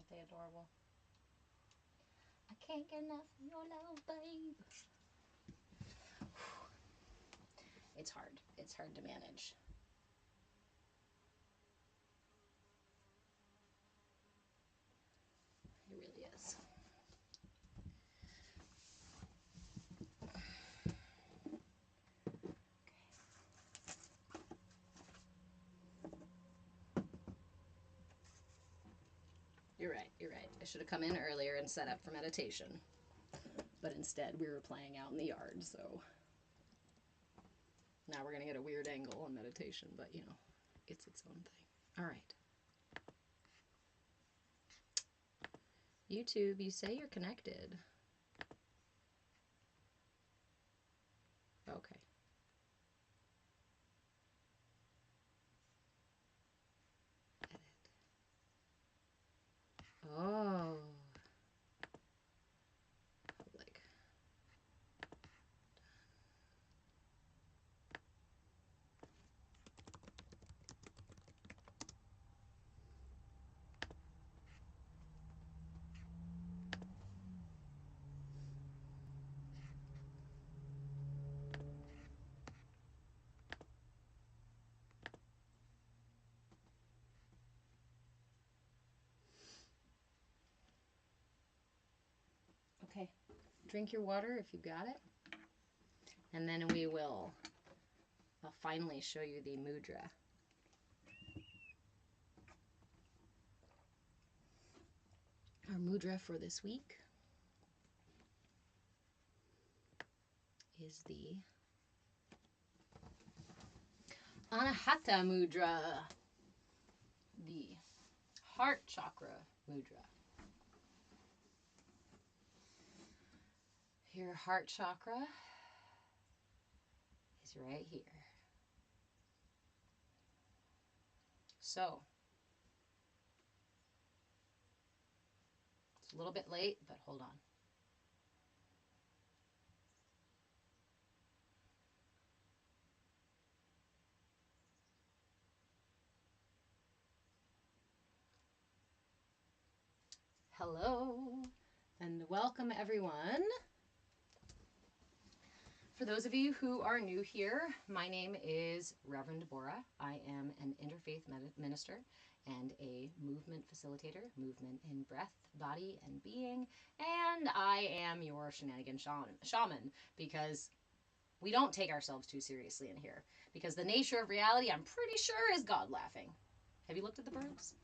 Aren't they adorable? I can't get enough of your love, babe. It's hard. It's hard to manage. It really is. You're right. You're right. I should have come in earlier and set up for meditation. But instead, we were playing out in the yard, so now we're going to get a weird angle on meditation, but you know, it's its own thing. All right. YouTube, you say you're connected. Okay. Edit. Oh. Public. Okay. Drink your water if you've got it. And then we will finally show you the mudra. Our mudra for this week is the Anahata Mudra, the heart chakra mudra. Your heart chakra is right here. So, it's a little bit late, but hold on. Hello, and welcome everyone. For those of you who are new here, my name is Reverend Deborah. I am an interfaith minister and a movement facilitator, movement in breath, body, and being, and I am your shenanigan shaman because we don't take ourselves too seriously in here, because the nature of reality, I'm pretty sure, is God laughing. Have you looked at the birds?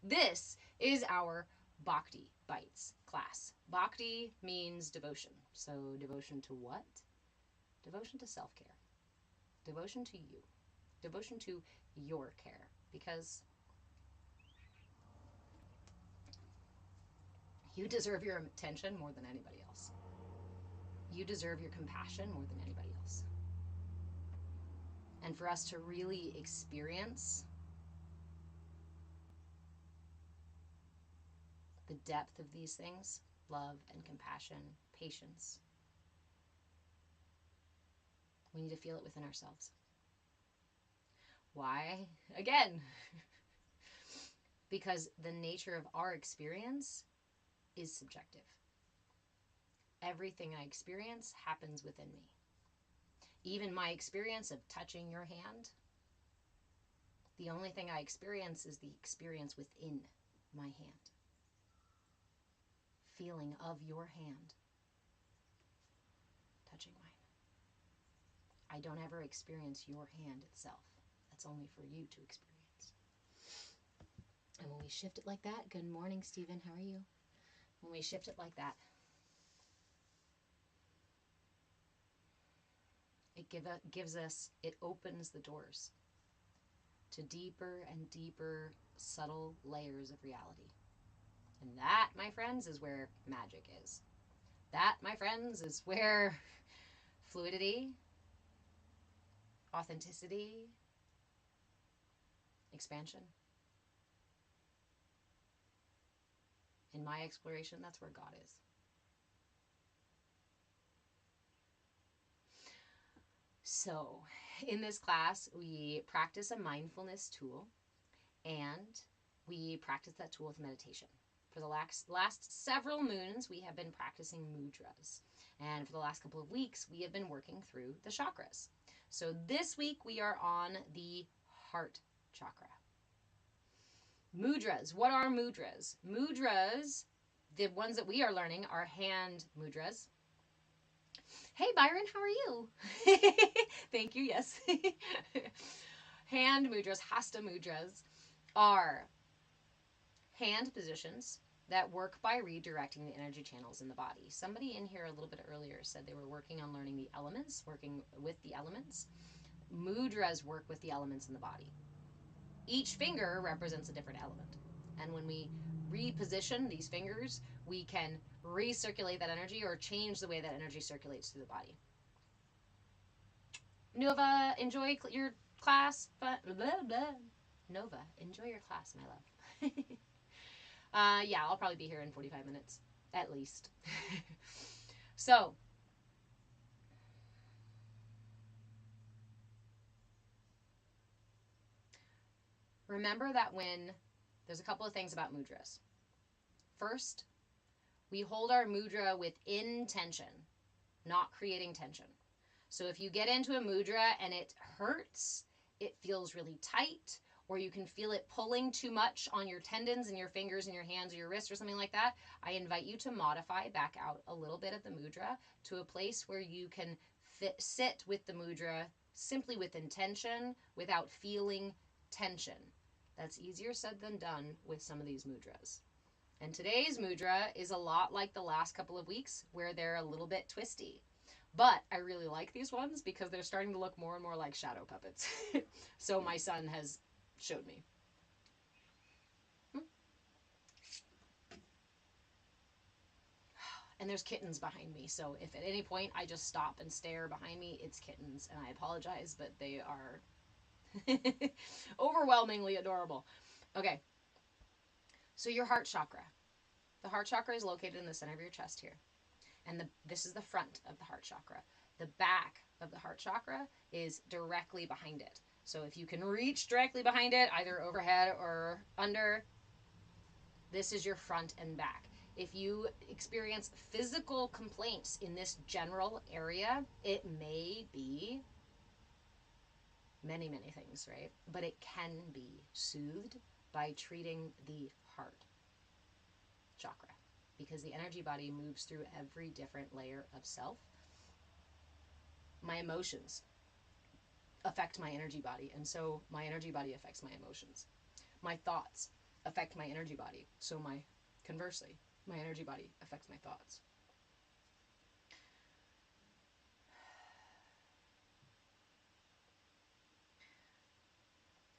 This is our Bhakti Bites class. Bhakti means devotion. So devotion to what? Devotion to self-care. Devotion to you. Devotion to your care. Because you deserve your attention more than anybody else. You deserve your compassion more than anybody else. And for us to really experience the depth of these things, love and compassion, patience, we need to feel it within ourselves. Why? Again, because the nature of our experience is subjective. Everything I experience happens within me. Even my experience of touching your hand, the only thing I experience is the experience within my hand. Feeling of your hand touching mine. I don't ever experience your hand itself. That's only for you to experience. And when we shift it like that, good morning, Stephen, how are you? When we shift it like that, it opens the doors to deeper and deeper subtle layers of reality. And that, my friends, is where magic is. That, my friends, is where fluidity, authenticity, expansion. In my exploration, that's where God is. So, in this class, we practice a mindfulness tool, and we practice that tool with meditation. For the last several moons, we have been practicing mudras. And for the last couple of weeks, we have been working through the chakras. So this week, we are on the heart chakra. Mudras. What are mudras? Mudras, the ones that we are learning, are hand mudras. Hey, Byron, how are you? Thank you, yes. Hand mudras, hasta mudras, are hand positions that work by redirecting the energy channels in the body. Somebody in here a little bit earlier said they were working on learning the elements, working with the elements. Mudras work with the elements in the body. Each finger represents a different element. And when we reposition these fingers, we can recirculate that energy or change the way that energy circulates through the body. Nova, enjoy your class. Blah, blah. Nova, enjoy your class, my love. Yeah, I'll probably be here in 45 minutes, at least. So, remember that when there's a couple of things about mudras. First, we hold our mudra with intention, not creating tension. So if you get into a mudra and it hurts, it feels really tight, or you can feel it pulling too much on your tendons and your fingers and your hands or your wrists or something like that, I invite you to modify back out a little bit of the mudra to a place where you can sit with the mudra simply with intention without feeling tension. That's easier said than done with some of these mudras. And today's mudra is a lot like the last couple of weeks where they're a little bit twisty. But I really like these ones because they're starting to look more and more like shadow puppets. So my son has showed me. And there's kittens behind me. So if at any point I just stop and stare behind me, it's kittens. And I apologize, but they are overwhelmingly adorable. Okay. So your heart chakra. The heart chakra is located in the center of your chest here. And this is the front of the heart chakra. The back of the heart chakra is directly behind it. So if you can reach directly behind it, either overhead or under, this is your front and back. If you experience physical complaints in this general area, it may be many, many things, right? But it can be soothed by treating the heart chakra, because the energy body moves through every different layer of self. My emotions affect my energy body, and so my energy body affects my emotions. My thoughts affect my energy body, so conversely, my energy body affects my thoughts.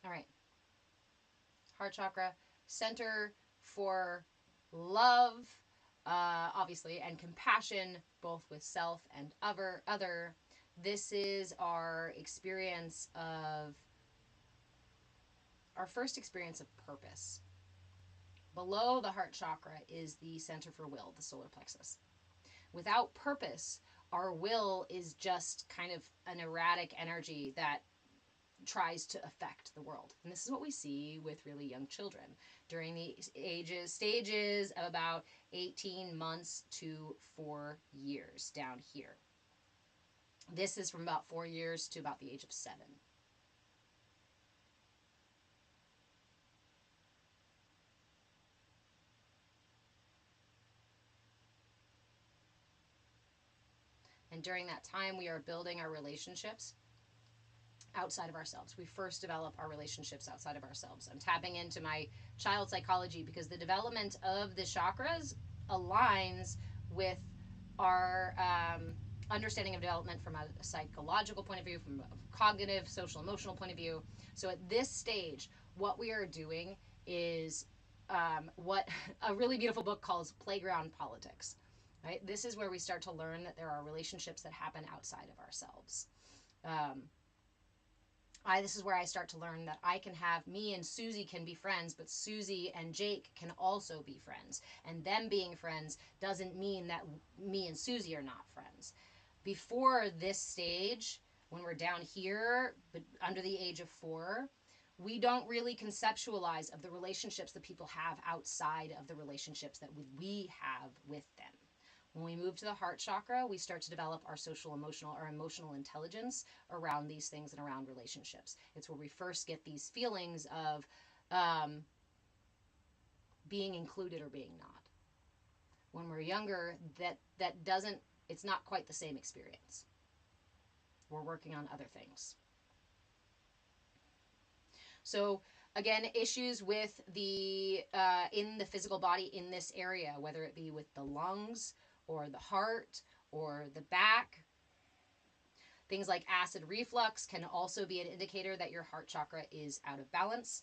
All right. Heart chakra, center for love, obviously, and compassion, both with self and other. This is our experience of, our first experience of purpose. Below the heart chakra is the center for will, the solar plexus. Without purpose, our will is just kind of an erratic energy that tries to affect the world. And this is what we see with really young children during the stages of about 18 months to 4 years down here. This is from about 4 years to about the age of 7. And during that time, we are building our relationships outside of ourselves. We first develop our relationships outside of ourselves. I'm tapping into my child psychology because the development of the chakras aligns with our understanding of development from a psychological point of view, from a cognitive, social, emotional point of view. So at this stage, what we are doing is what a really beautiful book calls playground politics. Right? This is where we start to learn that there are relationships that happen outside of ourselves. This is where I start to learn that me and Susie can be friends, but Susie and Jake can also be friends. And them being friends doesn't mean that me and Susie are not friends. Before this stage, when we're down here, but under the age of 4, We don't really conceptualize of the relationships that people have outside of the relationships that we have with them. When we move to the heart chakra, we start to develop our emotional intelligence around these things and around relationships. It's where we first get these feelings of being included or being not. When we're younger, that doesn't, it's not quite the same experience. We're working on other things. So again, issues with the in the physical body in this area, whether it be with the lungs or the heart or the back. Things like acid reflux can also be an indicator that your heart chakra is out of balance.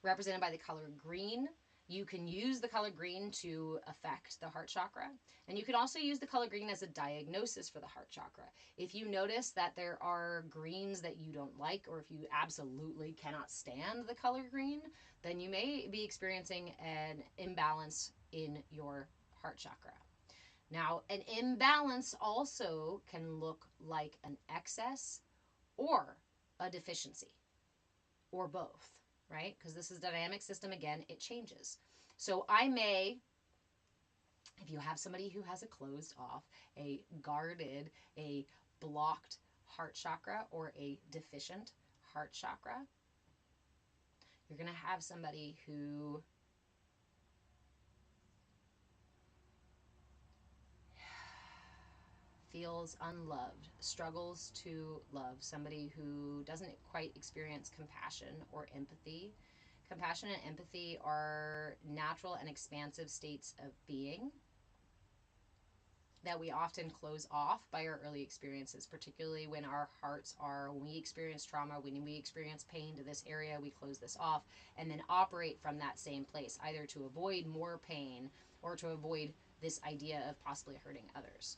Represented by the color green, you can use the color green to affect the heart chakra. And you can also use the color green as a diagnosis for the heart chakra. If you notice that there are greens that you don't like, or if you absolutely cannot stand the color green, then you may be experiencing an imbalance in your heart chakra. Now, an imbalance also can look like an excess or a deficiency, or both, right? Because this is a dynamic system. Again, it changes. So I may, if you have somebody who has a closed off, a guarded, a blocked heart chakra, or a deficient heart chakra, you're going to have somebody who feels unloved, struggles to love, somebody who doesn't quite experience compassion or empathy. Compassion and empathy are natural and expansive states of being that we often close off by our early experiences, particularly when our hearts are, when we experience trauma, when we experience pain to this area, we close this off and then operate from that same place, either to avoid more pain or to avoid this idea of possibly hurting others.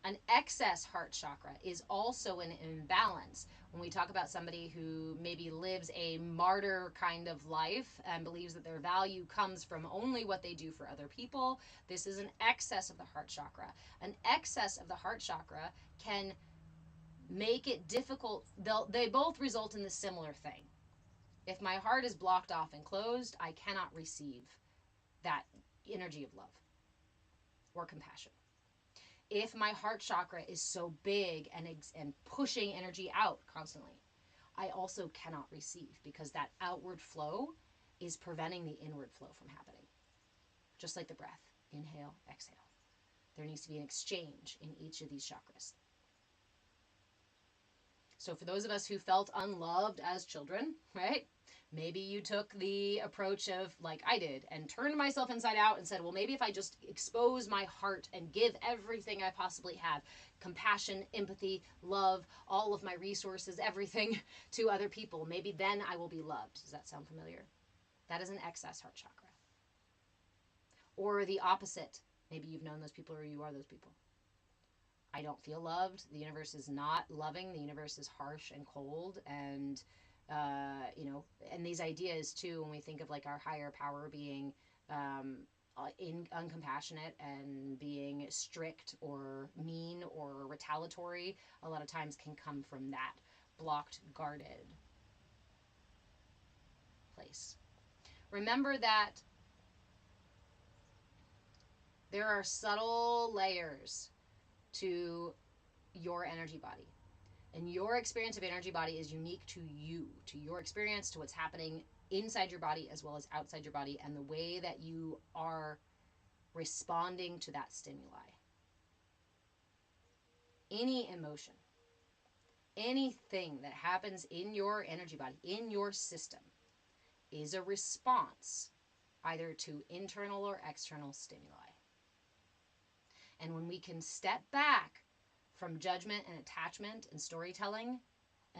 An excess heart chakra is also an imbalance. When we talk about somebody who maybe lives a martyr kind of life and believes that their value comes from only what they do for other people, this is an excess of the heart chakra. An excess of the heart chakra can make it difficult. They both result in the similar thing. If my heart is blocked off and closed, I cannot receive that energy of love or compassion. If my heart chakra is so big and pushing energy out constantly, I also cannot receive, because that outward flow is preventing the inward flow from happening. Just like the breath, inhale, exhale. There needs to be an exchange in each of these chakras. So for those of us who felt unloved as children, right? Maybe you took the approach of, like I did, and turned myself inside out and said, well, maybe if I just expose my heart and give everything I possibly have, compassion, empathy, love, all of my resources, everything to other people, maybe then I will be loved. Does that sound familiar? That is an excess heart chakra. Or the opposite. Maybe you've known those people, or you are those people. I don't feel loved. The universe is not loving. The universe is harsh and cold, and and these ideas too, when we think of like our higher power being uncompassionate and being strict or mean or retaliatory, a lot of times can come from that blocked, guarded place. Remember that there are subtle layers to your energy body. And your experience of energy body is unique to you, to your experience, to what's happening inside your body as well as outside your body, and the way that you are responding to that stimuli. Any emotion, anything that happens in your energy body, in your system, is a response either to internal or external stimuli. And when we can step back from judgment and attachment and storytelling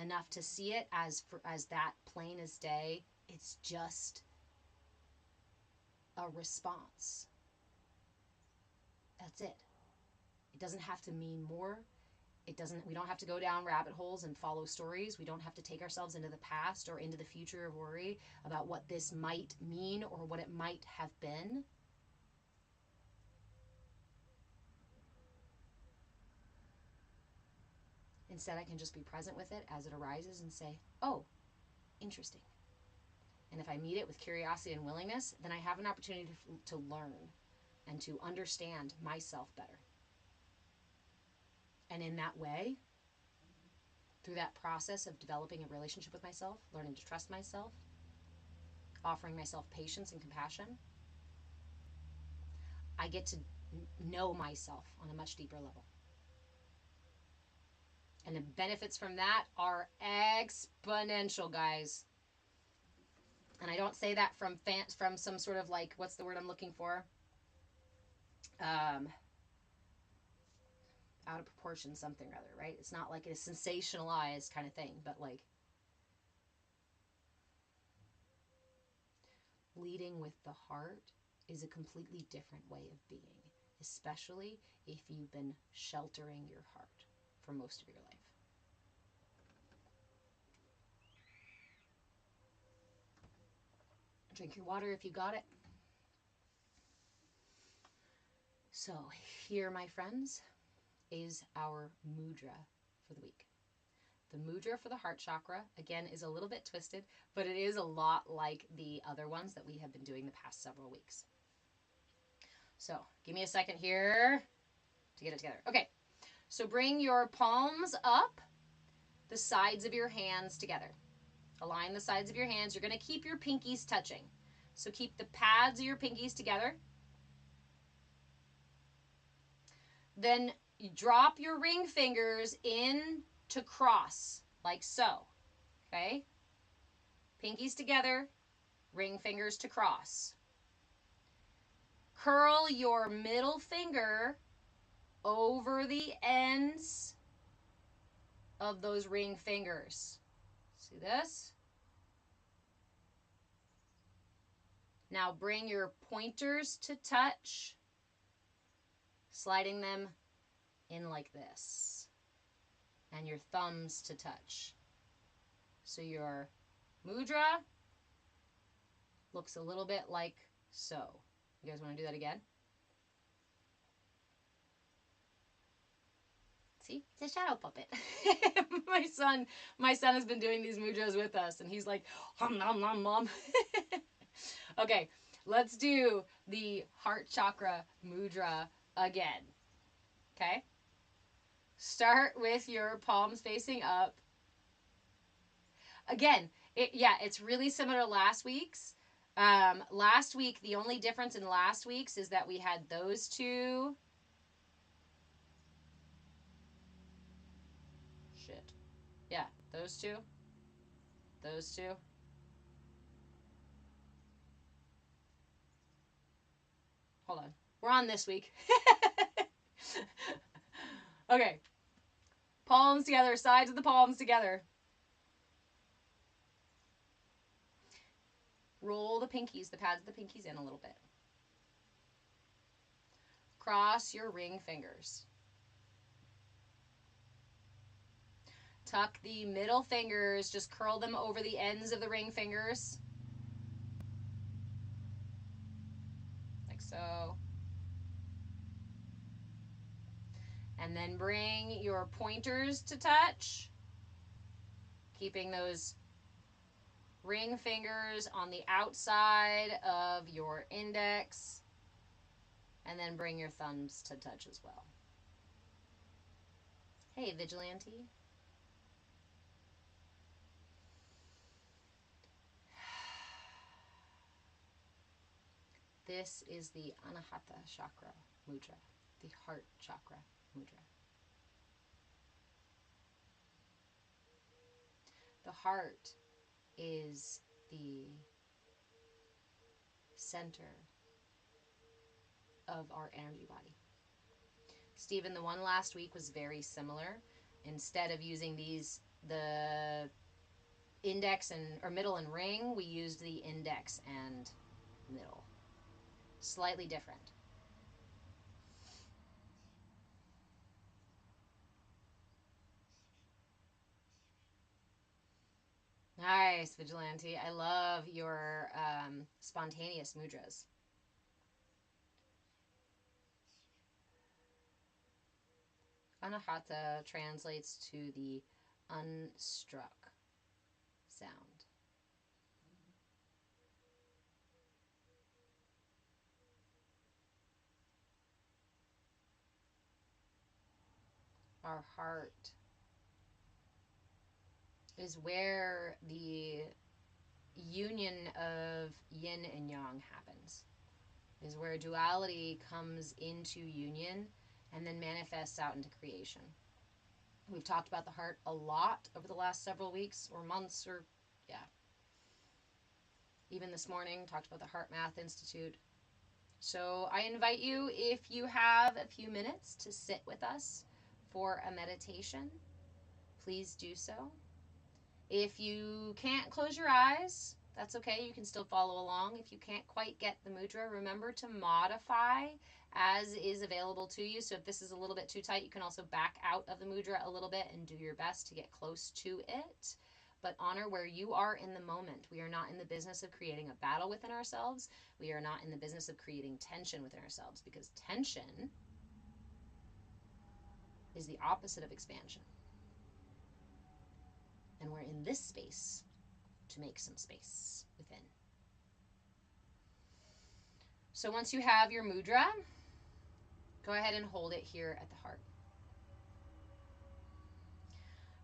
enough to see it as that plain as day, it's just a response. That's it. It doesn't have to mean more. We don't have to go down rabbit holes and follow stories. We don't have to take ourselves into the past or into the future of worry about what this might mean or what it might have been. Instead, I can just be present with it as it arises and say, oh, Interesting. And if I meet it with curiosity and willingness, then I have an opportunity to learn and to understand myself better. And in that way, through that process of developing a relationship with myself, learning to trust myself, offering myself patience and compassion, I get to know myself on a much deeper level. And the benefits from that are exponential, guys. And I don't say that from some sort of like, what's the word I'm looking for? Out of proportion, something or other, right? It's not like a sensationalized kind of thing, but like leading with the heart is a completely different way of being, especially if you've been sheltering your heart for most of your life. Drink your water if you got it. So here, my friends, is our mudra for the week. The mudra for the heart chakra, again, is a little bit twisted, but it is a lot like the other ones that we have been doing the past several weeks. So give me a second here to get it together. Okay, so bring your palms up, the sides of your hands together. Align the sides of your hands. You're going to keep your pinkies touching. So keep the pads of your pinkies together. Then you drop your ring fingers in to cross, like so. Okay? Pinkies together, ring fingers to cross. Curl your middle finger over the ends of those ring fingers. See this? Now bring your pointers to touch, sliding them in like this, and your thumbs to touch. So your mudra looks a little bit like so. You guys want to do that again? See, it's a shadow puppet. my son has been doing these mudras with us, and he's like, hum nom nom mom. Okay, let's do the heart chakra mudra again. Okay? Start with your palms facing up. Again, it's really similar to last week's. Last week, the only difference in last week's is that we had those two. Shit. Yeah, those two. Those two. Hold on. We're on this week. Okay. Palms together, sides of the palms together. Roll the pinkies, the pads of the pinkies in a little bit. Cross your ring fingers. Tuck the middle fingers, just curl them over the ends of the ring fingers. Like so. And then bring your pointers to touch, keeping those ring fingers on the outside of your index, and then bring your thumbs to touch as well. Hey, Vigilante. This is the Anahata Chakra Mudra, the heart chakra mudra. The heart is the center of our energy body. Stephen, the one last week was very similar. Instead of using the index or middle and ring, we used the index and middle. Slightly different. Nice, Vigilante. I love your spontaneous mudras. Anahata translates to the unstruck sound. our heart, is where the union of yin and yang happens, is where duality comes into union and then manifests out into creation. We've talked about the heart a lot over the last several weeks or months, or even this morning, talked about the Heart Math Institute. So I invite you, if you have a few minutes to sit with us for a meditation, please do so. If you can't close your eyes, that's okay. You can still follow along. If you can't quite get the mudra, remember to modify as is available to you. So if this is a little bit too tight, you can also back out of the mudra a little bit and do your best to get close to it. But honor where you are in the moment. We are not in the business of creating a battle within ourselves. We are not in the business of creating tension within ourselves, because tension is the opposite of expansion. And we're in this space to make some space within. So once you have your mudra, go ahead and hold it here at the heart.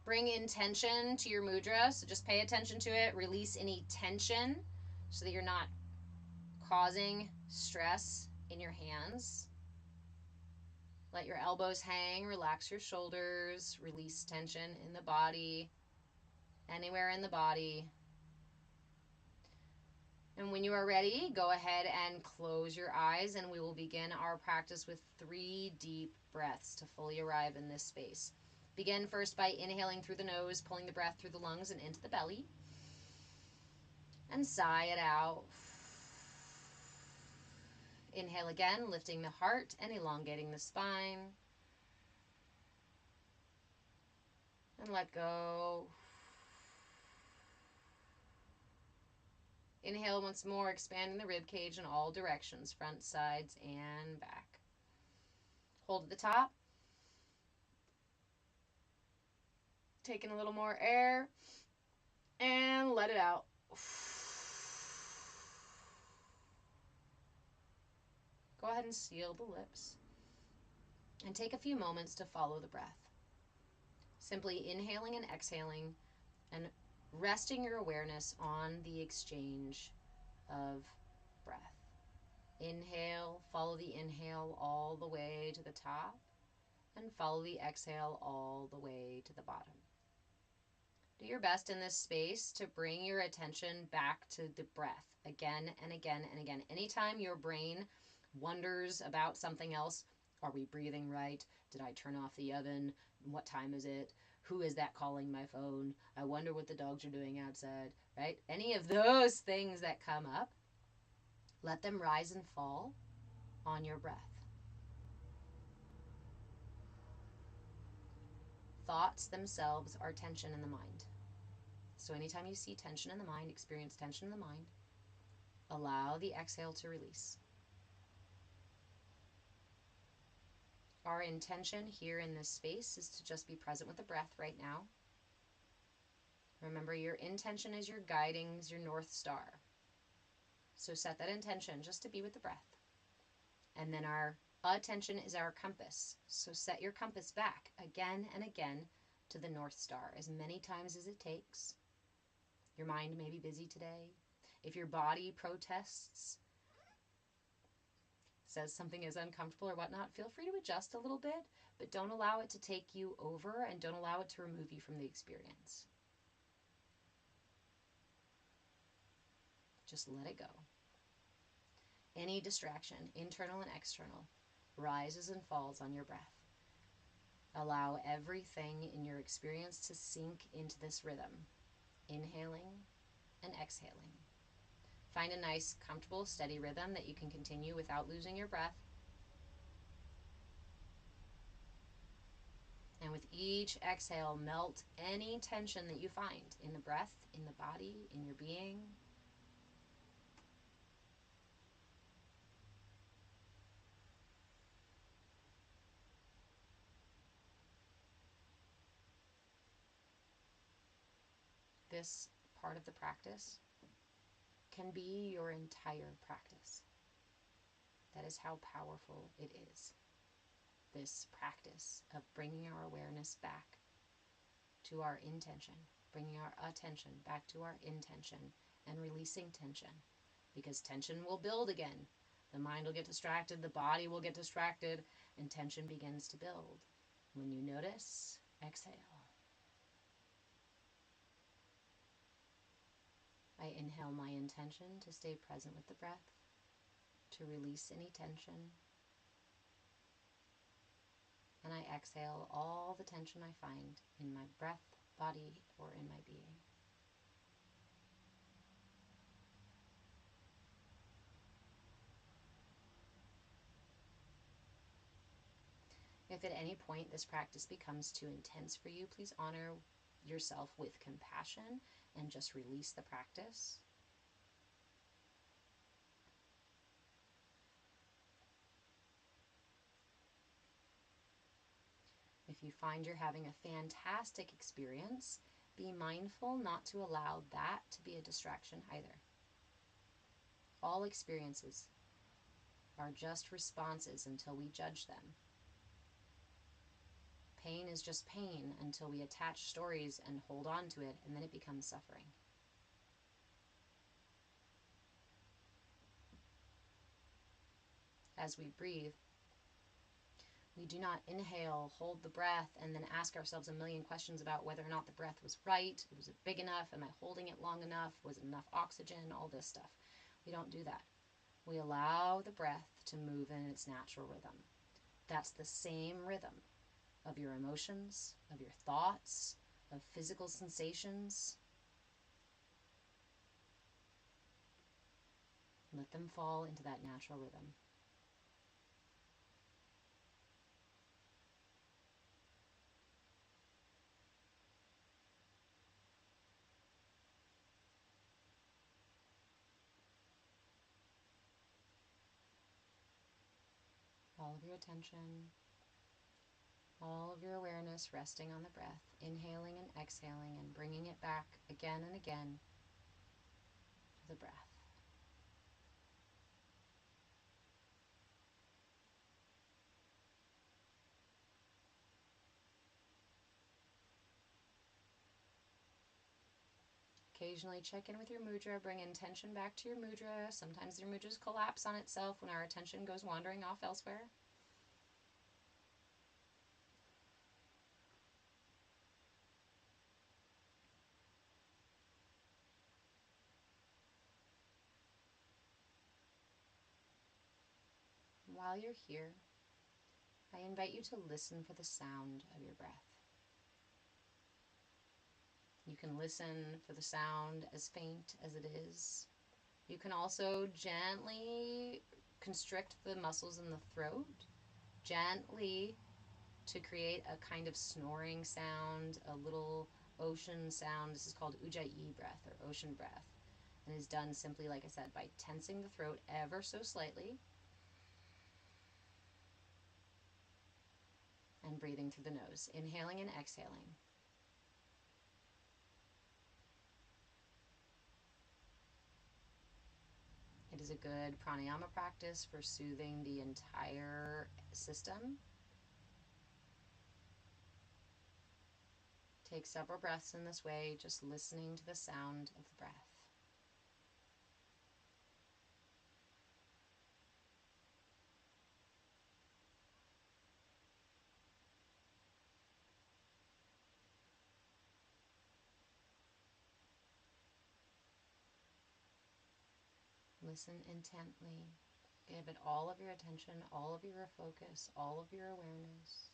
Bring intention to your mudra, so just pay attention to it. Release any tension so that you're not causing stress in your hands. Let your elbows hang, relax your shoulders, release tension in the body, anywhere in the body. And when you are ready, go ahead and close your eyes, and we will begin our practice with 3 deep breaths to fully arrive in this space. Begin first by inhaling through the nose, pulling the breath through the lungs and into the belly. And sigh it out. Inhale again, lifting the heart and elongating the spine. And let go. Inhale once more, expanding the rib cage in all directions, front, sides, and back. Hold at the top. Take in a little more air and let it out. Go ahead and seal the lips and take a few moments to follow the breath. Simply inhaling and exhaling and resting your awareness on the exchange of breath. Inhale, follow the inhale all the way to the top, and follow the exhale all the way to the bottom. Do your best in this space to bring your attention back to the breath again and again and again. Anytime your brain wonders about something else, are we breathing right? Did I turn off the oven? What time is it? Who is that calling my phone? I wonder what the dogs are doing outside, right? Any of those things that come up, let them rise and fall on your breath. Thoughts themselves are tension in the mind. So anytime you see tension in the mind, experience tension in the mind, allow the exhale to release. Our intention here in this space is to just be present with the breath right now. Remember, your intention is your guiding, is your North Star. So set that intention just to be with the breath. And then our attention is our compass. So set your compass back again and again to the North Star as many times as it takes. Your mind may be busy today. If your body protests, says something is uncomfortable or whatnot, feel free to adjust a little bit, but don't allow it to take you over and don't allow it to remove you from the experience. Just let it go. Any distraction, internal and external, rises and falls on your breath. Allow everything in your experience to sink into this rhythm, inhaling and exhaling. Find a nice, comfortable, steady rhythm that you can continue without losing your breath. And with each exhale, melt any tension that you find in the breath, in the body, in your being. This part of the practice can be your entire practice. That is how powerful it is. this practice of bringing our awareness back to our intention, bringing our attention back to our intention and releasing tension, because tension will build again. The mind will get distracted, the body will get distracted, and tension begins to build. When you notice, exhale. I inhale my intention to stay present with the breath, to release any tension. And I exhale all the tension I find in my breath, body, or in my being. If at any point this practice becomes too intense for you, please honor yourself with compassion and just release the practice. If you find you're having a fantastic experience, be mindful not to allow that to be a distraction either. All experiences are just responses until we judge them. Pain is just pain until we attach stories and hold on to it, and then it becomes suffering. As we breathe, we do not inhale, hold the breath, and then ask ourselves a million questions about whether or not the breath was right. Was it big enough? Am I holding it long enough? Was it enough oxygen? All this stuff. We don't do that. We allow the breath to move in its natural rhythm. That's the same rhythm of your emotions, of your thoughts, of physical sensations. Let them fall into that natural rhythm. All of your attention, all of your awareness resting on the breath, inhaling and exhaling and bringing it back again and again to the breath. Occasionally check in with your mudra, bring intention back to your mudra. Sometimes your mudras collapse on itself when our attention goes wandering off elsewhere. While you're here, I invite you to listen for the sound of your breath. You can listen for the sound as faint as it is. You can also gently constrict the muscles in the throat, gently, to create a kind of snoring sound, a little ocean sound. This is called Ujjayi breath or ocean breath, and is done simply, like I said, by tensing the throat ever so slightly and breathing through the nose, inhaling and exhaling. It is a good pranayama practice for soothing the entire system. Take several breaths in this way, just listening to the sound of the breath. Listen intently. Give it all of your attention, all of your focus, all of your awareness.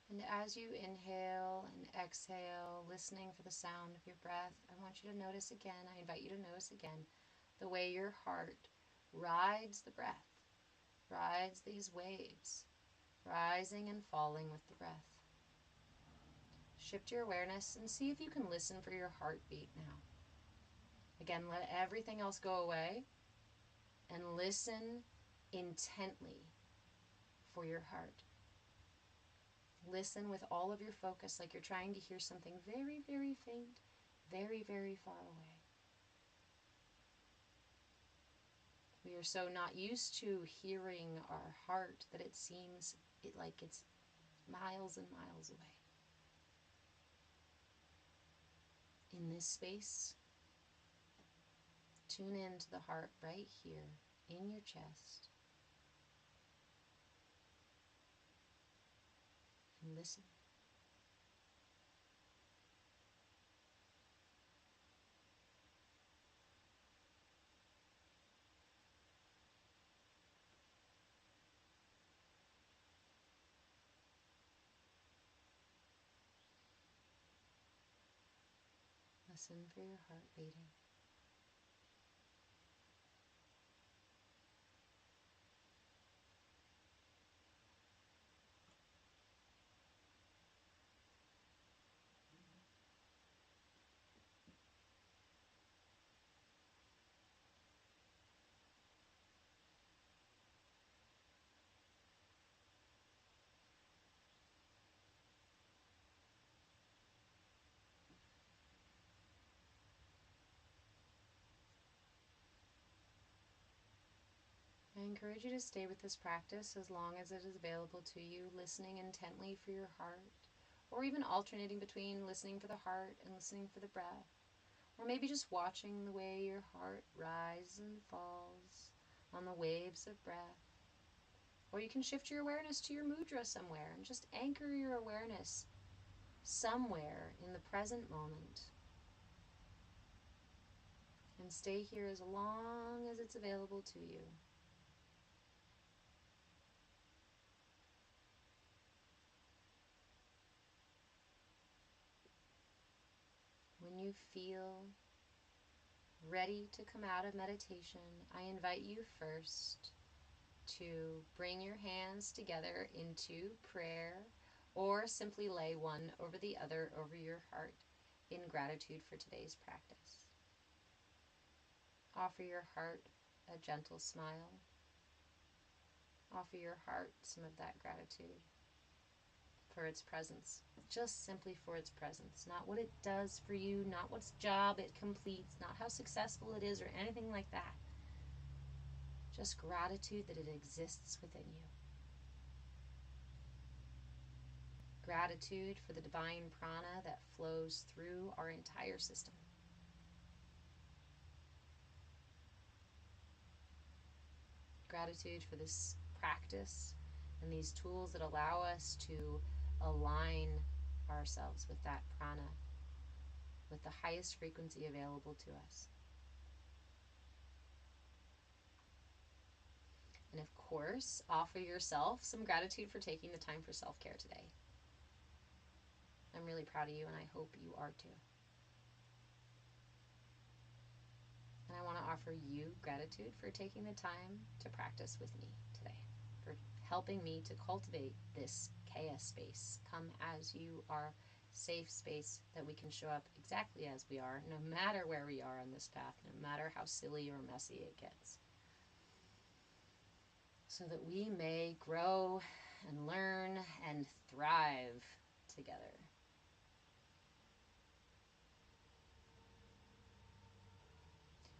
And as you inhale and exhale, listening for the sound of your breath, I want you to notice again, I invite you to notice again, the way your heart rides the breath, rides these waves, rising and falling with the breath. Shift your awareness and see if you can listen for your heartbeat now. Again, let everything else go away and listen intently for your heart. Listen with all of your focus like you're trying to hear something very, very faint, very, very far away. We are so not used to hearing our heart that it seems like it's miles and miles away. In this space, tune into the heart right here in your chest and listen. Listen for your heart beating. I encourage you to stay with this practice as long as it is available to you, listening intently for your heart, or even alternating between listening for the heart and listening for the breath, or maybe just watching the way your heart rises and falls on the waves of breath. Or you can shift your awareness to your mudra somewhere and just anchor your awareness somewhere in the present moment and stay here as long as it's available to you. When you feel ready to come out of meditation, I invite you first to bring your hands together into prayer or simply lay one over the other over your heart in gratitude for today's practice. Offer your heart a gentle smile. Offer your heart some of that gratitude for its presence, just simply for its presence, not what it does for you, not what job it completes, not how successful it is or anything like that. Just gratitude that it exists within you. Gratitude for the divine prana that flows through our entire system. Gratitude for this practice and these tools that allow us to align ourselves with that prana, with the highest frequency available to us. And of course, offer yourself some gratitude for taking the time for self-care today. I'm really proud of you, and I hope you are too. And I want to offer you gratitude for taking the time to practice with me today, for helping me to cultivate this CAYA space. Come as you are, safe space that we can show up exactly as we are, no matter where we are on this path, no matter how silly or messy it gets, so that we may grow and learn and thrive together.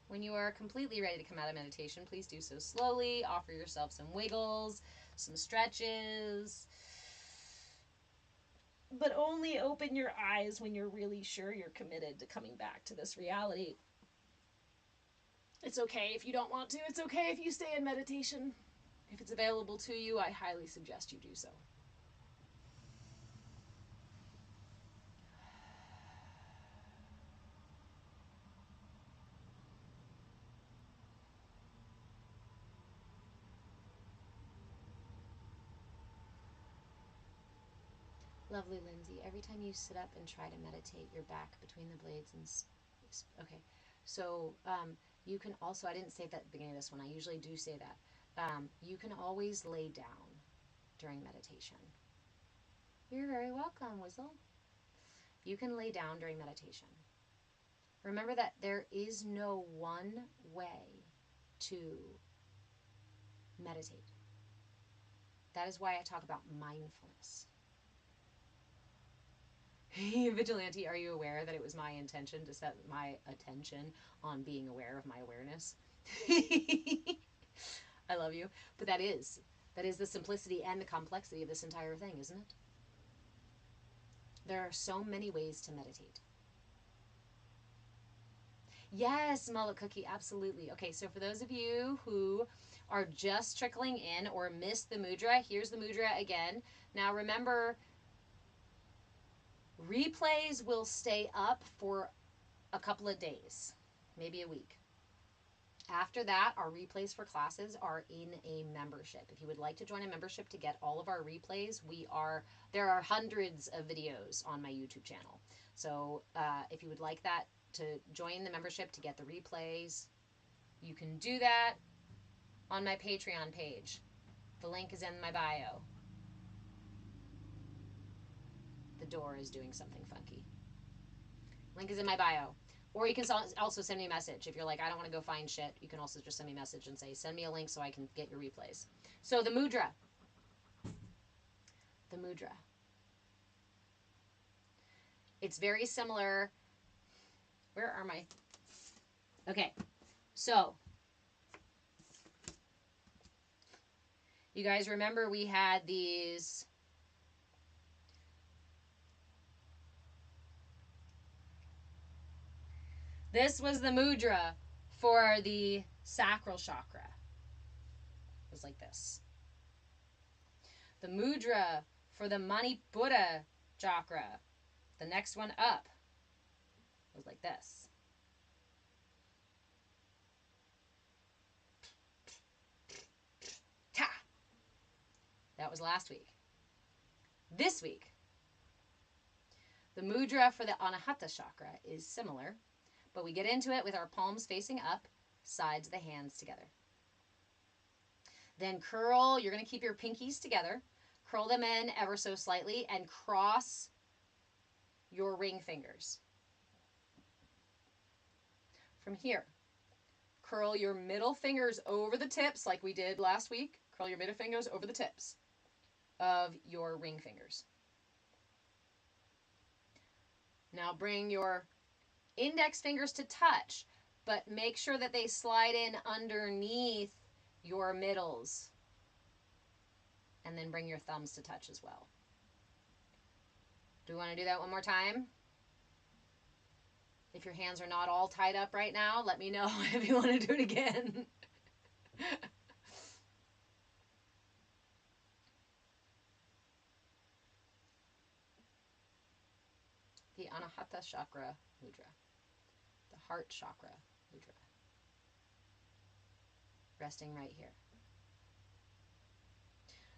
When you are completely ready to come out of meditation, please do so slowly. Offer yourself some wiggles, some stretches. But only open your eyes when you're really sure you're committed to coming back to this reality. It's okay if you don't want to. It's okay if you stay in meditation. If it's available to you, I highly suggest you do so. Lovely, Lindsay. Every time you sit up and try to meditate, your back between the blades and... Okay. So you can also... I didn't say that at the beginning of this one. I usually do say that. You can always lay down during meditation. You're very welcome, Whistle. You can lay down during meditation. Remember that there is no one way to meditate. That is why I talk about mindfulness. Vigilante, are you aware that it was my intention to set my attention on being aware of my awareness? I love you. But that is the simplicity and the complexity of this entire thing, isn't it? There are so many ways to meditate. Yes, Mullet Cookie, absolutely. Okay, so for those of you who are just trickling in or missed the mudra, here's the mudra again. Now remember, replays will stay up for a couple of days, maybe a week. After that, our replays for classes are in a membership. If you would like to join a membership to get all of our replays, there are hundreds of videos on my YouTube channel. So if you would like that, to join the membership to get the replays, you can do that on my Patreon page. The link is in my bio. The door is doing something funky. Link is in my bio. Or you can also send me a message. If you're like, I don't want to go find shit, you can also just send me a message and say, send me a link so I can get your replays. So the mudra. The mudra. It's very similar. Where are my... Okay. So, you guys remember we had these... This was the mudra for the sacral chakra. It was like this. The mudra for the Manipura chakra, the next one up, was like this. Ta! That was last week. This week, the mudra for the Anahata chakra is similar, but we get into it with our palms facing up, sides of the hands together. Then curl, you're going to keep your pinkies together, curl them in ever so slightly, and cross your ring fingers. From here, curl your middle fingers over the tips like we did last week. Curl your middle fingers over the tips of your ring fingers. Now bring your index fingers to touch, but make sure that they slide in underneath your middles. And then bring your thumbs to touch as well. Do we want to do that one more time? If your hands are not all tied up right now, let me know if you want to do it again. The Anahata Chakra Mudra. The Heart Chakra Mudra. Resting right here.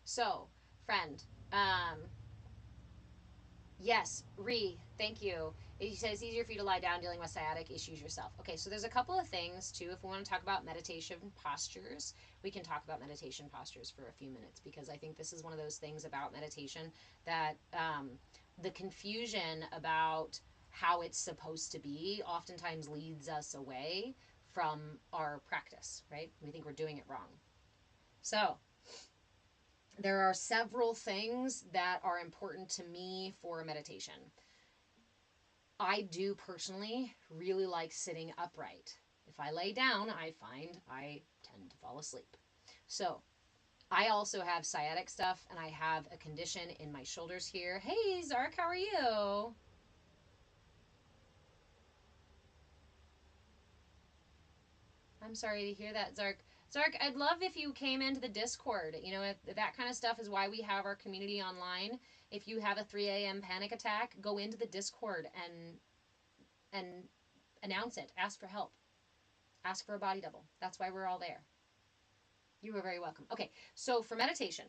So, friend, yes, thank you. He says it's easier for you to lie down dealing with sciatic issues yourself. Okay, so there's a couple of things, too. If we want to talk about meditation postures, we can talk about meditation postures for a few minutes, because I think this is one of those things about meditation that the confusion about how it's supposed to be oftentimes leads us away from our practice, right? We think we're doing it wrong. So, there are several things that are important to me for meditation. I do personally really like sitting upright. If I lay down, I find I tend to fall asleep. So, I also have sciatic stuff, and I have a condition in my shoulders here. Hey, Zark, how are you? I'm sorry to hear that, Zark. Zark, I'd love if you came into the Discord. You know, if that kind of stuff is why we have our community online. If you have a 3 a.m. panic attack, go into the Discord and announce it. Ask for help. Ask for a body double. That's why we're all there. You are very welcome. Okay, so for meditation,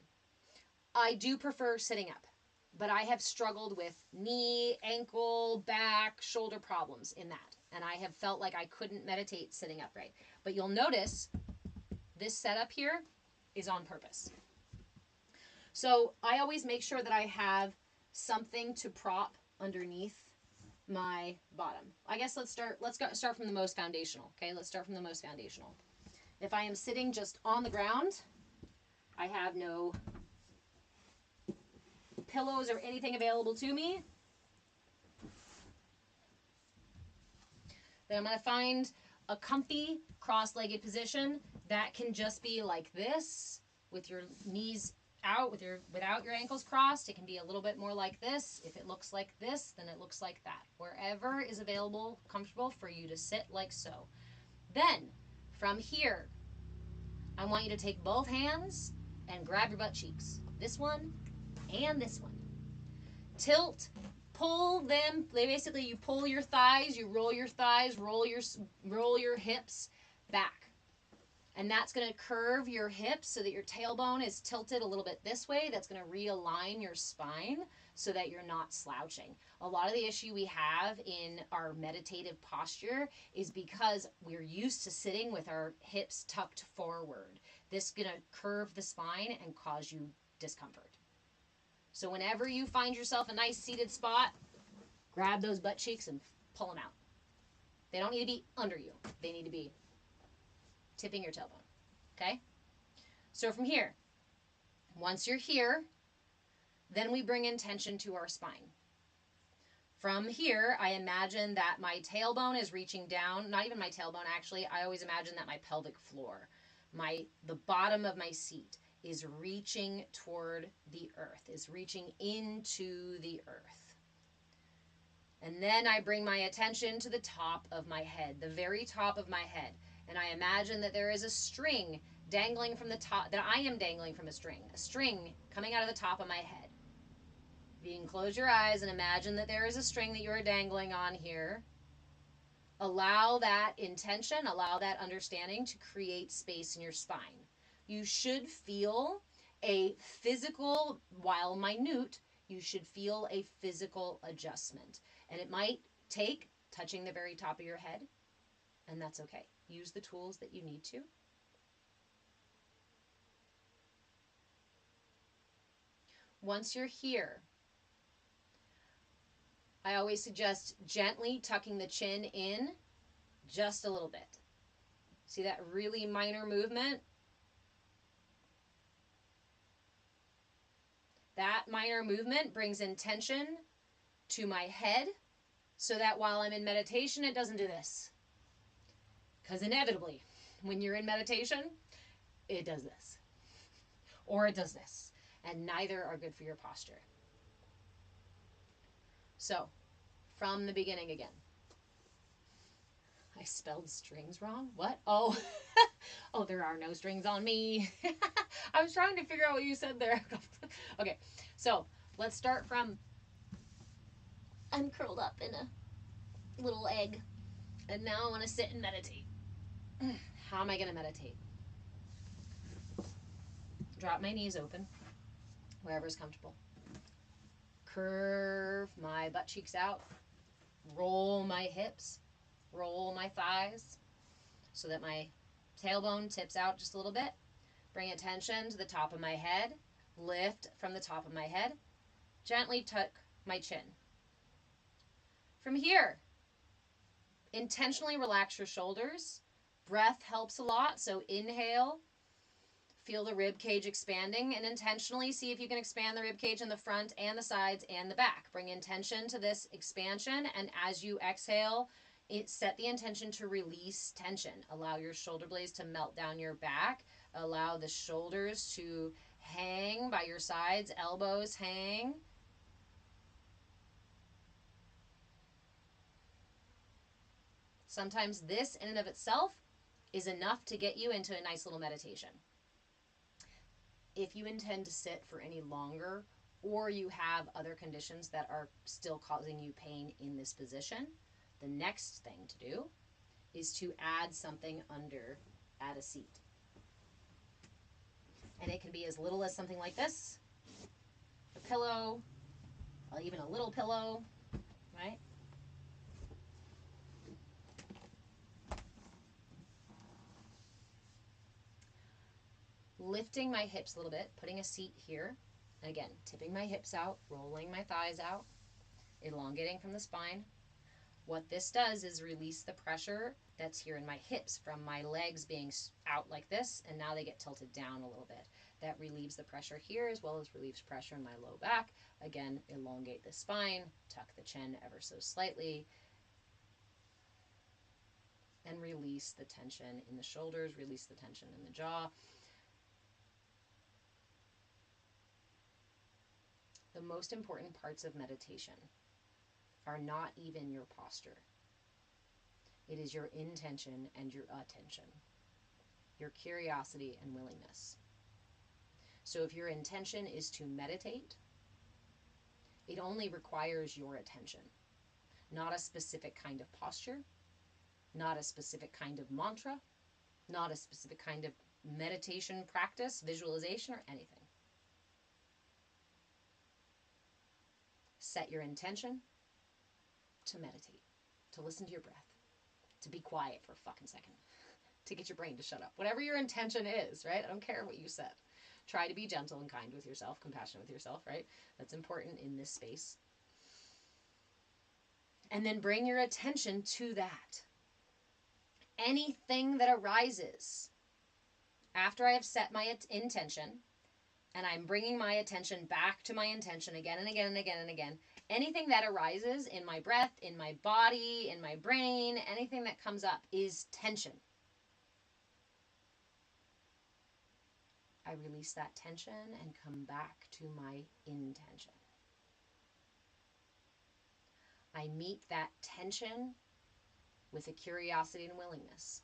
I do prefer sitting up, but I have struggled with knee, ankle, back, shoulder problems in that. And I have felt like I couldn't meditate sitting upright. But you'll notice this setup here is on purpose. So I always make sure that I have something to prop underneath my bottom. I guess let's start from the most foundational. Okay, let's start from the most foundational. If I am sitting just on the ground, I have no pillows or anything available to me. Then I'm going to find a comfy cross-legged position that can just be like this with your knees out without your ankles crossed. It can be a little bit more like this. If it looks like this, then it looks like that. Wherever is available, comfortable for you to sit like so. Then from here, I want you to take both hands and grab your butt cheeks. This one and this one. Tilt, pull them. Basically, you pull your thighs, you roll your thighs, roll your hips back. And that's going to curve your hips so that your tailbone is tilted a little bit this way. That's going to realign your spine so that you're not slouching. A lot of the issue we have in our meditative posture is because we're used to sitting with our hips tucked forward. This is going to curve the spine and cause you discomfort. So whenever you find yourself a nice seated spot, grab those butt cheeks and pull them out. They don't need to be under you. They need to be tipping your tailbone. Okay? So from here, once you're here, then we bring intention to our spine. From here, I imagine that my tailbone is reaching down. Not even my tailbone, actually. I always imagine that my pelvic floor, the bottom of my seat, is reaching toward the earth, is reaching into the earth. And then I bring my attention to the top of my head, the very top of my head. And I imagine that there is a string dangling from the top, that I am dangling from a string coming out of the top of my head. You can close your eyes and imagine that there is a string that you are dangling on here. Allow that intention, allow that understanding to create space in your spine. You should feel a physical, while minute, you should feel a physical adjustment. And it might take touching the very top of your head, and that's okay. Use the tools that you need to. Once you're here, I always suggest gently tucking the chin in just a little bit. See that really minor movement? That minor movement brings intention to my head so that while I'm in meditation, it doesn't do this. Because inevitably, when you're in meditation, it does this. Or it does this. And neither are good for your posture. So, from the beginning again. I spelled strings wrong? What? Oh, oh, there are no strings on me. I was trying to figure out what you said there. Okay, so let's start from, I'm curled up in a little egg. And now I want to sit and meditate. How am I going to meditate? Drop my knees open, wherever's comfortable. Curve my butt cheeks out. Roll my hips. Roll my thighs so that my tailbone tips out just a little bit. Bring attention to the top of my head. Lift from the top of my head. Gently tuck my chin. From here, intentionally relax your shoulders. Breath helps a lot, so inhale. Feel the rib cage expanding, and intentionally see if you can expand the rib cage in the front and the sides and the back. Bring intention to this expansion, and as you exhale, set the intention to release tension. Allow your shoulder blades to melt down your back. Allow the shoulders to hang by your sides, elbows hang. Sometimes this in and of itself is enough to get you into a nice little meditation. If you intend to sit for any longer, or you have other conditions that are still causing you pain in this position, the next thing to do is to add something under at a seat. And it can be as little as something like this, a pillow, or even a little pillow, right? Lifting my hips a little bit, putting a seat here, and again, tipping my hips out, rolling my thighs out, elongating from the spine. What this does is release the pressure that's here in my hips from my legs being out like this, and now they get tilted down a little bit. That relieves the pressure here as well as relieves pressure in my low back. Again, elongate the spine, tuck the chin ever so slightly. and release the tension in the shoulders, release the tension in the jaw. The most important parts of meditation are not even your posture. It is your intention and your attention, your curiosity and willingness. So if your intention is to meditate, it only requires your attention, not a specific kind of posture, not a specific kind of mantra, not a specific kind of meditation practice, visualization, or anything. Set your intention to meditate, to listen to your breath, to be quiet for a fucking second, to get your brain to shut up. Whatever your intention is, right? I don't care what you said. Try to be gentle and kind with yourself, compassionate with yourself, right? That's important in this space. And then bring your attention to that. Anything that arises after I have set my intention, and I'm bringing my attention back to my intention again and again and again and again, anything that arises in my breath, in my body, in my brain, anything that comes up is tension. I release that tension and come back to my intention. I meet that tension with a curiosity and willingness.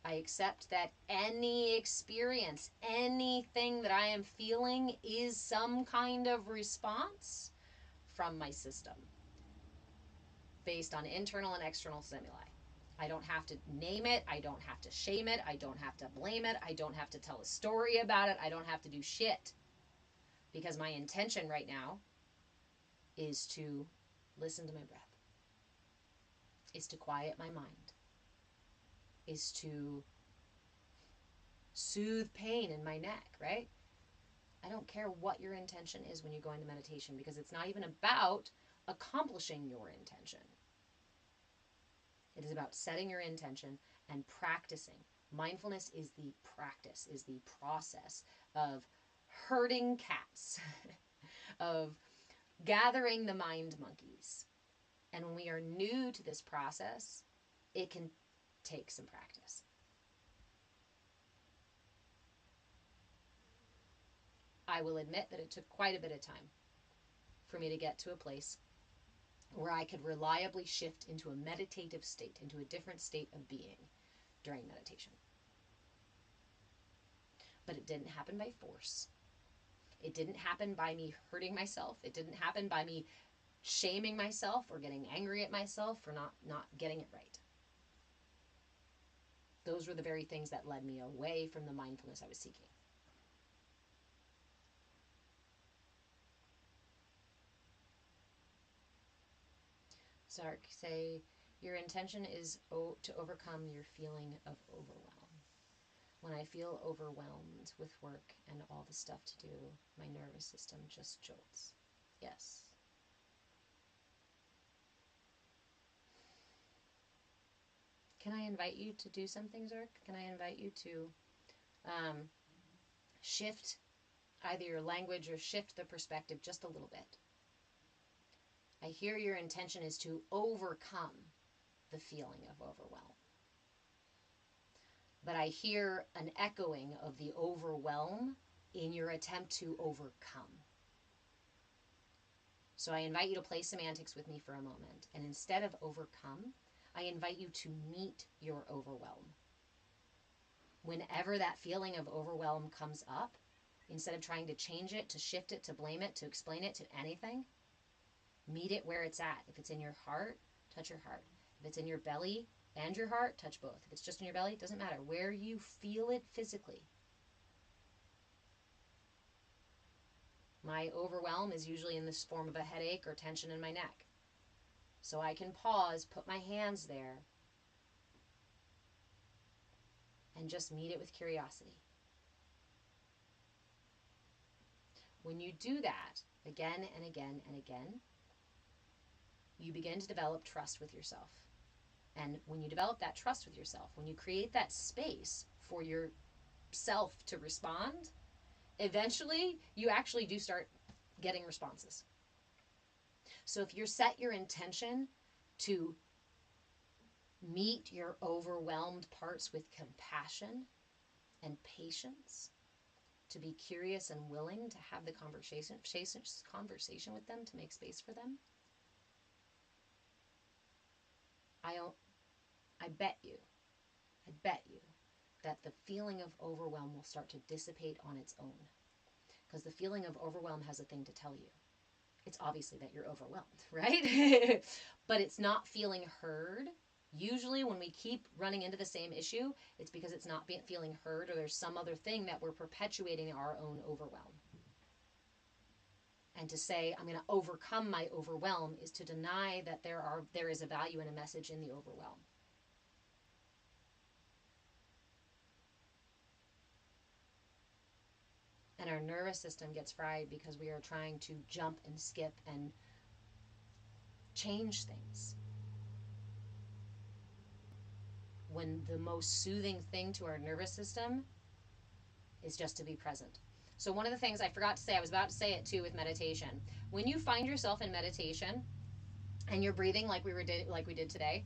I accept that any experience, anything that I am feeling is some kind of response from my system based on internal and external stimuli. I don't have to name it. I don't have to shame it. I don't have to blame it. I don't have to tell a story about it. I don't have to do shit. Because my intention right now is to listen to my breath, is to quiet my mind, is to soothe pain in my neck, right? I don't care what your intention is when you go into meditation, because it's not even about accomplishing your intention. It is about setting your intention and practicing. Mindfulness is the practice, is the process of herding cats, of gathering the mind monkeys. And when we are new to this process, it can take some practice. I will admit that it took quite a bit of time for me to get to a place where I could reliably shift into a meditative state, into a different state of being during meditation. But it didn't happen by force. It didn't happen by me hurting myself. It didn't happen by me shaming myself or getting angry at myself for not getting it right. Those were the very things that led me away from the mindfulness I was seeking. Sark, say, your intention is to overcome your feeling of overwhelm. When I feel overwhelmed with work and all the stuff to do, my nervous system just jolts. Yes. Can I invite you to do something, Zark? Can I invite you to shift either your language or shift the perspective just a little bit? I hear your intention is to overcome the feeling of overwhelm. But I hear an echoing of the overwhelm in your attempt to overcome. So I invite you to play semantics with me for a moment. And instead of overcome, I invite you to meet your overwhelm. Whenever that feeling of overwhelm comes up, instead of trying to change it, to shift it, to blame it, to explain it, to anything, meet it where it's at. If it's in your heart, touch your heart. If it's in your belly and your heart, touch both. If it's just in your belly, it doesn't matter. Where you feel it physically. My overwhelm is usually in this form of a headache or tension in my neck. So I can pause, put my hands there, and just meet it with curiosity. When you do that again and again and again, you begin to develop trust with yourself. And when you develop that trust with yourself, when you create that space for yourself to respond, eventually you actually do start getting responses. So if you set your intention to Meet your overwhelmed parts with compassion and patience, to be curious and willing to have the conversation with them, to make space for them. I bet you that the feeling of overwhelm will start to dissipate on its own. Because the feeling of overwhelm has a thing to tell you. It's obviously that you're overwhelmed, right? But it's not feeling heard. Usually when we keep running into the same issue, it's because it's not feeling heard, or there's some other thing that we're perpetuating our own overwhelm. And to say, I'm going to overcome my overwhelm, is to deny that there is a value and a message in the overwhelm. And our nervous system gets fried because we are trying to jump and skip and change things, when the most soothing thing to our nervous system is just to be present. So one of the things I forgot to say, I was about to say it too with meditation. When you find yourself in meditation and you're breathing like we did today,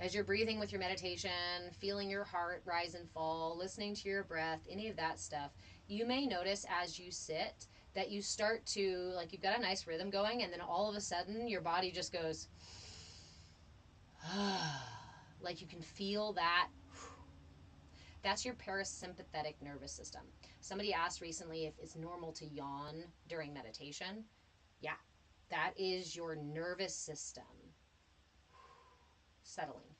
as you're breathing with your meditation, feeling your heart rise and fall, listening to your breath, any of that stuff, you may notice as you sit that you start to, like, you've got a nice rhythm going, and then all of a sudden your body just goes, like you can feel that. That's your parasympathetic nervous system. Somebody asked recently if it's normal to yawn during meditation. Yeah, that is your nervous system settling.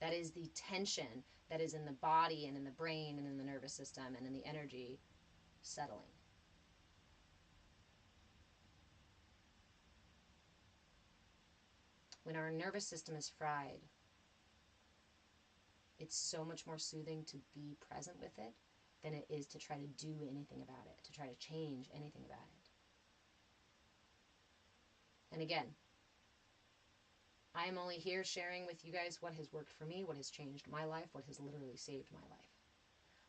That is the tension that is in the body and in the brain and in the nervous system and in the energy settling. When our nervous system is fried, it's so much more soothing to be present with it than it is to try to do anything about it, to try to change anything about it. And again, I am only here sharing with you guys what has worked for me, what has changed my life, what has literally saved my life.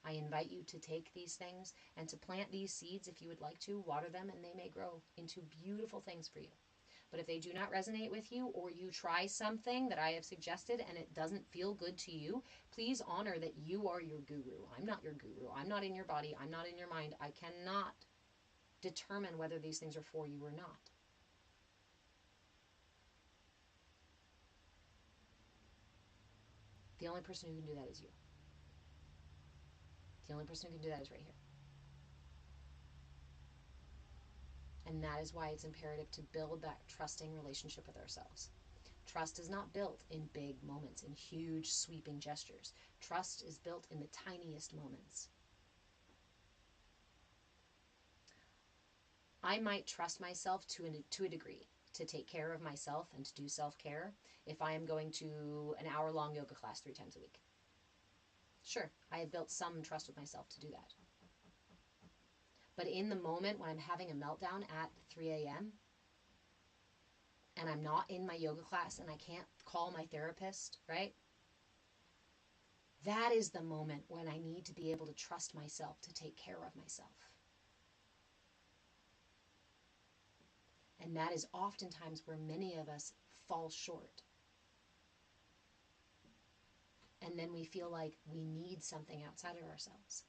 I invite you to take these things and to plant these seeds if you would like to, water them, and they may grow into beautiful things for you. But if they do not resonate with you, or you try something that I have suggested and it doesn't feel good to you, please honor that you are your guru. I'm not your guru. I'm not in your body. I'm not in your mind. I cannot determine whether these things are for you or not. The only person who can do that is you. The only person who can do that is right here. And that is why it's imperative to build that trusting relationship with ourselves. Trust is not built in big moments, in huge sweeping gestures. Trust is built in the tiniest moments. I might trust myself to a degree to take care of myself and to do self-care if I am going to an hour-long yoga class 3 times a week. Sure, I have built some trust with myself to do that. But in the moment when I'm having a meltdown at 3 a.m. and I'm not in my yoga class and I can't call my therapist, right? That is the moment when I need to be able to trust myself to take care of myself. And that is oftentimes where many of us fall short. And then we feel like we need something outside of ourselves.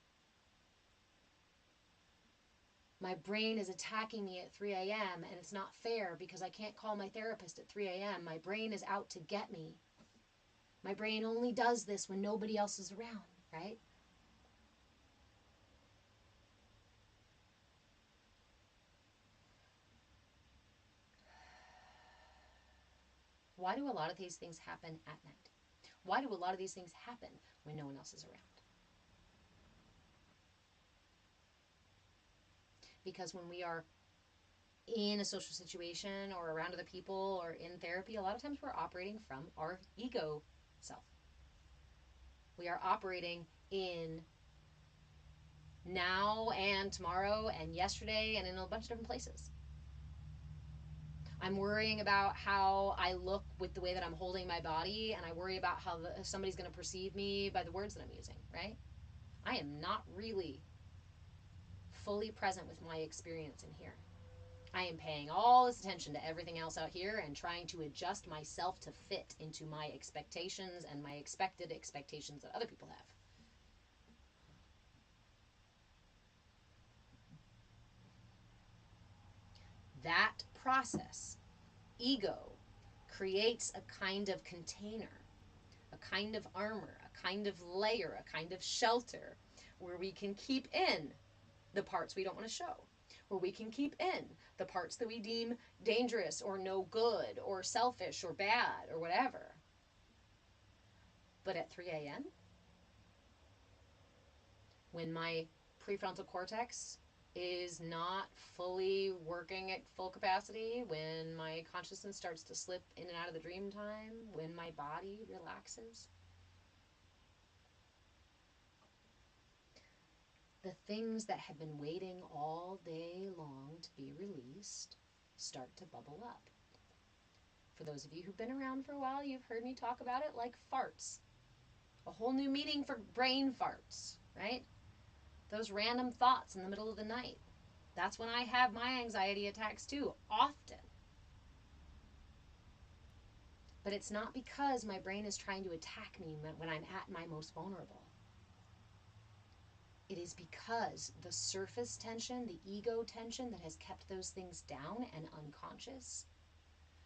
My brain is attacking me at 3 a.m. and it's not fair because I can't call my therapist at 3 a.m. My brain is out to get me. My brain only does this when nobody else is around, right? Why do a lot of these things happen at night? Why do a lot of these things happen when no one else is around? Because when we are in a social situation or around other people or in therapy, a lot of times we're operating from our ego self. We are operating in now and tomorrow and yesterday and in a bunch of different places. I'm worrying about how I look with the way that I'm holding my body, and I worry about how somebody's going to perceive me by the words that I'm using, right? I am not really fully present with my experience in here. I am paying all this attention to everything else out here and trying to adjust myself to fit into my expectations and my expected expectations that other people have. That process, ego, creates a kind of container, a kind of armor, a kind of layer, a kind of shelter where we can keep in the parts we don't want to show, where we can keep in the parts that we deem dangerous or no good or selfish or bad or whatever. But at 3 a.m., when my prefrontal cortex is not fully working at full capacity, when my consciousness starts to slip in and out of the dream time, when my body relaxes, the things that have been waiting all day long to be released start to bubble up. For those of you who've been around for a while, you've heard me talk about it like farts. A whole new meaning for brain farts, right? Those random thoughts in the middle of the night. That's when I have my anxiety attacks too, often. But it's not because my brain is trying to attack me when I'm at my most vulnerable. It is because the surface tension, the ego tension that has kept those things down and unconscious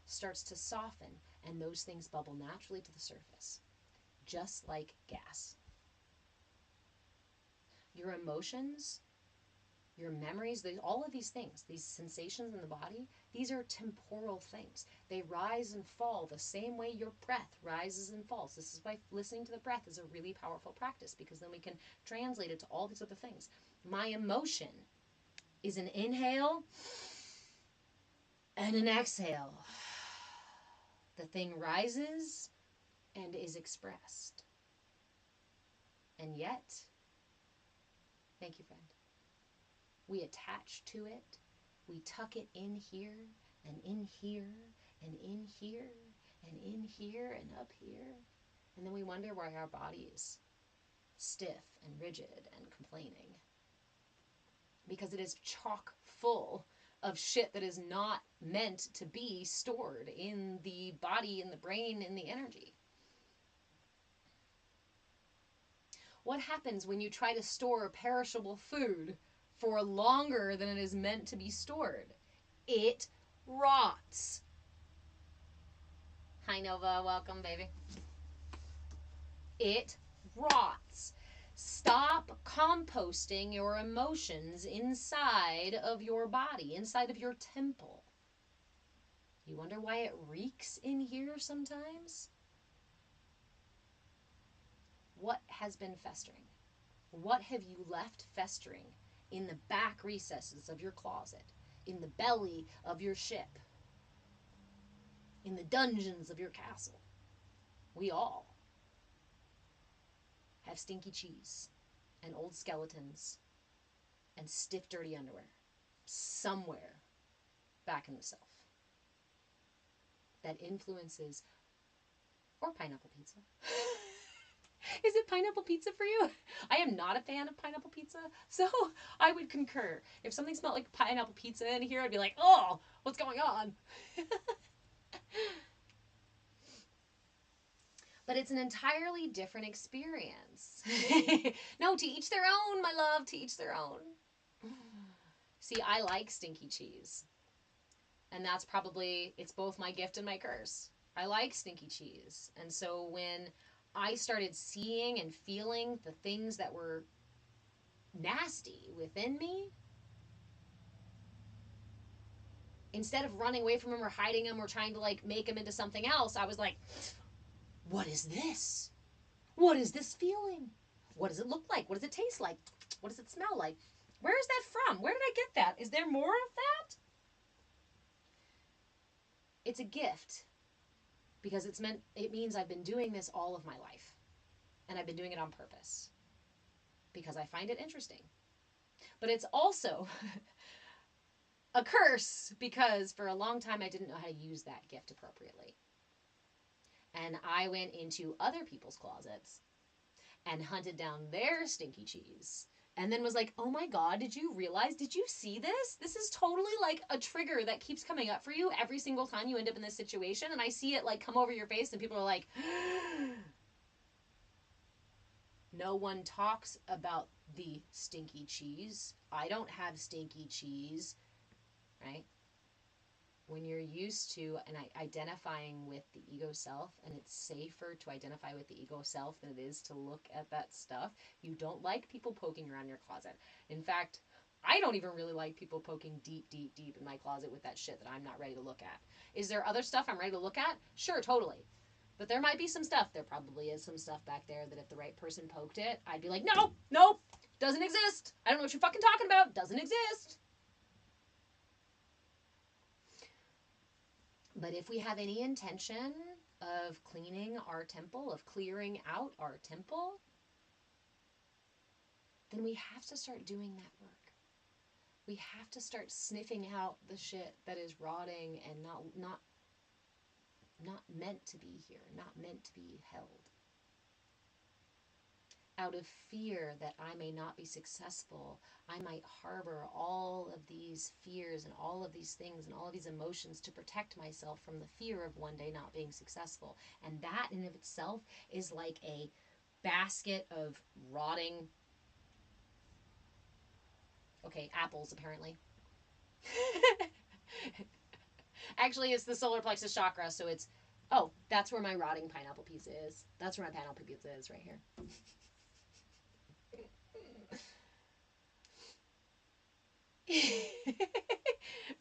starts to soften, and those things bubble naturally to the surface, just like gas. Your emotions, your memories, all of these things, these sensations in the body, these are temporal things. They rise and fall the same way your breath rises and falls. This is why listening to the breath is a really powerful practice, because then we can translate it to all these other things. My emotion is an inhale and an exhale. The thing rises and is expressed. And yet, thank you, friend. We attach to it. We tuck it in here and in here and in here and in here and up here. And then we wonder why our body is stiff and rigid and complaining. Because it is chock full of shit that is not meant to be stored in the body, in the brain, in the energy. What happens when you try to store perishable food for longer than it is meant to be stored? It rots. Hi, Nova. Welcome, baby. It rots. Stop composting your emotions inside of your body, inside of your temple. You wonder why it reeks in here sometimes? What has been festering? What have you left festering in the back recesses of your closet, in the belly of your ship, in the dungeons of your castle? We all have stinky cheese and old skeletons and stiff, dirty underwear somewhere back in the self that influences, or pineapple pizza. Is it pineapple pizza for you? I am not a fan of pineapple pizza, so I would concur. If something smelled like pineapple pizza in here, I'd be like, oh, what's going on? But it's an entirely different experience. No, to each their own, my love, to each their own. See, I like stinky cheese. And that's probably, it's both my gift and my curse. I like stinky cheese. And so when I started seeing and feeling the things that were nasty within me, instead of running away from them or hiding them or trying to like make them into something else, I was like, what is this? What is this feeling? What does it look like? What does it taste like? What does it smell like? Where is that from? Where did I get that? Is there more of that? It's a gift, because it means I've been doing this all of my life, and I've been doing it on purpose because I find it interesting. But it's also a curse, because for a long time I didn't know how to use that gift appropriately. And I went into other people's closets and hunted down their stinky cheese and then was like, oh my God, did you see this? This is totally like a trigger that keeps coming up for you every single time you end up in this situation. And I see it like come over your face and people are like, no one talks about the stinky cheese. I don't have stinky cheese, right? When you're used to and identifying with the ego self, and it's safer to identify with the ego self than it is to look at that stuff, you don't like people poking around your closet. In fact, I don't even really like people poking deep in my closet with that shit that I'm not ready to look at. Is there other stuff I'm ready to look at? Sure, totally. But there might be some stuff. There probably is some stuff back there that if the right person poked it, I'd be like, nope, doesn't exist. I don't know what you're fucking talking about. Doesn't exist. But if we have any intention of cleaning our temple, of clearing out our temple, then we have to start doing that work. We have to start sniffing out the shit that is rotting and not meant to be here, not meant to be held. Out of fear that I may not be successful, I might harbor all of these fears and all of these things and all of these emotions to protect myself from the fear of one day not being successful. And that in of itself is like a basket of rotting, apples apparently. Actually, it's the solar plexus chakra, so it's, that's where my rotting pineapple piece is. That's where my pineapple piece is, right here.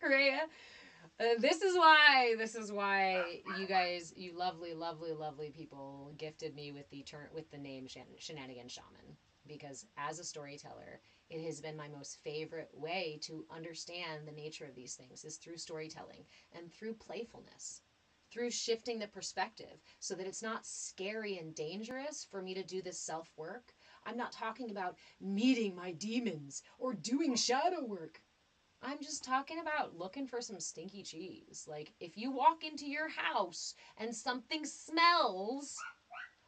Rhea, this is why you guys, you lovely people, gifted me with the name Shenanigan Shaman, because as a storyteller, it has been my most favorite way to understand the nature of these things is through storytelling and through playfulness, through shifting the perspective so that it's not scary and dangerous for me to do this self-work. I'm not talking about meeting my demons or doing shadow work. I'm just talking about looking for some stinky cheese. Like, if you walk into your house and something smells,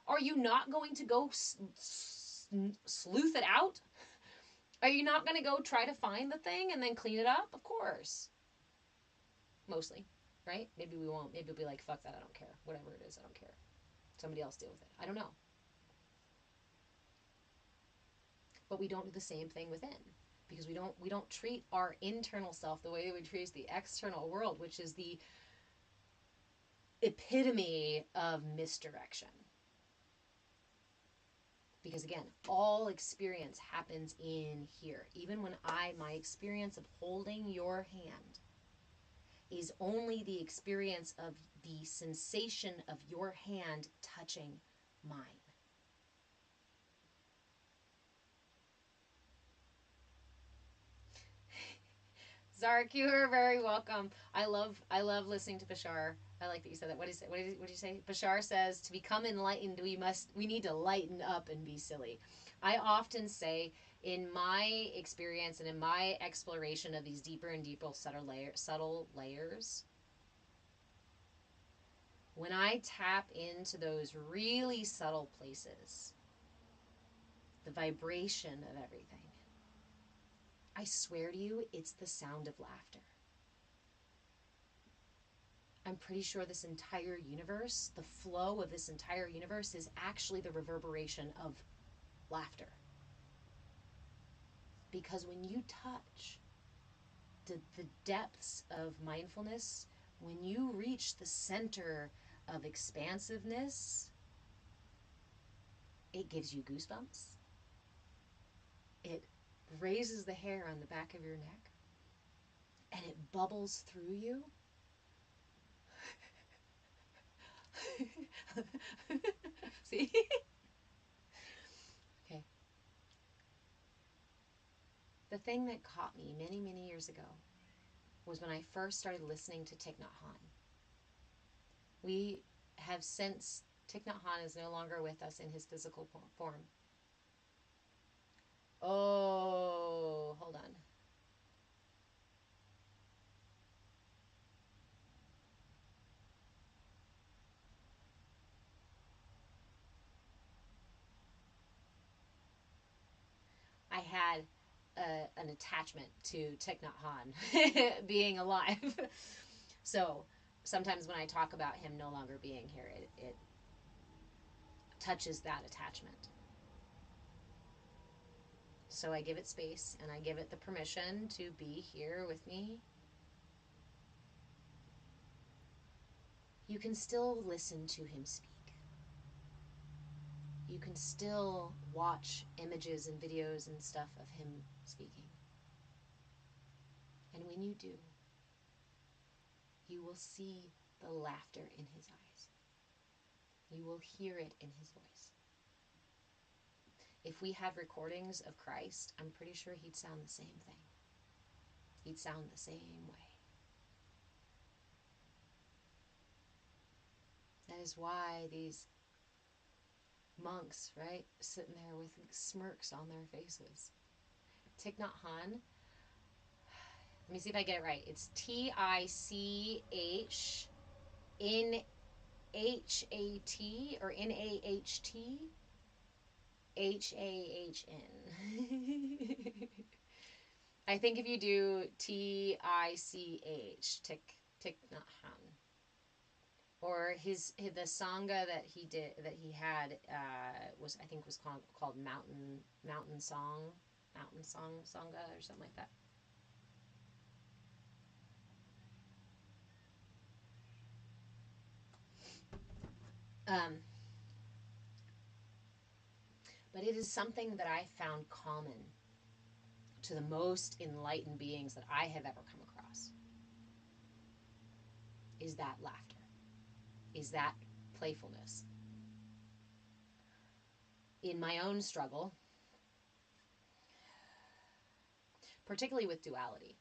are you not going to go sleuth it out? Are you not going to go try to find the thing and then clean it up? Of course. Mostly, right? Maybe we won't. Maybe we'll be like, fuck that, I don't care. Whatever it is, I don't care. Somebody else deal with it. I don't know. But we don't do the same thing within. Because we don't treat our internal self the way we treat the external world, which is the epitome of misdirection. Because again, all experience happens in here. Even when my experience of holding your hand is only the experience of the sensation of your hand touching mine. Zark, you are very welcome. I love listening to Bashar. I like that you said that. What did you say? Bashar says, to become enlightened, we need to lighten up and be silly. I often say, in my experience and in my exploration of these deeper and deeper subtle layers, when I tap into those really subtle places, the vibration of everything, I swear to you, it's the sound of laughter. I'm pretty sure this entire universe, the flow of this entire universe, is actually the reverberation of laughter. Because when you touch the depths of mindfulness, when you reach the center of expansiveness, it gives you goosebumps. It raises the hair on the back of your neck, and it bubbles through you. See? Okay. The thing that caught me many, many years ago was when I first started listening to Thich Nhat Hanh. We have since, Thich Nhat Hanh is no longer with us in his physical form. Oh, hold on. I had an attachment to Thich Nhat Hanh being alive. So sometimes when I talk about him no longer being here, it touches that attachment. So I give it space and I give it the permission to be here with me. You can still listen to him speak. You can still watch images and videos and stuff of him speaking. And when you do, you will see the laughter in his eyes. You will hear it in his voice. If we had recordings of Christ, I'm pretty sure he'd sound the same thing. He'd sound the same way. That is why these monks, right, sitting there with smirks on their faces. Thich Nhat Hanh, let me see if I get it right. It's T-I-C-H-N-H-A-T or N-A-H-T H-A-H-N. I think if you do T-I-C-H, Thich Nhat Hanh. Or the sangha that he had was, I think, was called Mountain Song Sangha or something like that. But it is something that I found common to the most enlightened beings that I have ever come across. Is that laughter. Is that playfulness. In my own struggle, particularly with duality,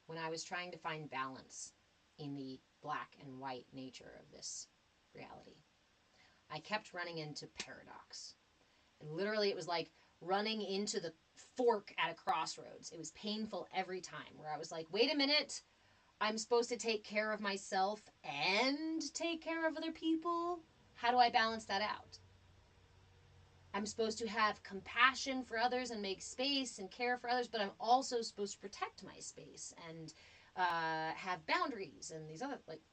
when I was trying to find balance in the black and white nature of this reality, I kept running into paradox. And literally it was like running into the fork at a crossroads. It was painful every time, where I was like, wait a minute, I'm supposed to take care of myself and take care of other people? How do I balance that out? I'm supposed to have compassion for others and make space and care for others, but I'm also supposed to protect my space and have boundaries and these other, like...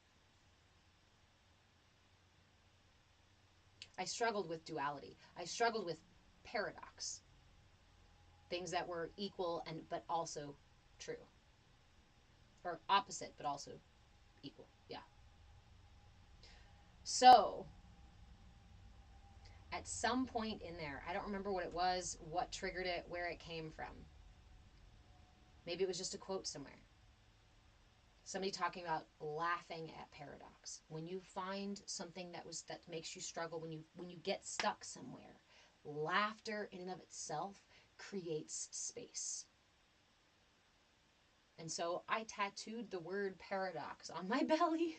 I struggled with duality. I struggled with paradox. Things that were equal but also true. Or opposite, but also equal. Yeah. So, at some point in there, I don't remember what it was, what triggered it, where it came from. Maybe it was just a quote somewhere. Somebody talking about laughing at paradox. When you find something that makes you struggle, when you get stuck somewhere, laughter in and of itself creates space. And so I tattooed the word paradox on my belly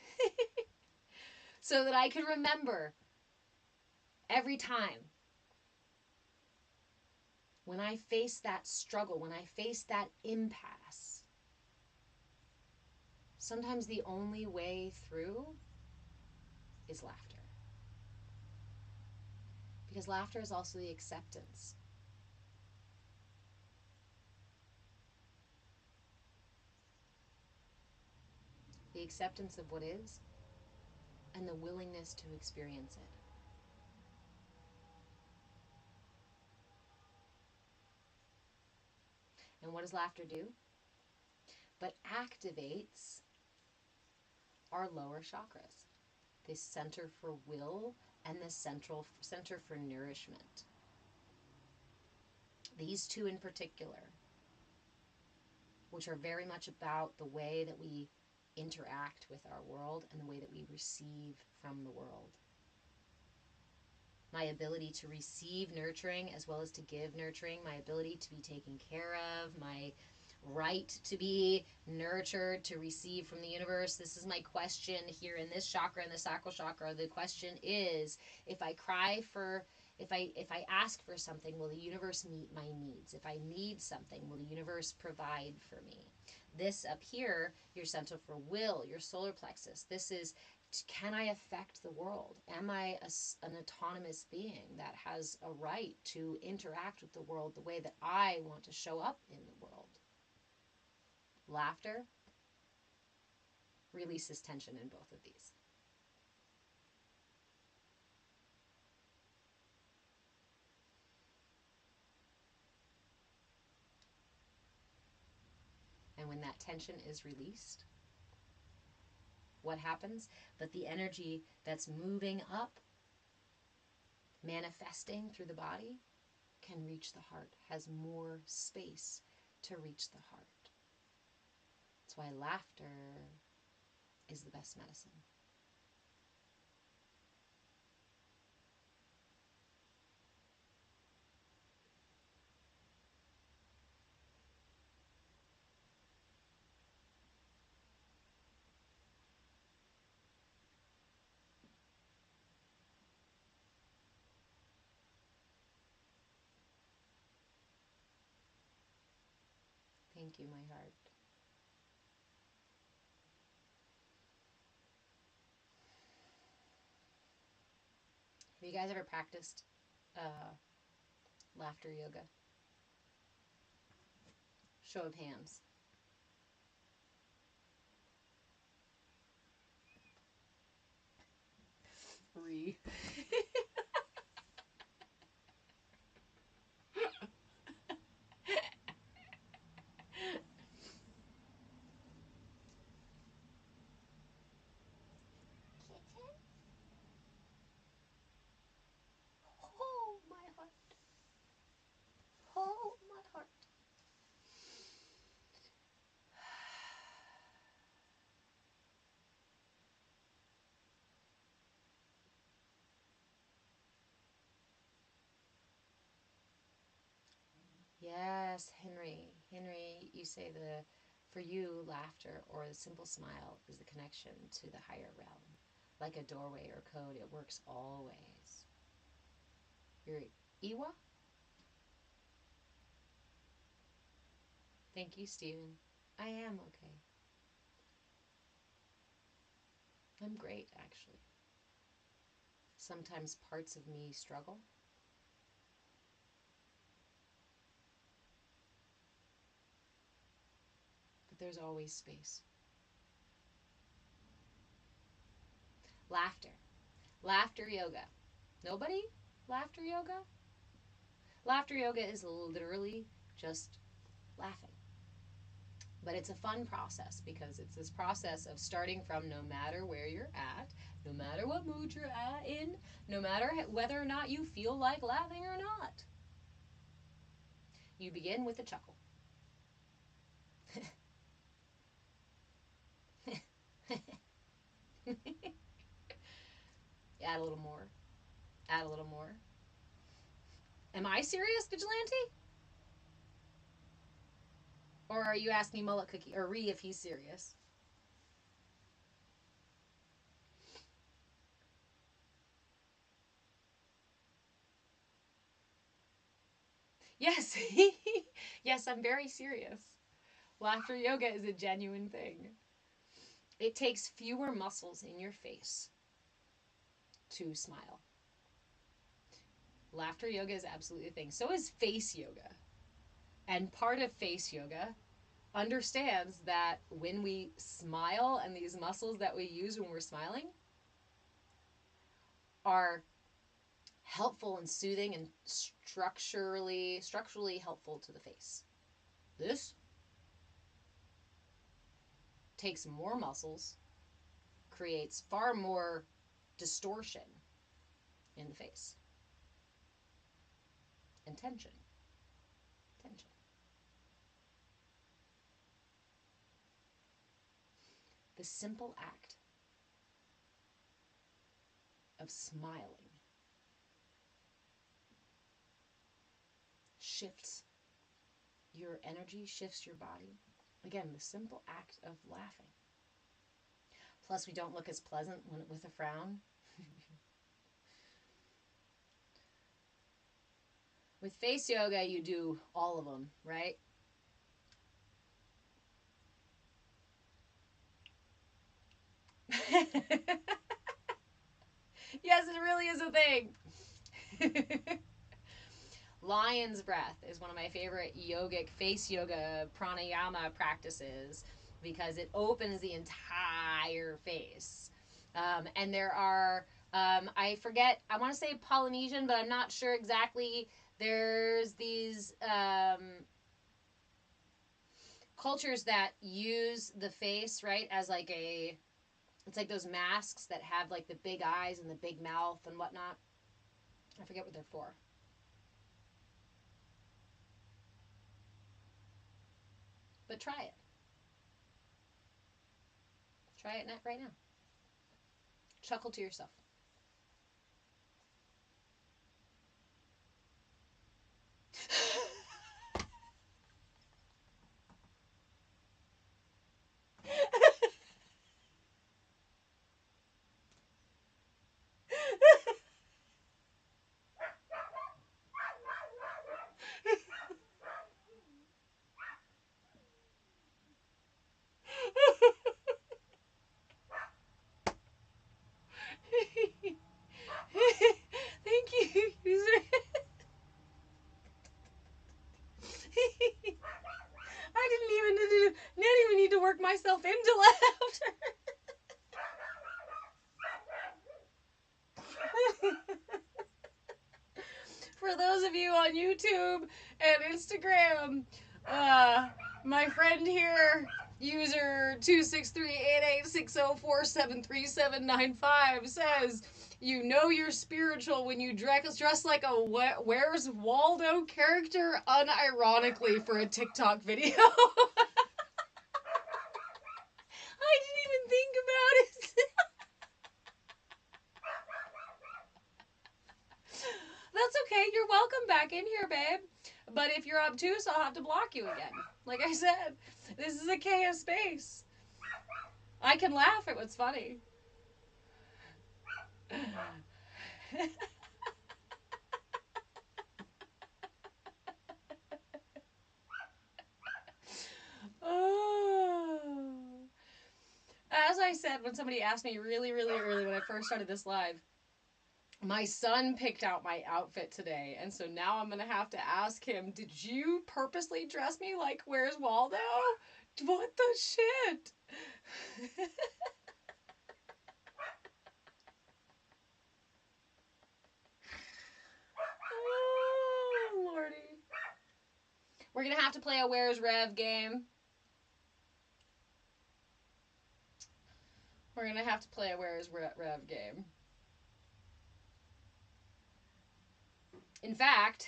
so that I could remember every time when I face that struggle, when I face that impasse, sometimes the only way through is laughter. Because laughter is also the acceptance. The acceptance of what is and the willingness to experience it. And what does laughter do? But activates our lower chakras. The center for will and the center for nourishment. These two in particular, which are very much about the way that we interact with our world and the way that we receive from the world. My ability to receive nurturing as well as to give nurturing, my ability to be taken care of, my right to be nurtured, to receive from the universe. This is my question here in this chakra, in the sacral chakra. The question is, if I ask for something, will the universe meet my needs? If I need something, will the universe provide for me? This up here, your center for will, your solar plexus. This is Can I affect the world? Am I an autonomous being that has a right to interact with the world the way that I want to show up in the world? Laughter releases tension in both of these. And when that tension is released, what happens? But the energy that's moving up, manifesting through the body, can reach the heart, has more space to reach the heart. That's why laughter is the best medicine. Thank you, my heart. Have you guys ever practiced laughter yoga? Show of hands. Three. Oh, my heart. Oh, my heart. Yes, Henry. Henry, you say for you, laughter or the simple smile is the connection to the higher realm. Like a doorway or code, it works always. You're Iwa? Thank you, Stephen. I am okay. I'm great, actually. Sometimes parts of me struggle. But there's always space. Laughter. Laughter yoga. Nobody? Laughter yoga? Laughter yoga is literally just laughing. But it's a fun process because it's this process of starting from no matter where you're at, no matter what mood you're in, no matter whether or not you feel like laughing or not. You begin with a chuckle. Add a little more. Add a little more. Am I serious, Vigilante? Or are you asking Mullet Cookie or Ree if he's serious? Yes. Yes, I'm very serious. Laughter yoga is a genuine thing. It takes fewer muscles in your face to smile. Laughter yoga is absolutely a thing. So is face yoga. And part of face yoga understands that when we smile and these muscles that we use when we're smiling are helpful and soothing and structurally helpful to the face. This takes more muscles, creates far more distortion in the face. And tension. Tension. The simple act of smiling shifts your energy, shifts your body. Again, the simple act of laughing. Plus, we don't look as pleasant with a frown. With face yoga, you do all of them, right? Yes, it really is a thing. Lion's breath is one of my favorite yogic face yoga pranayama practices because it opens the entire face. And there are, I forget, I want to say Polynesian, but I'm not sure exactly. There's these cultures that use the face, right, as like a, it's like those masks that have like the big eyes and the big mouth and whatnot. I forget what they're for. But try it. Try it right now. Chuckle to yourself. Thank you, user. I didn't even need to work myself into laughter. For those of you on YouTube and Instagram, my friend here, user 2638860473795, says, "You know you're spiritual when you dress like a Where's Waldo character unironically for a TikTok video." I didn't even think about it. That's okay. You're welcome back in here, babe. But if you're obtuse, I'll have to block you again. Like I said, this is a CAYA space. I can laugh at what's funny. Oh. As I said, when somebody asked me really, really early when I first started this live, my son picked out my outfit today, and so now I'm gonna have to ask him, did you purposely dress me like Where's Waldo? What the shit? Oh, Lordy. We're gonna have to play a Where's Rev game. We're gonna have to play a Where's Rev game. In fact,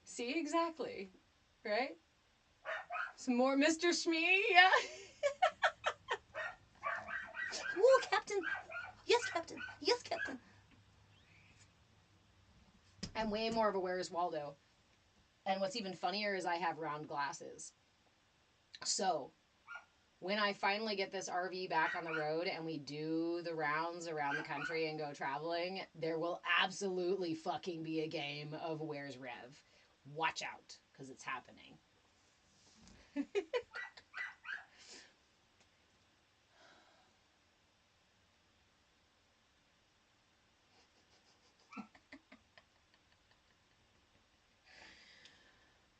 see, exactly, right? Some more Mr. Shmee, yeah. Woo, Captain. Yes, Captain. Yes, Captain. I'm way more of a Where's Waldo. And what's even funnier is I have round glasses. So, when I finally get this RV back on the road and we do the rounds around the country and go traveling, there will absolutely fucking be a game of Where's Rev. Watch out, because it's happening.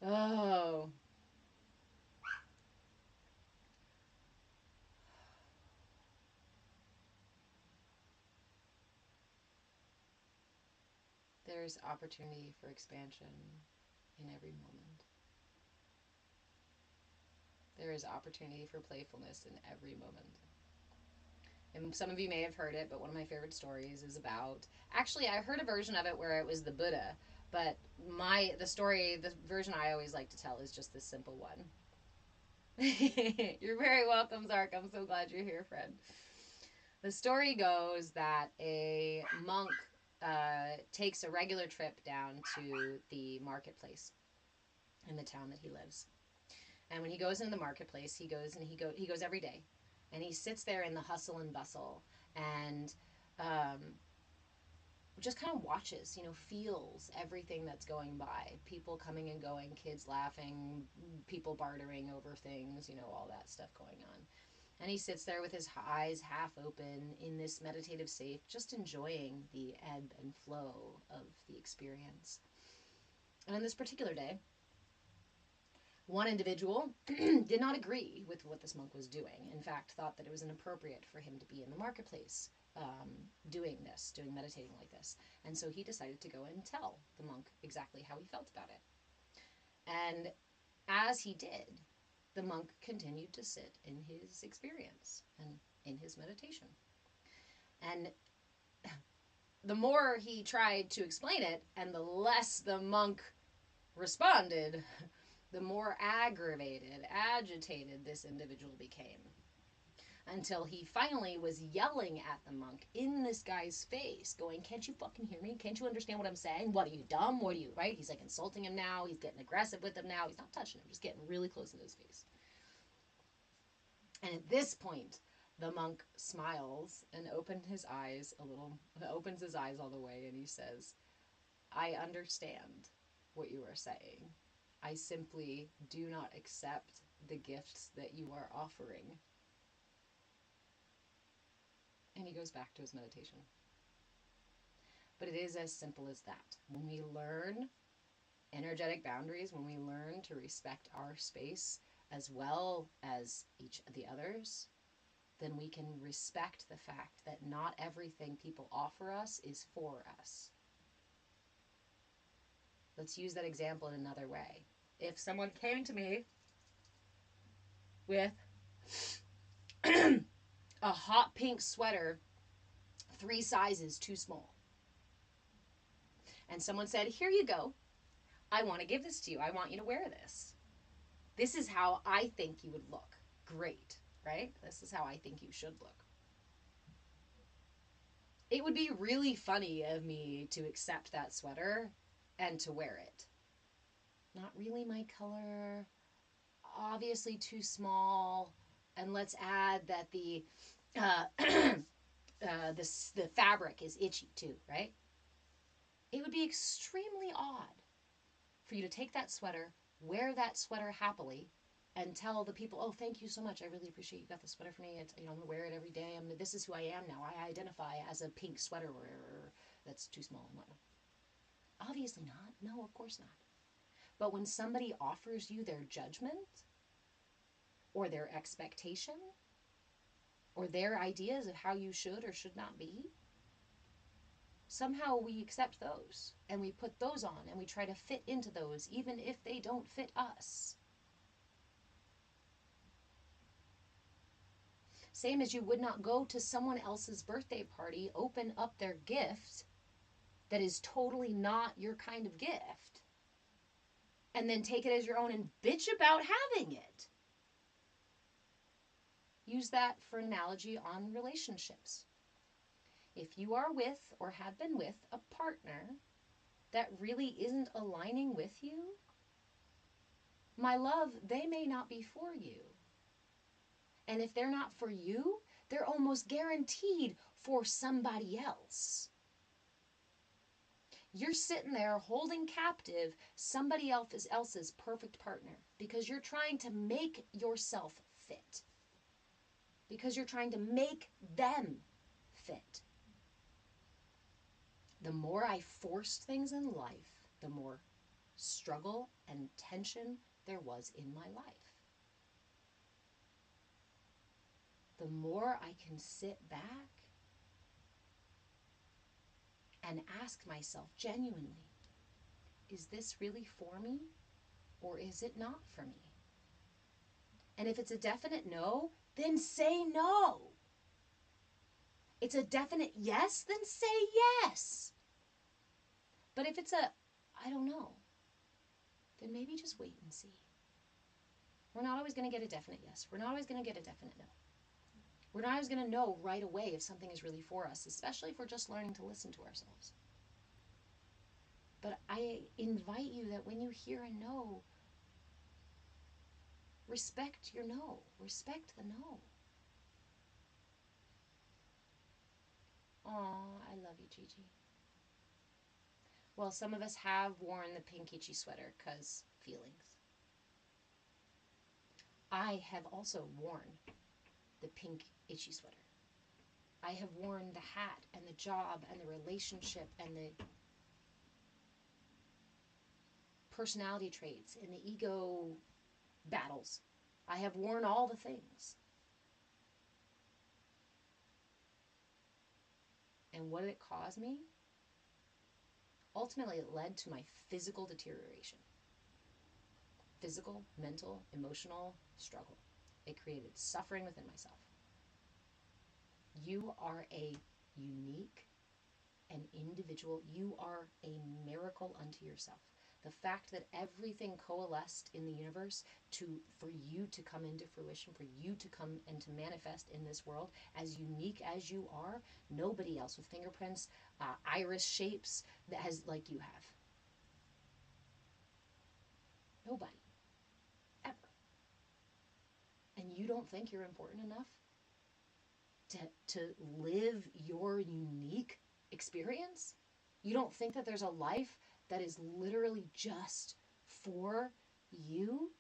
Oh. There's opportunity for expansion in every moment. There is opportunity for playfulness in every moment. And some of you may have heard it, but one of my favorite stories is about, actually, I heard a version of it where it was the Buddha, but the version I always like to tell is just this simple one. You're very welcome, Zark. I'm so glad you're here, friend. The story goes that a monk takes a regular trip down to the marketplace in the town that he lives. And when he goes into the marketplace, he goes every day, and he sits there in the hustle and bustle, and just kind of watches, feels everything that's going by. People coming and going, kids laughing, people bartering over things, all that stuff going on. And he sits there with his eyes half open in this meditative state, just enjoying the ebb and flow of the experience. And on this particular day, one individual did not agree with what this monk was doing. In fact, thought that it was inappropriate for him to be in the marketplace doing meditating like this. And so he decided to go and tell the monk exactly how he felt about it. And as he did, the monk continued to sit in his experience and in his meditation. And the more he tried to explain it, and the less the monk responded, the more aggravated, agitated this individual became. Until he finally was yelling at the monk in this guy's face, going, "Can't you fucking hear me? Can't you understand what I'm saying? What are you, dumb? What are you," right? He's like insulting him now. He's getting aggressive with him now. He's not touching him, just getting really close into his face. And at this point, the monk smiles and opens his eyes all the way, and he says, "I understand what you are saying. I simply do not accept the gifts that you are offering." And he goes back to his meditation. But it is as simple as that. When we learn energetic boundaries, when we learn to respect our space as well as each of the others, then we can respect the fact that not everything people offer us is for us. Let's use that example in another way. If someone came to me with a hot pink sweater 3 sizes too small, and someone said, "Here you go. I want to give this to you. I want you to wear this. This is how I think you would look." Great, right? This is how I think you should look. It would be really funny of me to accept that sweater and to wear it. Not really my color, obviously too small, and let's add that the fabric is itchy too, right? It would be extremely odd for you to take that sweater, wear that sweater happily, and tell the people, "Oh, thank you so much. I really appreciate you got the sweater for me. I'm going to wear it every day. This is who I am now. I identify as a pink sweater wearer that's too small and whatnot." Obviously not. No, of course not. But when somebody offers you their judgment or their expectation or their ideas of how you should or should not be, somehow we accept those and we put those on and we try to fit into those even if they don't fit us. Same as you would not go to someone else's birthday party, open up their gift that is totally not your kind of gift, and then take it as your own and bitch about having it. Use that for an analogy on relationships. If you are with or have been with a partner that really isn't aligning with you, my love, they may not be for you. And if they're not for you, they're almost guaranteed for somebody else. You're sitting there holding captive somebody else's perfect partner because you're trying to make yourself fit. Because you're trying to make them fit. The more I forced things in life, the more struggle and tension there was in my life. The more I can sit back and ask myself genuinely, is this really for me or is it not for me? And if it's a definite no, then say no. It's a definite yes, then say yes. But if it's a, I don't know, then maybe just wait and see. We're not always going to get a definite yes. We're not always going to get a definite no. We're not always going to know right away if something is really for us, especially if we're just learning to listen to ourselves. But I invite you that when you hear a no, respect your no. Respect the no. Aw, I love you, Gigi. Well, some of us have worn the pink itchy sweater because feelings. I have also worn the pink itchy sweater. I have worn the hat and the job and the relationship and the personality traits and the ego battles. I have worn all the things. And what did it cause me? Ultimately, it led to my physical deterioration. Physical, mental, emotional struggle. It created suffering within myself. You are a unique and individual. You are a miracle unto yourself. The fact that everything coalesced in the universe for you to come into fruition, for you to come and to manifest in this world, as unique as you are, nobody else with fingerprints, iris shapes that has like you have. Nobody. Ever. And you don't think you're important enough to live your unique experience? You don't think that there's a life that is literally just for you?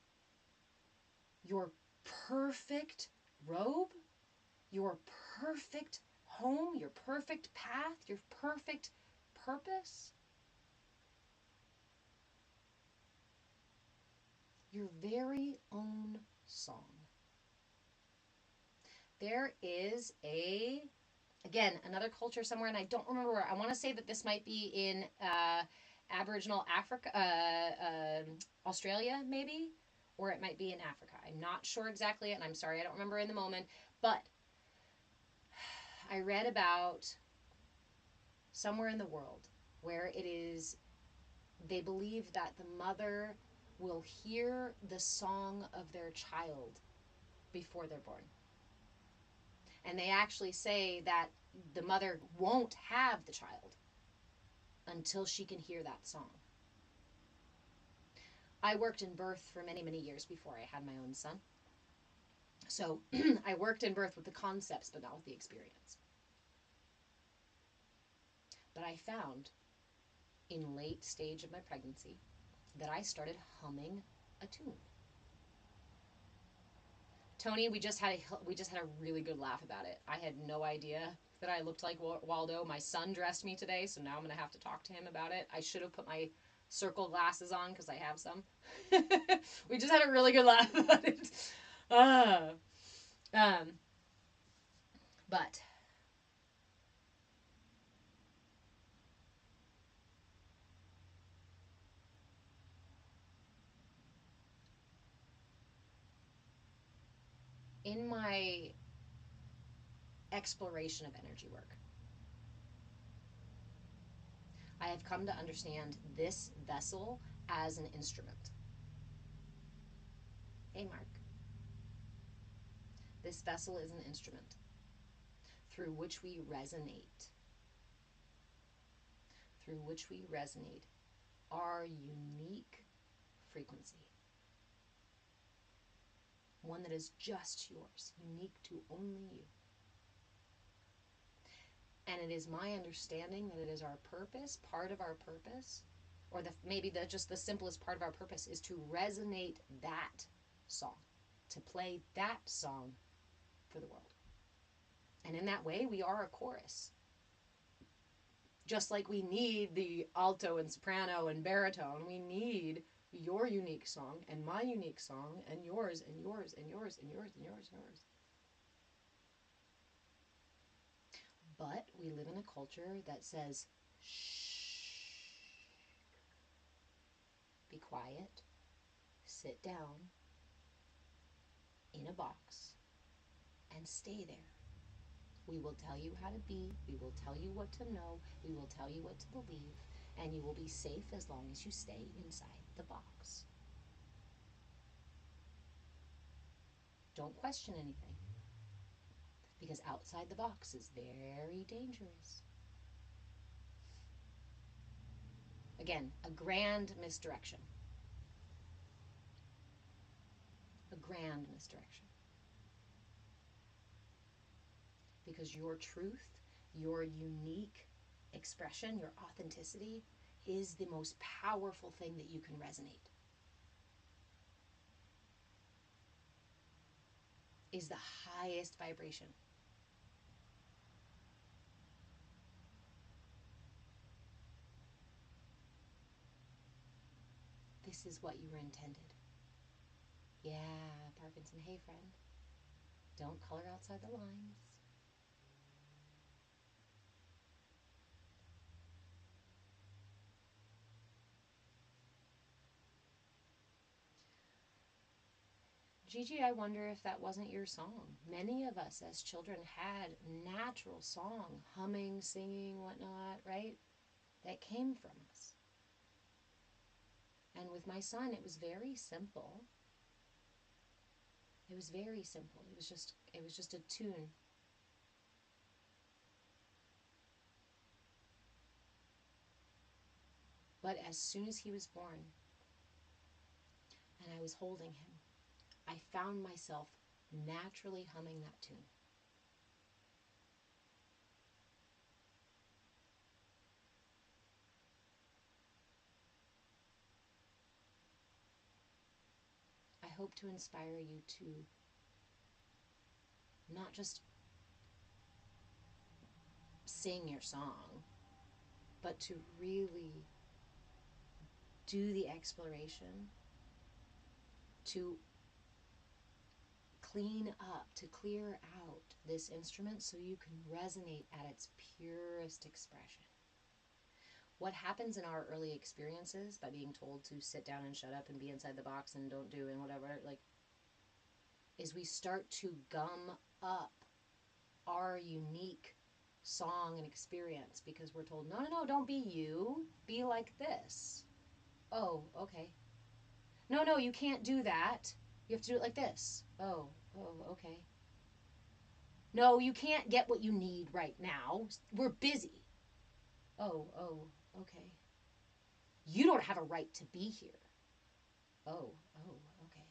Your perfect robe, your perfect home, your perfect path, your perfect purpose? Your very own song. There is again, another culture somewhere, and I don't remember where. I want to say that this might be in Aboriginal Africa, Australia, maybe, or it might be in Africa. I'm not sure exactly, and I'm sorry, I don't remember in the moment, but I read about somewhere in the world where it is, they believe that the mother will hear the song of their child before they're born. And they actually say that the mother won't have the child until she can hear that song. I worked in birth for many, many years before I had my own son. So I worked in birth with the concepts, but not with the experience. But I found in late stage of my pregnancy that I started humming a tune. Tony, we just had a really good laugh about it. I had no idea that I looked like Waldo. My son dressed me today, so now I'm going to have to talk to him about it. I should have put my circle glasses on because I have some. We just had a really good laugh about it. But in my exploration of energy work, I have come to understand this vessel as an instrument. Hey, Mark. This vessel is an instrument through which we resonate. Through which we resonate our unique frequency. One that is just yours, unique to only you. And it is my understanding that it is our purpose, part of our purpose, or just the simplest part of our purpose is to resonate that song, to play that song for the world. And in that way, we are a chorus. Just like we need the alto and soprano and baritone, we need your unique song and my unique song and yours and yours and yours and yours and yours and yours. But we live in a culture that says, shh, be quiet, sit down in a box and stay there. We will tell you how to be, we will tell you what to know, we will tell you what to believe, and you will be safe as long as you stay inside the box. Don't question anything, because outside the box is very dangerous. Again, a grand misdirection. A grand misdirection. Because your truth, your unique expression, your authenticity is the most powerful thing that you can resonate. is the highest vibration. This is what you were intended. Yeah, Parkinson, hey friend. Don't color outside the lines. Gigi, I wonder if that wasn't your song. Many of us as children had natural song, humming, singing, whatnot, right? That came from us. And with my son, it was very simple. It was very simple. It was just a tune. But as soon as he was born and I was holding him, I found myself naturally humming that tune. I hope to inspire you to not just sing your song, but to really do the exploration, to clean up, to clear out this instrument so you can resonate at its purest expression. What happens in our early experiences by being told to sit down and shut up and be inside the box and don't do and whatever, like, is we start to gum up our unique song and experience because we're told, no, don't be you, be like this. Oh, okay. No, you can't do that. You have to do it like this. Oh, okay. No, you can't get what you need right now. We're busy. Oh, okay. You don't have a right to be here. Oh, okay.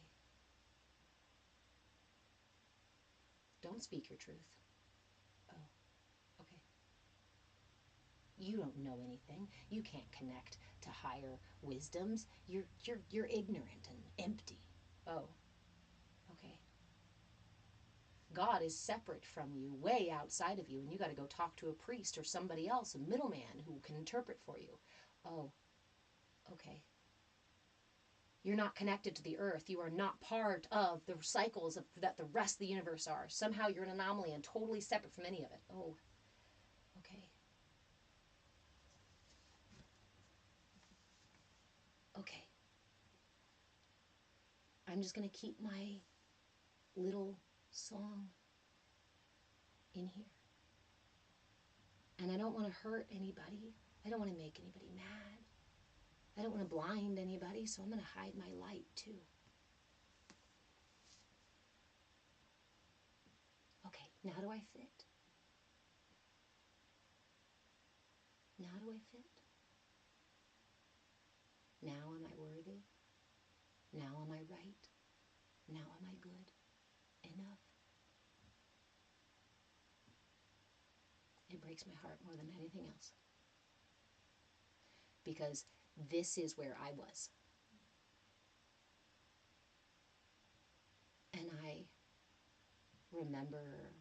Don't speak your truth. Oh, okay. You don't know anything. You can't connect to higher wisdoms. You're ignorant and empty. Oh, okay. God is separate from you, way outside of you, and you got to go talk to a priest or somebody else, a middleman who can interpret for you. Oh, okay. You're not connected to the earth. You are not part of the cycles that the rest of the universe are. Somehow you're an anomaly and totally separate from any of it. Oh, okay. Okay. I'm just going to keep my little song in here. And I don't want to hurt anybody. I don't want to make anybody mad. I don't want to blind anybody, so I'm going to hide my light too. Okay, now do I fit? Now do I fit? Now am I worthy? Now am I right? Now am I good enough? It breaks my heart more than anything else. Because this is where I was. And I remember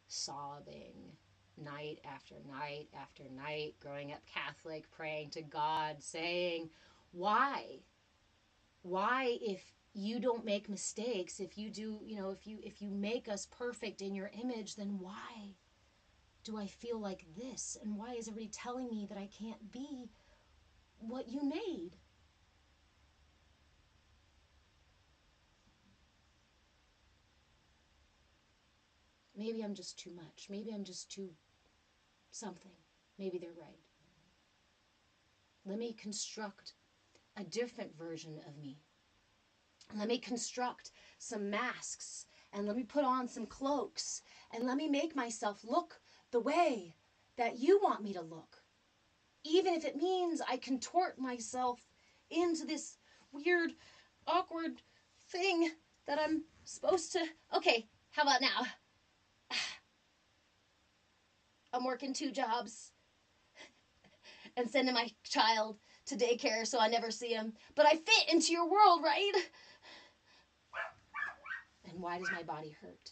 sobbing night after night after night, growing up Catholic, praying to God, saying, why? Why, if you don't make mistakes, if you do, if you make us perfect in your image, then why do I feel like this? And why is everybody telling me that I can't be what you made? Maybe I'm just too much. Maybe I'm just too something. Maybe they're right. Let me construct a different version of me. Let me construct some masks and let me put on some cloaks and let me make myself look the way that you want me to look. Even if it means I contort myself into this weird, awkward thing that I'm supposed to... Okay, how about now? I'm working 2 jobs and sending my child to daycare so I never see him. But I fit into your world, right? And why does my body hurt?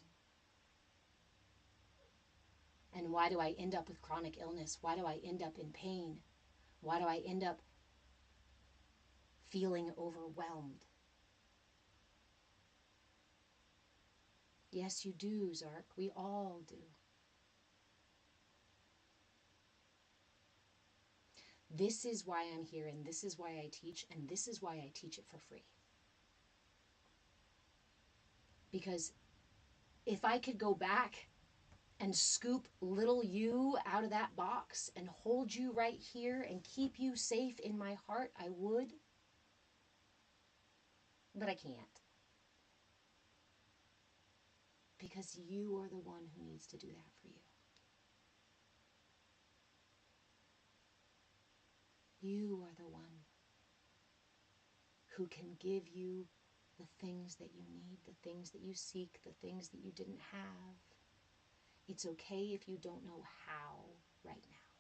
And why do I end up with chronic illness? Why do I end up in pain? Why do I end up feeling overwhelmed? Yes, you do, Zark. We all do. This is why I'm here, and this is why I teach, and this is why I teach it for free. Because if I could go back and scoop little you out of that box and hold you right here and keep you safe in my heart, I would. But I can't. Because you are the one who needs to do that for you. You are the one who can give you the things that you need, the things that you seek, the things that you didn't have. It's okay if you don't know how right now.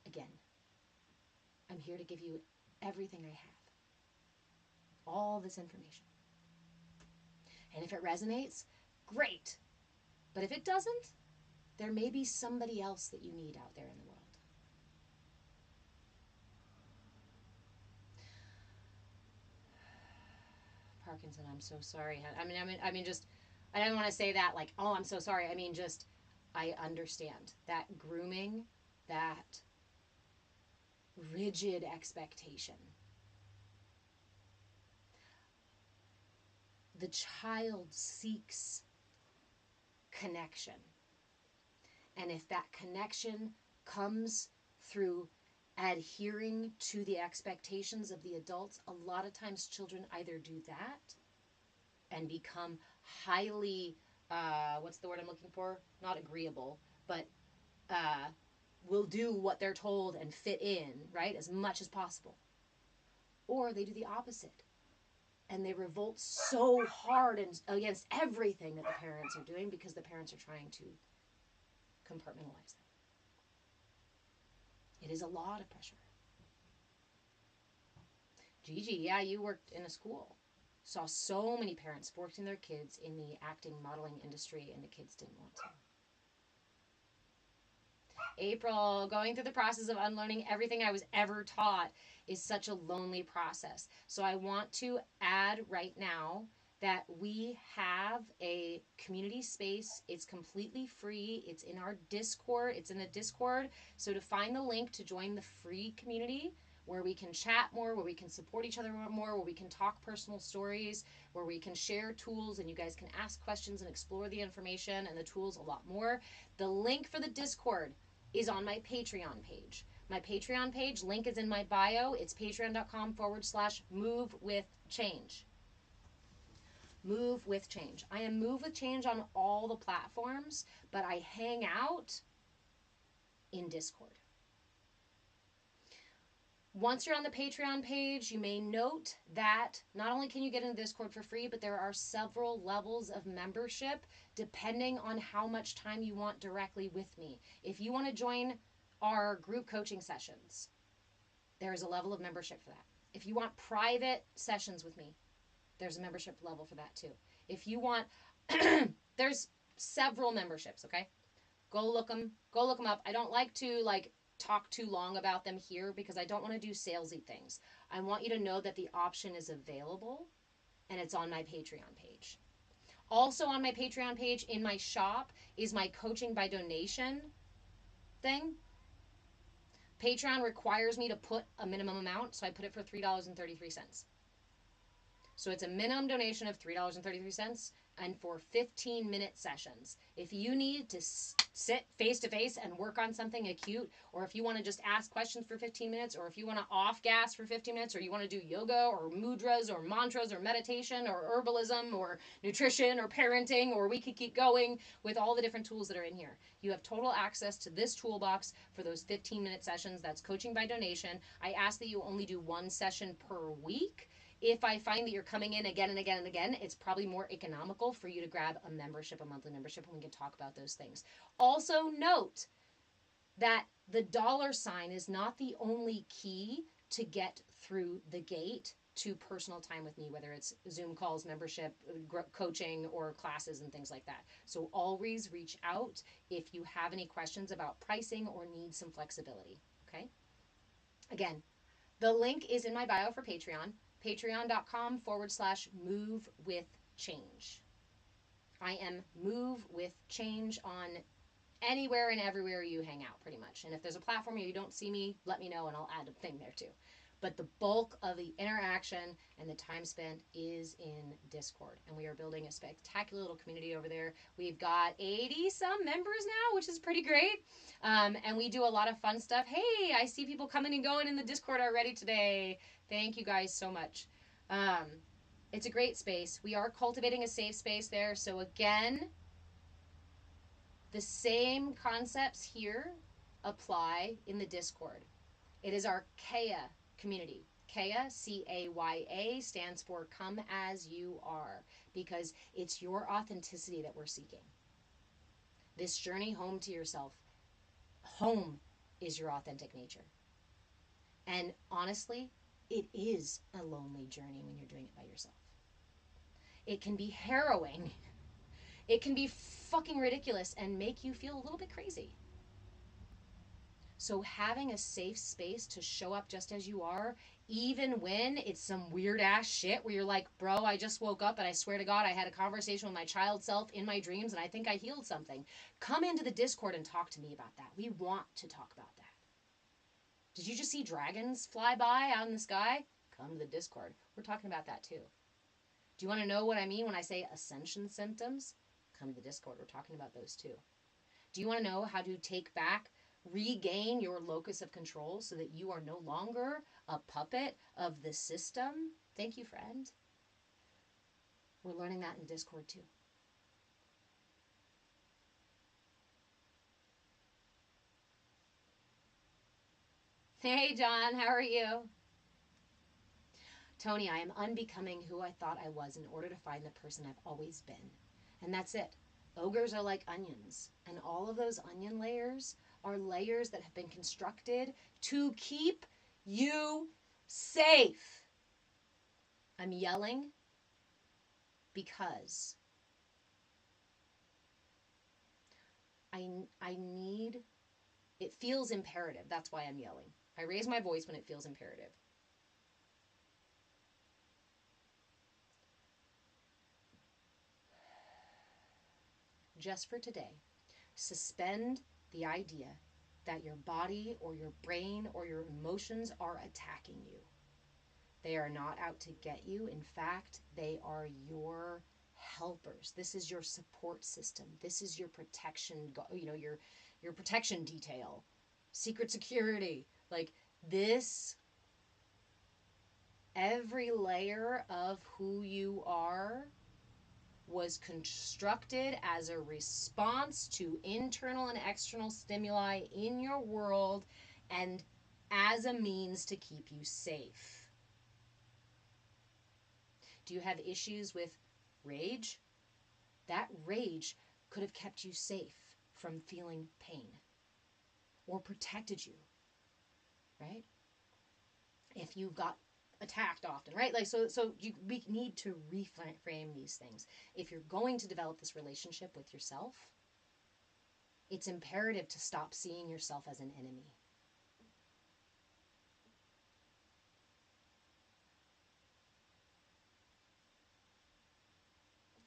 Again, I'm here to give you everything I have. All this information. And if it resonates, great. But if it doesn't, there may be somebody else that you need out there in the world. Parkinson, I'm so sorry. I mean, just, I don't want to say that like, oh, I'm so sorry. I mean, just, I understand that grooming, that rigid expectation. The child seeks connection. And if that connection comes through adhering to the expectations of the adults, a lot of times children either do that and become highly, what's the word I'm looking for? Not agreeable, but will do what they're told and fit in, right, as much as possible. Or they do the opposite. And they revolt so hard and against everything that the parents are doing because the parents are trying to compartmentalize them. It is a lot of pressure. Gigi, yeah, you worked in a school. Saw so many parents forcing their kids in the acting modeling industry and the kids didn't want to. April, going through the process of unlearning everything I was ever taught is such a lonely process. So I want to add right now that we have a community space. It's completely free. It's in our Discord. It's in the Discord. So to find the link to join the free community where we can chat more, where we can support each other more, where we can talk personal stories, where we can share tools and you guys can ask questions and explore the information and the tools a lot more. The link for the Discord is on my Patreon page. My Patreon page, link is in my bio. It's patreon.com/movewithchange. Move with Change. I am Move with Change on all the platforms, but I hang out in Discord. Once you're on the Patreon page, you may note that not only can you get into Discord for free, but there are several levels of membership depending on how much time you want directly with me. If you want to join our group coaching sessions, there is a level of membership for that. If you want private sessions with me, there's a membership level for that too. If you want, there's several memberships, okay? Go look them up. I don't like to talk too long about them here because I don't want to do salesy things. I want you to know that the option is available and it's on my Patreon page. Also on my Patreon page in my shop is my coaching by donation thing. Patreon requires me to put a minimum amount, so I put it for $3.33. So it's a minimum donation of $3.33 and for 15-minute sessions. If you need to sit face-to-face and work on something acute, or if you want to just ask questions for 15 minutes, or if you want to off-gas for 15 minutes, or you want to do yoga or mudras or mantras or meditation or herbalism or nutrition or parenting, or we could keep going with all the different tools that are in here. You have total access to this toolbox for those 15-minute sessions. That's coaching by donation. I ask that you only do one session per week. If I find that you're coming in again and again and again, it's probably more economical for you to grab a membership, a monthly membership, and we can talk about those things. Also note that the $ is not the only key to get through the gate to personal time with me, whether it's Zoom calls, membership, coaching, or classes and things like that. So always reach out if you have any questions about pricing or need some flexibility. Okay? Again, the link is in my bio for Patreon, patreon.com/move with change. I am Move with Change on anywhere and everywhere you hang out, pretty much. And if there's a platform where you don't see me, let me know and I'll add a thing there too. But the bulk of the interaction and the time spent is in Discord. And we are building a spectacular little community over there. We've got 80 some members now, which is pretty great. And we do a lot of fun stuff. Hey, I see people coming and going in the Discord already today. Thank you guys so much. It's a great space. We are cultivating a safe space there. So again, the same concepts here apply in the Discord. It is our CAYA community. CAYA, CAYA, stands for Come As You Are, because it's your authenticity that we're seeking. This journey home to yourself, home is your authentic nature. And honestly, it is a lonely journey when you're doing it by yourself. It can be harrowing. It can be fucking ridiculous and make you feel a little bit crazy. So having a safe space to show up just as you are, even when it's some weird ass shit where you're like, bro, I just woke up and I swear to God I had a conversation with my child self in my dreams and I think I healed something. Come into the Discord and talk to me about that. We want to talk about that. Did you just see dragons fly by out in the sky? Come to the Discord. We're talking about that too. Do you want to know what I mean when I say ascension symptoms? Come to the Discord. We're talking about those too. Do you want to know how to take back, regain your locus of control so that you are no longer a puppet of the system? Thank you, friend. We're learning that in Discord too. Hey, John, how are you? Tony, I am unbecoming who I thought I was in order to find the person I've always been. And that's it. Ogres are like onions, and all of those onion layers are layers that have been constructed to keep you safe. I'm yelling because I need, it feels imperative. That's why I'm yelling. I raise my voice when it feels imperative. Just for today, suspend the idea that your body or your brain or your emotions are attacking you. They are not out to get you. In fact, they are your helpers. This is your support system. This is your protection, your protection detail, secret security. Like this, every layer of who you are was constructed as a response to internal and external stimuli in your world and as a means to keep you safe. Do you have issues with rage? That rage could have kept you safe from feeling pain or protected you, right? If you've got attacked often, right? Like, so we need to reframe these things. If you're going to develop this relationship with yourself, it's imperative to stop seeing yourself as an enemy.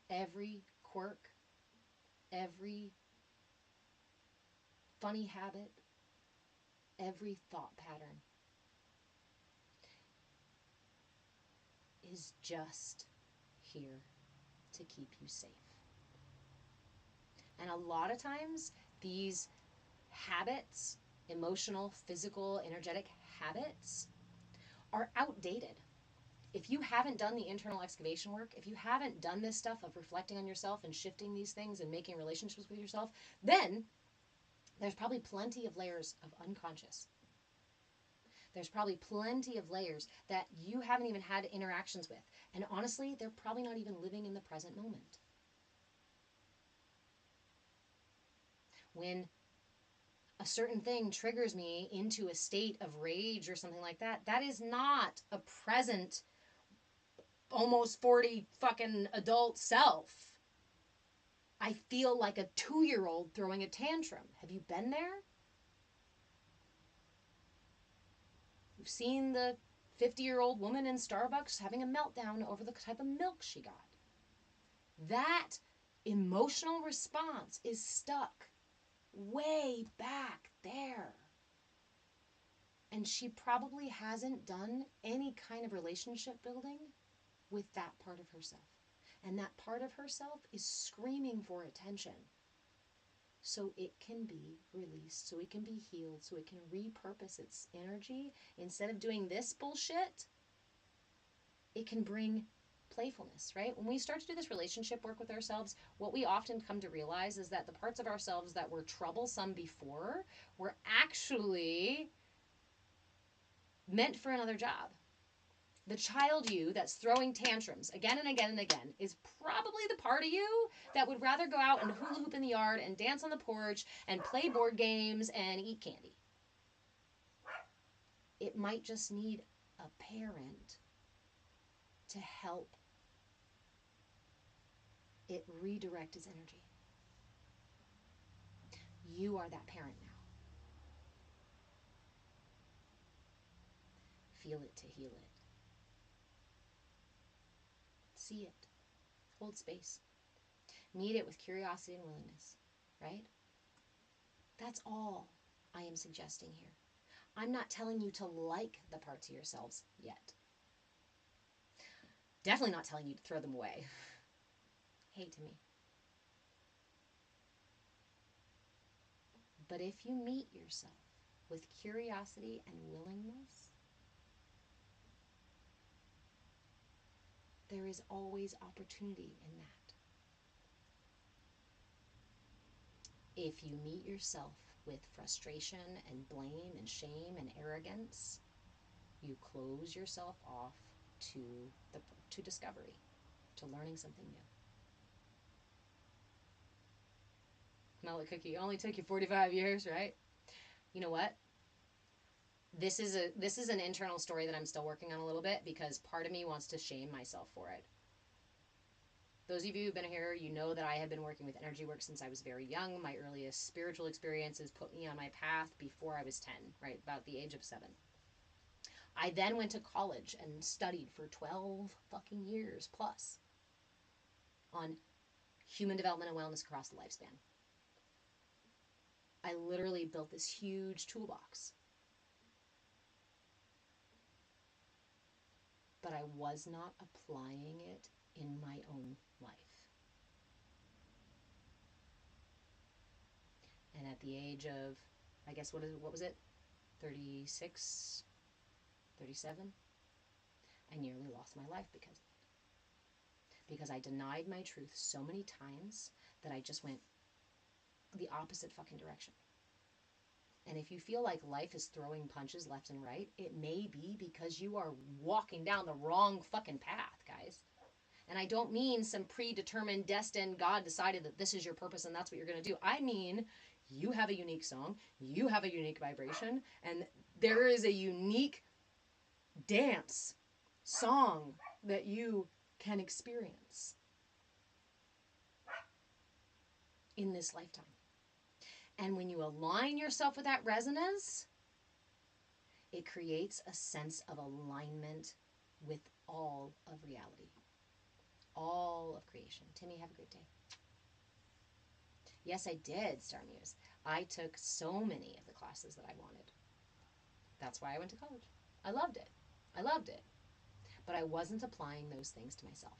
Every quirk, every funny habit, every thought pattern is just here to keep you safe. And a lot of times, these habits, emotional, physical, energetic habits, are outdated. If you haven't done the internal excavation work, if you haven't done this stuff of reflecting on yourself and shifting these things and making relationships with yourself, then there's probably plenty of layers of unconscious. There's probably plenty of layers that you haven't even had interactions with. And honestly, they're probably not even living in the present moment. When a certain thing triggers me into a state of rage or something like that, that is not a present almost 40 fucking adult self, I feel like a 2-year-old throwing a tantrum. Have you been there? You've seen the 50-year-old woman in Starbucks having a meltdown over the type of milk she got. That emotional response is stuck way back there. And she probably hasn't done any kind of relationship building with that part of herself. And that part of herself is screaming for attention. So it can be released, so it can be healed, so it can repurpose its energy. Instead of doing this bullshit, it can bring playfulness, right? When we start to do this relationship work with ourselves, what we often come to realize is that the parts of ourselves that were troublesome before were actually meant for another job. The child you that's throwing tantrums again and again and again is probably the part of you that would rather go out and hula hoop in the yard and dance on the porch and play board games and eat candy. It might just need a parent to help it redirect its energy. You are that parent now. Feel it to heal it. See it. Hold space. Meet it with curiosity and willingness, right? That's all I am suggesting here. I'm not telling you to like the parts of yourselves yet. Definitely not telling you to throw them away. Hate to me. But if you meet yourself with curiosity and willingness, there is always opportunity in that. If you meet yourself with frustration and blame and shame and arrogance, you close yourself off to discovery, to learning something new. Mellow cookie only took you 45 years, right? You know what? This is an internal story that I'm still working on a little bit because part of me wants to shame myself for it. Those of you who've been here, you know that I have been working with energy work since I was very young. My earliest spiritual experiences put me on my path before I was 10, right? About the age of 7. I then went to college and studied for 12 fucking years plus on human development and wellness across the lifespan. I literally built this huge toolbox. But I was not applying it in my own life. And at the age of, I guess, what was it? 36, 37? I nearly lost my life because of it. Because I denied my truth so many times that I just went the opposite fucking direction. And if you feel like life is throwing punches left and right, it may be because you are walking down the wrong fucking path, guys. And I don't mean some predetermined, destined, God decided that this is your purpose and that's what you're going to do. I mean, you have a unique song, you have a unique vibration, and there is a unique dance, song that you can experience in this lifetime. And when you align yourself with that resonance, it creates a sense of alignment with all of reality, all of creation. Timmy, have a great day. Yes, I did, Star Muse. I took so many of the classes that I wanted. That's why I went to college. I loved it. I loved it. But I wasn't applying those things to myself.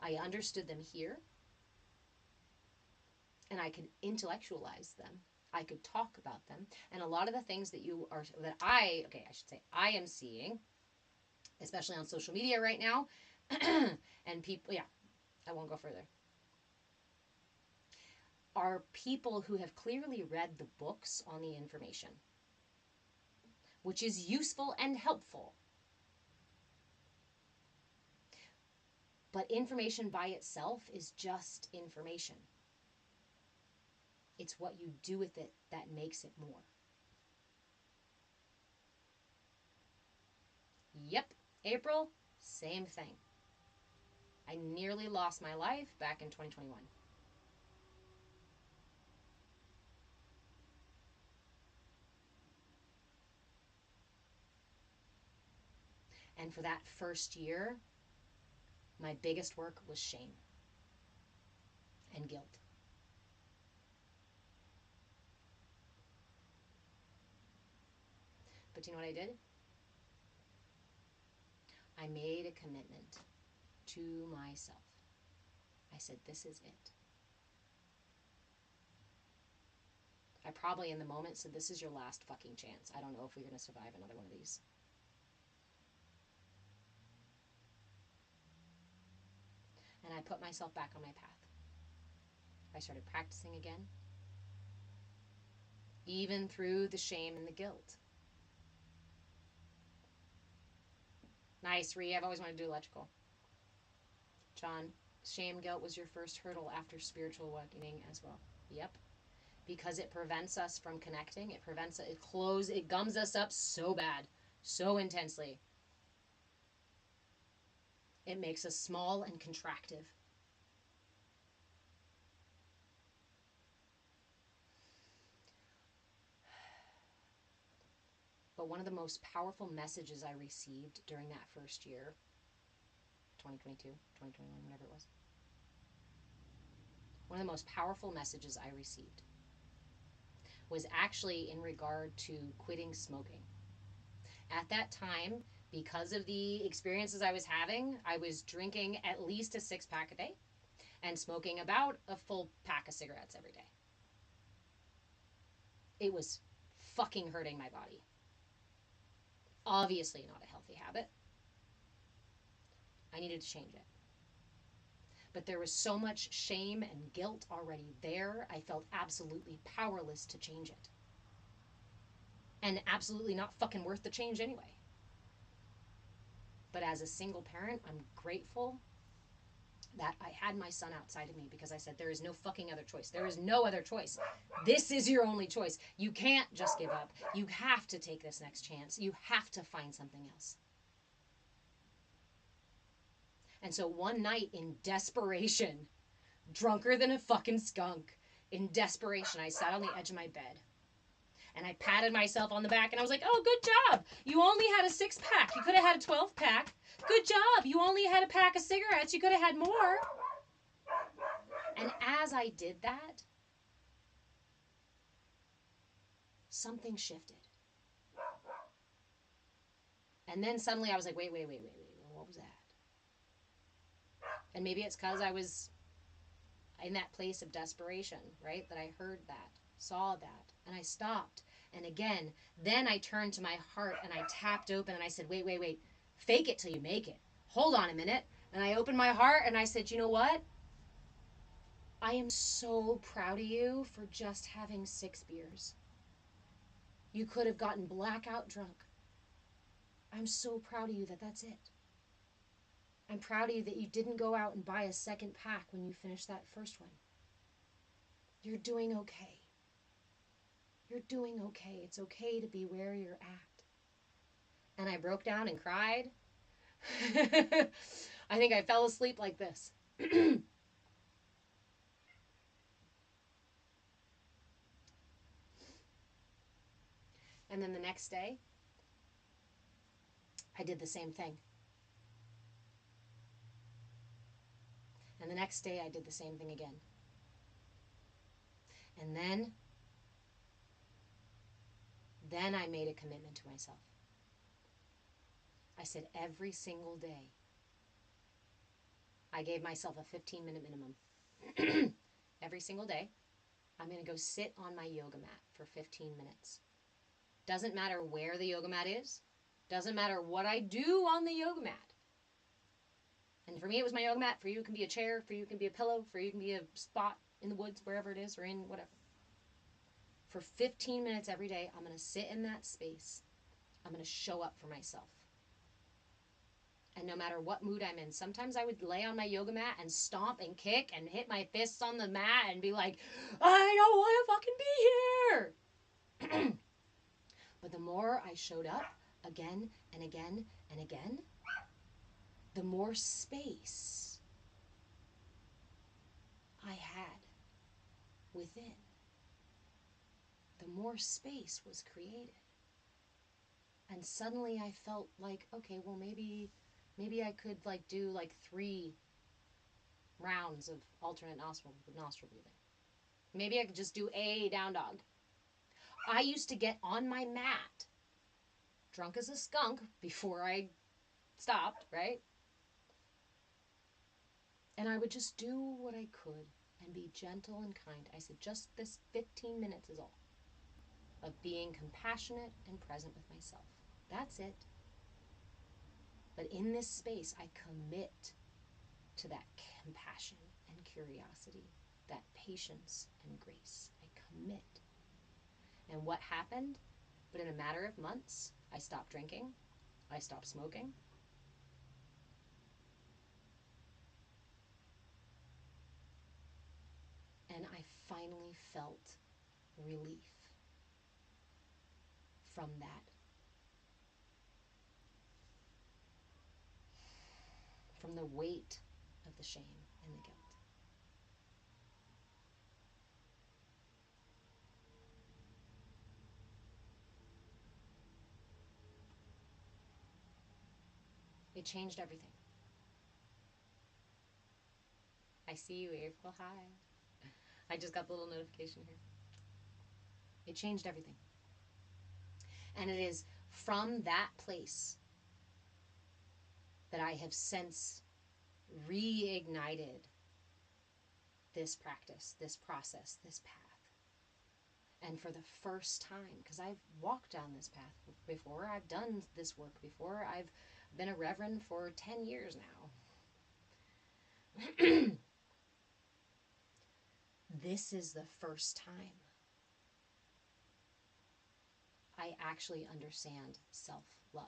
I understood them here, and I could intellectualize them. I could talk about them. And a lot of the things that I am seeing, especially on social media right now, and people, I won't go further, are people who have clearly read the books on the information, which is useful and helpful. But information by itself is just information. It's what you do with it that makes it more. Yep, April, Same thing. I nearly lost my life back in 2021. And for that first year, my biggest work was shame and guilt. But you know what I did? I made a commitment to myself. I said, this is it. I probably in the moment said, this is your last fucking chance. I don't know if we're going to survive another one of these. And I put myself back on my path. I started practicing again, even through the shame and the guilt. Nice, Ree. I've always wanted to do electrical. John, shame, guilt was your first hurdle after spiritual awakening as well. Yep. Because it prevents us from connecting. It prevents it gums us up so bad, so intensely. It makes us small and contractive. But one of the most powerful messages I received during that first year, 2022, 2021, whatever it was, one of the most powerful messages I received was actually in regard to quitting smoking. At that time, because of the experiences I was having, I was drinking at least a 6-pack a day and smoking about a full pack of cigarettes every day. It was fucking hurting my body. Obviously not a healthy habit. I needed to change it. But there was so much shame and guilt already there, I felt absolutely powerless to change it. And absolutely not fucking worth the change anyway. But as a single parent, I'm grateful that I had my son outside of me, because I said, there is no fucking other choice. There is no other choice. This is your only choice. You can't just give up. You have to take this next chance. You have to find something else. And so one night in desperation, drunker than a fucking skunk, in desperation, I sat on the edge of my bed and I patted myself on the back and I was like, oh, good job. You only had a 6-pack. You could have had a 12-pack. Good job. You only had a pack of cigarettes. You could have had more. And as I did that, something shifted. And then suddenly I was like, wait. What was that? And maybe it's because I was in that place of desperation, right? That I heard that, saw that, and I stopped. And again, then I turned to my heart and I tapped open and I said, wait. Fake it till you make it. Hold on a minute. And I opened my heart and I said, you know what? I am so proud of you for just having 6 beers. You could have gotten blackout drunk. I'm so proud of you that that's it. I'm proud of you that you didn't go out and buy a 2nd pack when you finished that first one. You're doing okay. You're doing okay. It's okay to be where you're at. And I broke down and cried. I think I fell asleep like this. And then the next day, I did the same thing. And the next day, I did the same thing again. And then I made a commitment to myself. I said every single day, I gave myself a 15-minute minimum. Every single day, I'm going to go sit on my yoga mat for 15 minutes. Doesn't matter where the yoga mat is. Doesn't matter what I do on the yoga mat. And for me, it was my yoga mat. For you, it can be a chair. For you, it can be a pillow. For you, it can be a spot in the woods, wherever it is, or in whatever. For 15 minutes every day, I'm going to sit in that space. I'm going to show up for myself. And no matter what mood I'm in, sometimes I would lay on my yoga mat and stomp and kick and hit my fists on the mat and be like, I don't want to fucking be here. But the more I showed up again and again and again, the more space I had within, the more space was created. And suddenly I felt like, okay, well, maybe I could like do like 3 rounds of alternate nostril breathing. Maybe I could just do a down dog. I used to get on my mat, drunk as a skunk, before I stopped, right? And I would just do what I could and be gentle and kind. I said, just this 15 minutes is all of being compassionate and present with myself. That's it. But in this space, I commit to that compassion and curiosity, that patience and grace. I commit. And what happened? But in a matter of months, I stopped drinking. I stopped smoking. And I finally felt relief from that. From the weight of the shame and the guilt. It changed everything. I see you, April. Hi. I just got the little notification here. It changed everything. And it is from that place that I have since reignited this practice, this process, this path. And for the first time, because I've walked down this path before, I've done this work before, I've been a reverend for 10 years now. This is the first time I actually understand self-love.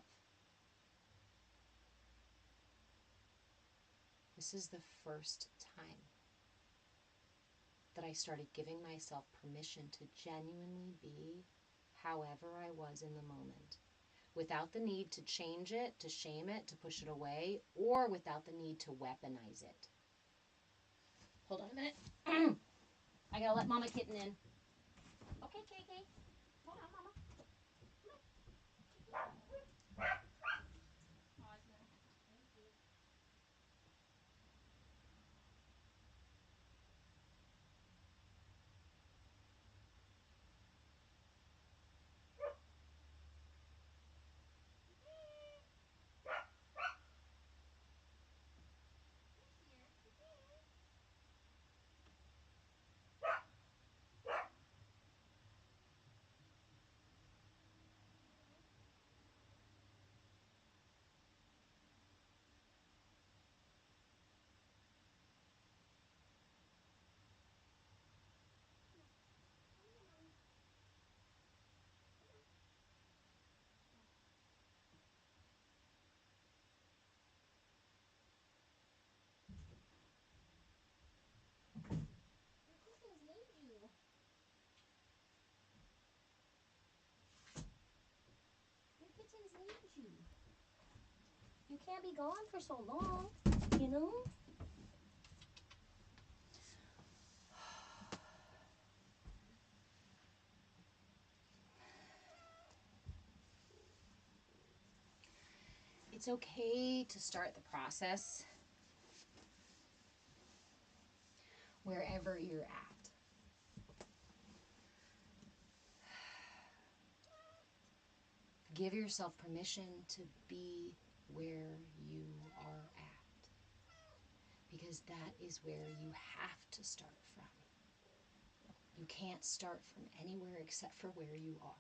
This is the first time that I started giving myself permission to genuinely be however I was in the moment, without the need to change it, to shame it, to push it away, or without the need to weaponize it. Hold on a minute. I gotta let Mama Kitten in. Okay, KK. Hold on, Mama. You can't be gone for so long, you know? It's okay to start the process wherever you're at. Give yourself permission to be where you are at, because that is where you have to start from. You can't start from anywhere except for where you are.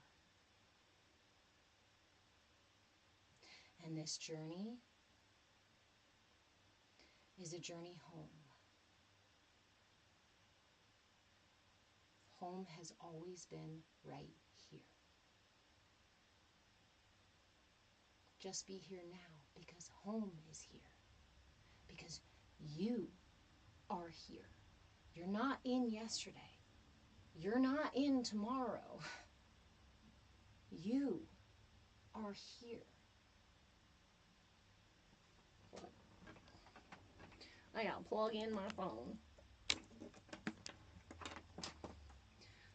And this journey is a journey home. Home has always been right here. Just be here now, because home is here. Because you are here. You're not in yesterday. You're not in tomorrow. You are here. Hold on. I gotta plug in my phone.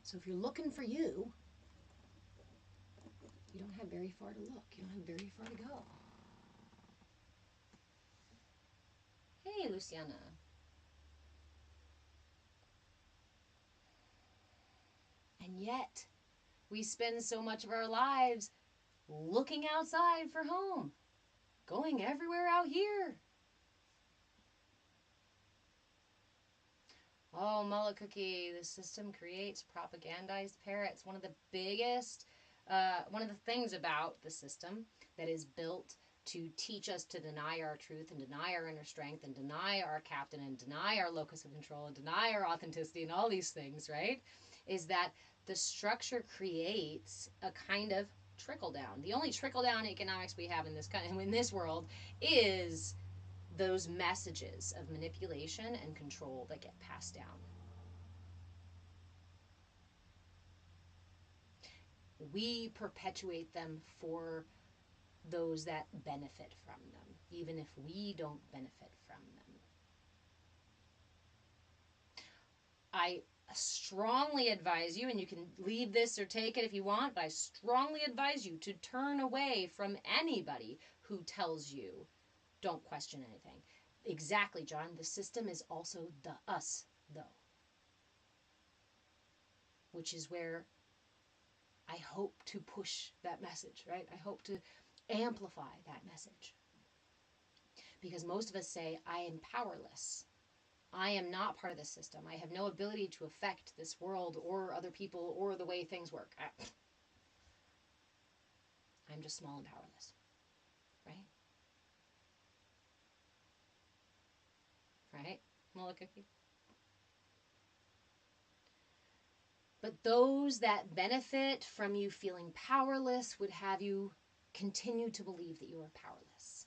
So if you're looking for you, you don't have very far to look. You don't have very far to go. Hey, Luciana. And yet, we spend so much of our lives looking outside for home, going everywhere out here. Oh, Mullah Cookie, the system creates propagandized parrots. One of the biggest, one of the things about the system that is built to teach us to deny our truth and deny our inner strength and deny our captain and deny our locus of control and deny our authenticity and all these things, right? Is that the structure creates a kind of trickle down. The only trickle down economics we have in this world is those messages of manipulation and control that get passed down. We perpetuate them for those that benefit from them, even if we don't benefit from them. I strongly advise you, and you can leave this or take it if you want, but I strongly advise you to turn away from anybody who tells you don't question anything. Exactly, John. The system is also the us, though. Which is where I hope to push that message, right? I hope to amplify that message. Because most of us say, I am powerless. I am not part of the system. I have no ability to affect this world or other people or the way things work. I'm just small and powerless, right? Right? Mullah Cookie? But those that benefit from you feeling powerless would have you continue to believe that you are powerless.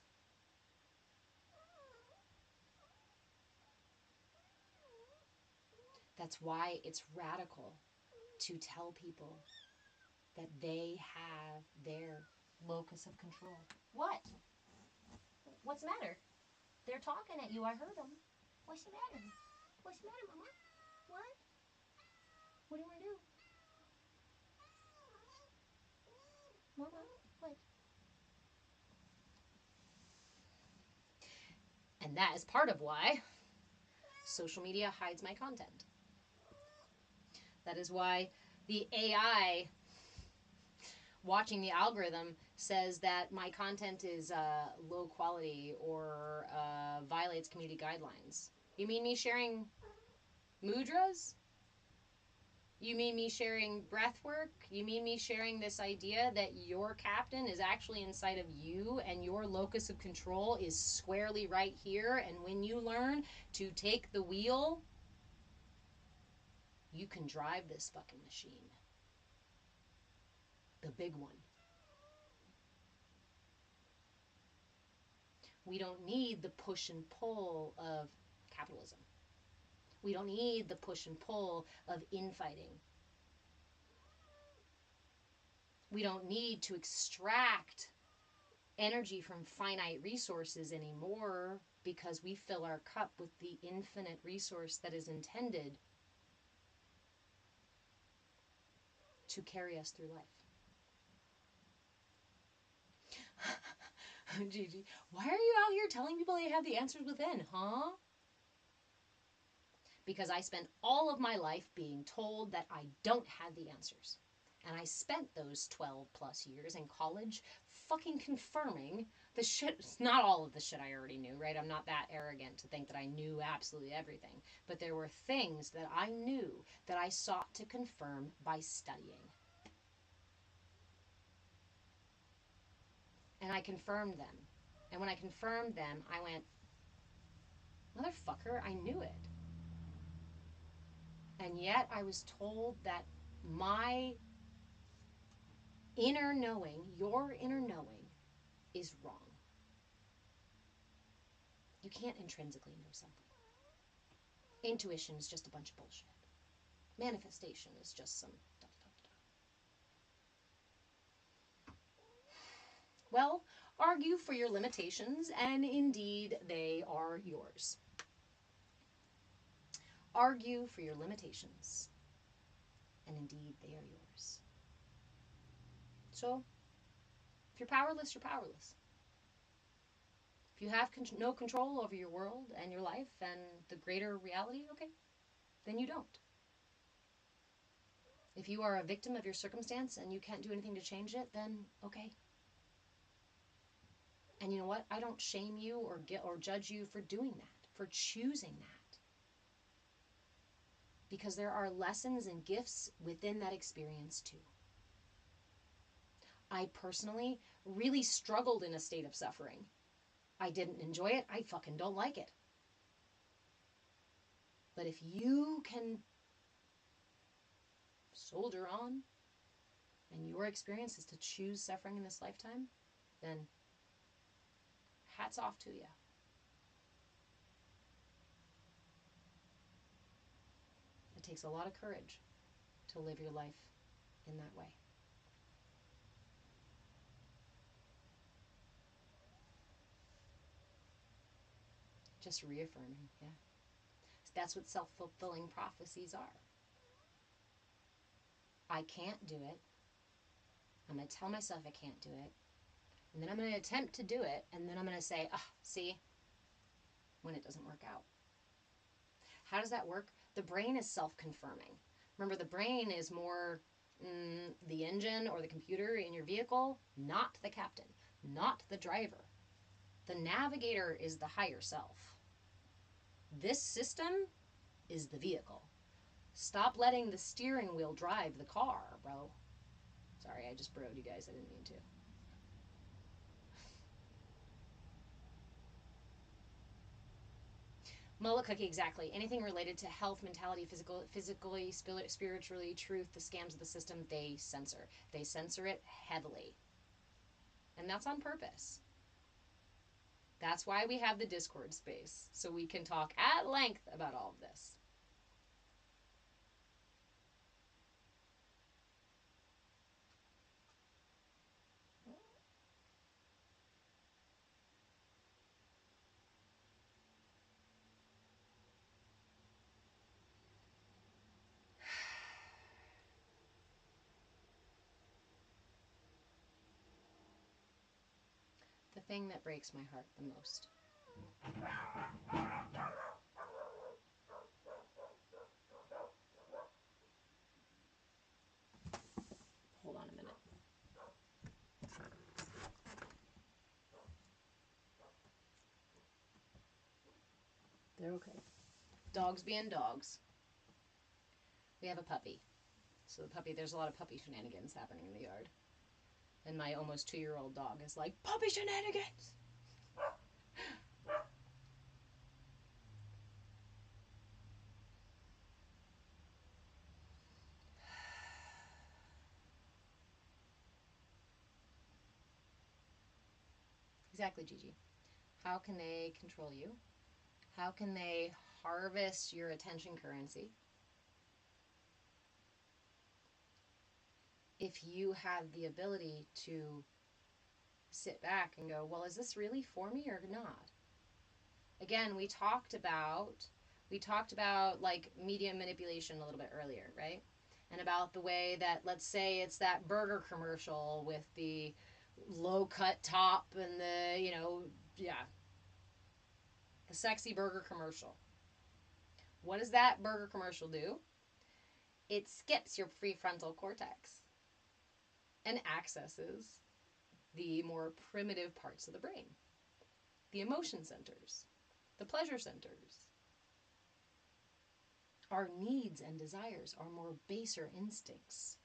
That's why it's radical to tell people that they have their locus of control. What? What's the matter? They're talking at you. I heard them. What's the matter? What's the matter, Mama? What? What do you want to do? Mama, what? And that is part of why social media hides my content. That is why the AI watching the algorithm says that my content is low quality or violates community guidelines. You mean me sharing mudras? You mean me sharing breath work? You mean me sharing this idea that your captain is actually inside of you and your locus of control is squarely right here, and when you learn to take the wheel, you can drive this fucking machine. The big one. We don't need the push and pull of capitalism. We don't need the push and pull of infighting. We don't need to extract energy from finite resources anymore because we fill our cup with the infinite resource that is intended to carry us through life. Gigi, why are you out here telling people they have the answers within, huh? Because I spent all of my life being told that I don't have the answers. And I spent those 12 plus years in college fucking confirming the shit, not all of the shit I already knew, right? I'm not that arrogant to think that I knew absolutely everything. But there were things that I knew that I sought to confirm by studying. And I confirmed them. And when I confirmed them, I went, motherfucker, I knew it. And yet I was told that my inner knowing, your inner knowing, is wrong. You can't intrinsically know something. Intuition is just a bunch of bullshit. Manifestation is just some da da da da. Well, argue for your limitations, and indeed they are yours. argue for your limitations. And indeed, they are yours. So, if you're powerless, you're powerless. If you have no control over your world and your life and the greater reality, okay, then you don't. If you are a victim of your circumstance and you can't do anything to change it, then okay. And you know what? I don't shame you or judge you for doing that, for choosing that. Because there are lessons and gifts within that experience too. I personally really struggled in a state of suffering. I didn't enjoy it. I fucking don't like it. But if you can soldier on and your experience is to choose suffering in this lifetime, then hats off to you. It takes a lot of courage to live your life in that way. Just reaffirming, yeah. That's what self-fulfilling prophecies are. I can't do it. I'm going to tell myself I can't do it. And then I'm going to attempt to do it. And then I'm going to say, see, when it doesn't work out. How does that work? The brain is self-confirming. Remember, the brain is more the engine or the computer in your vehicle, not the captain, not the driver. The navigator is the higher self. This system is the vehicle. Stop letting the steering wheel drive the car, bro. Sorry, I just broed you guys. I didn't mean to. Mullet cookie, exactly. Anything related to health, mentality, physically, spiritually, truth, the scams of the system, they censor. They censor it heavily. And that's on purpose. That's why we have the Discord space, so we can talk at length about all of this. The thing that breaks my heart the most. Hold on a minute. They're okay. Dogs being dogs. We have a puppy. So the puppy, there's a lot of puppy shenanigans happening in the yard. And my almost 2-year-old dog is like, puppy shenanigans! Exactly, Gigi. How can they control you? How can they harvest your attention currency? If you have the ability to sit back and go, well, is this really for me or not? Again, we talked about like media manipulation a little bit earlier, right? And about the way that, let's say it's that burger commercial with the low cut top and the sexy burger commercial. What does that burger commercial do? It skips your prefrontal cortex and accesses the more primitive parts of the brain, the emotion centers, the pleasure centers. Our needs and desires are more baser instincts.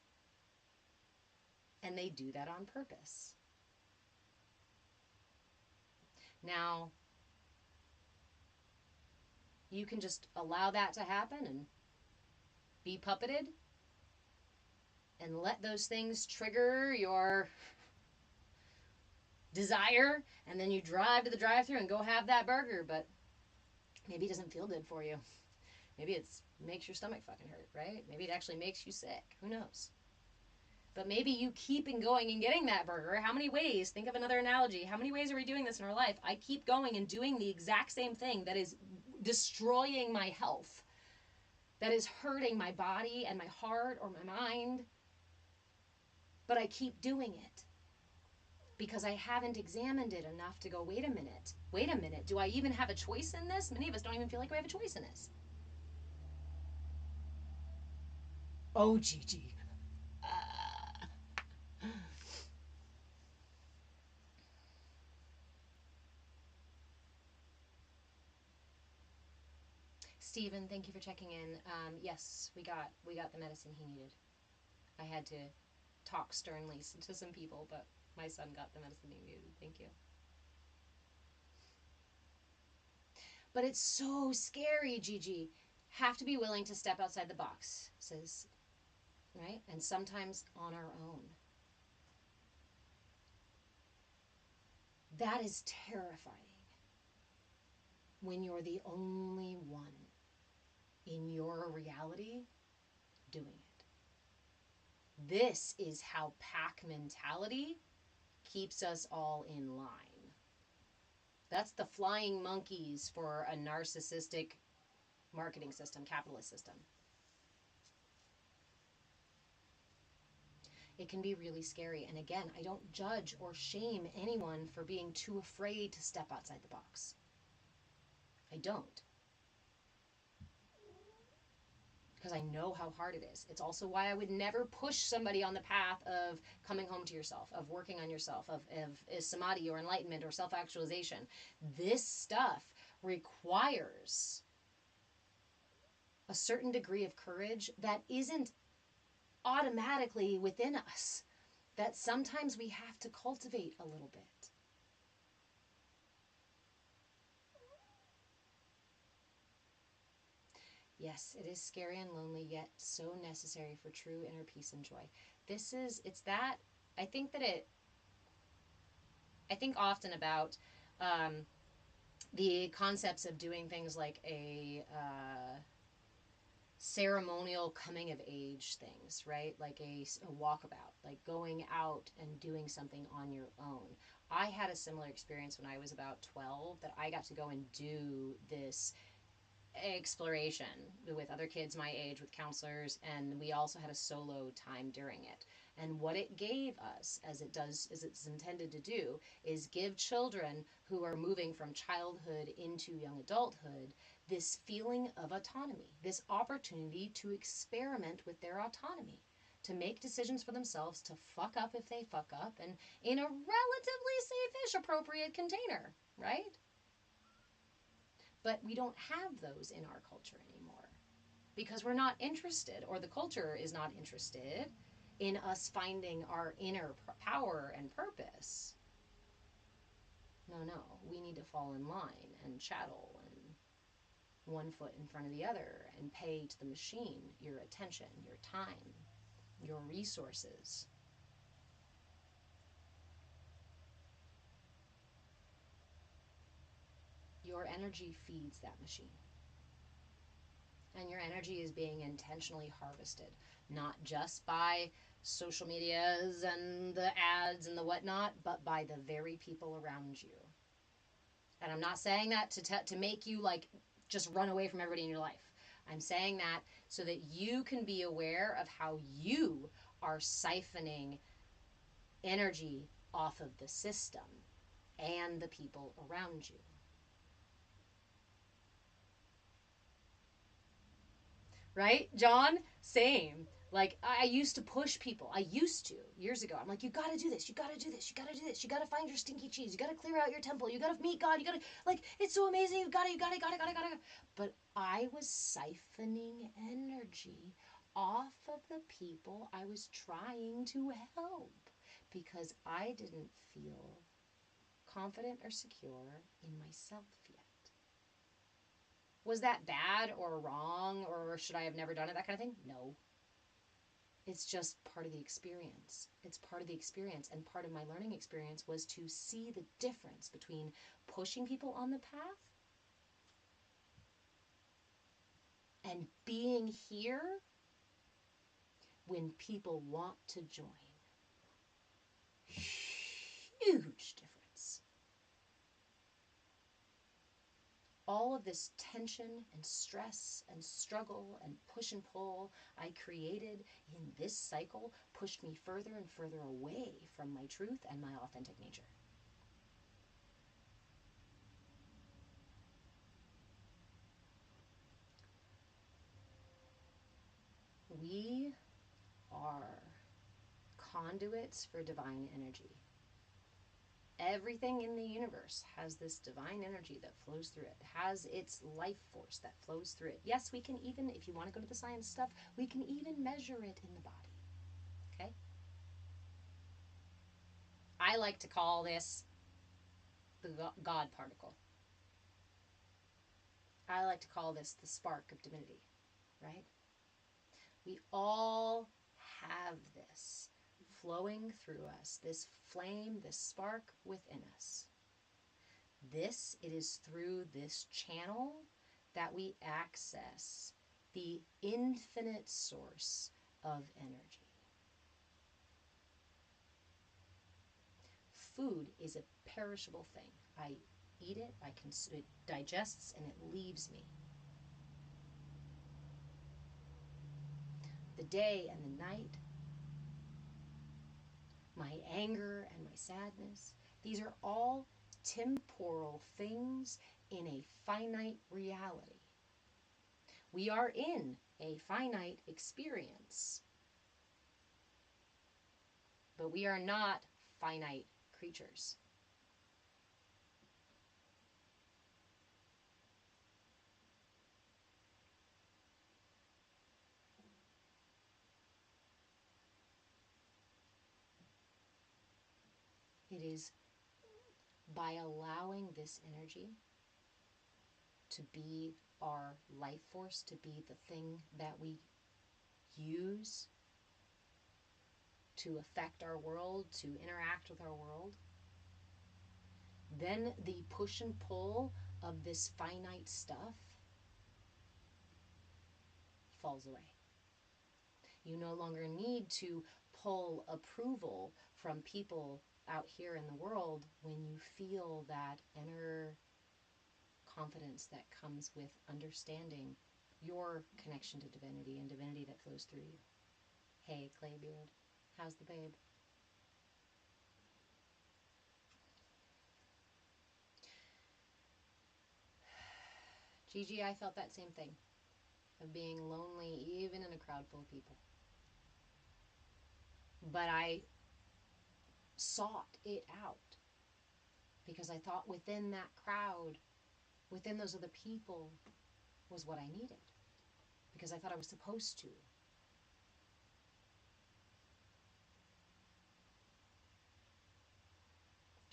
And they do that on purpose. Now, you can just allow that to happen and be puppeted and let those things trigger your desire, and then you drive to the drive-thru and go have that burger, but maybe it doesn't feel good for you. Maybe it makes your stomach fucking hurt, right? Maybe it actually makes you sick. Who knows? But maybe you keep going and getting that burger. How many ways? Think of another analogy. How many ways are we doing this in our life? I keep going and doing the exact same thing that is destroying my health. that is hurting my body and my heart or my mind, but I keep doing it because I haven't examined it enough to go, wait a minute, do I even have a choice in this? Many of us don't even feel like we have a choice in this. Oh, Gigi. Stephen, thank you for checking in. Yes, we got the medicine he needed. I had to talk sternly to some people, but my son got the medicine he needed. Thank you. But it's so scary, Gigi. Have to be willing to step outside the box, says, right? And sometimes on our own. That is terrifying when you're the only one in your reality doing it. This is how pack mentality keeps us all in line. That's the flying monkeys for a narcissistic marketing system, capitalist system. It can be really scary. And again, I don't judge or shame anyone for being too afraid to step outside the box. I don't. Because I know how hard it is. It's also why I would never push somebody on the path of coming home to yourself, of working on yourself, of samadhi or enlightenment or self-actualization. This stuff requires a certain degree of courage that isn't automatically within us, that sometimes we have to cultivate a little bit. Yes, it is scary and lonely, yet so necessary for true inner peace and joy. I think often about the concepts of doing things like a ceremonial coming of age things, right? Like a walkabout, like going out and doing something on your own. I had a similar experience when I was about 12, that I got to go and do this exploration with other kids my age, with counselors, and we also had a solo time during it. And what it gave us, as it's intended to do, is give children who are moving from childhood into young adulthood this feeling of autonomy, this opportunity to experiment with their autonomy, to make decisions for themselves, to fuck up if they fuck up, and in a relatively safe-ish, appropriate container, right? But we don't have those in our culture anymore because we're not interested, or the culture is not interested in us finding our inner power and purpose. No, we need to fall in line and chattel and one foot in front of the other and pay to the machine your attention, your time, your resources. Your energy feeds that machine. And your energy is being intentionally harvested, not just by social medias and the ads and the whatnot, but by the very people around you. And I'm not saying that to make you like just run away from everybody in your life. I'm saying that so that you can be aware of how you are siphoning energy off of the system and the people around you. Right? John? Same. Like, I used to push people. I used to, years ago. I'm like, you gotta do this, you gotta do this, you gotta do this, you gotta find your stinky cheese, you gotta clear out your temple, you gotta meet God, you gotta, like, it's so amazing, you gotta. But I was siphoning energy off of the people I was trying to help because I didn't feel confident or secure in myself yet. Was that bad or wrong, or should I have never done it, that kind of thing? No. It's just part of the experience. It's part of the experience, and part of my learning experience was to see the difference between pushing people on the path and being here when people want to join. Huge difference. all of this tension and stress and struggle and push and pull I created in this cycle pushed me further and further away from my truth and my authentic nature. We are conduits for divine energy. Everything in the universe has this divine energy that flows through it, has its life force that flows through it. Yes, we can even, if you want to go to the science stuff, we can even measure it in the body. Okay? I like to call this the God particle. I like to call this the spark of divinity, right? We all have this flowing through us, this flame, this spark within us. It is through this channel that we access the infinite source of energy. Food is a perishable thing. I eat it, it digests, and it leaves me. The day and the night, my anger and my sadness, these are all temporal things in a finite reality. We are in a finite experience, but we are not finite creatures. It is by allowing this energy to be our life force, to be the thing that we use to affect our world, to interact with our world, then the push and pull of this finite stuff falls away. You no longer need to pull approval from people out here in the world when you feel that inner confidence that comes with understanding your connection to divinity and divinity that flows through you. Hey, Claybeard, how's the babe? Gigi, I felt that same thing, of being lonely even in a crowd full of people. But I sought it out because I thought within that crowd, within those other people, was what I needed. Because I thought I was supposed to.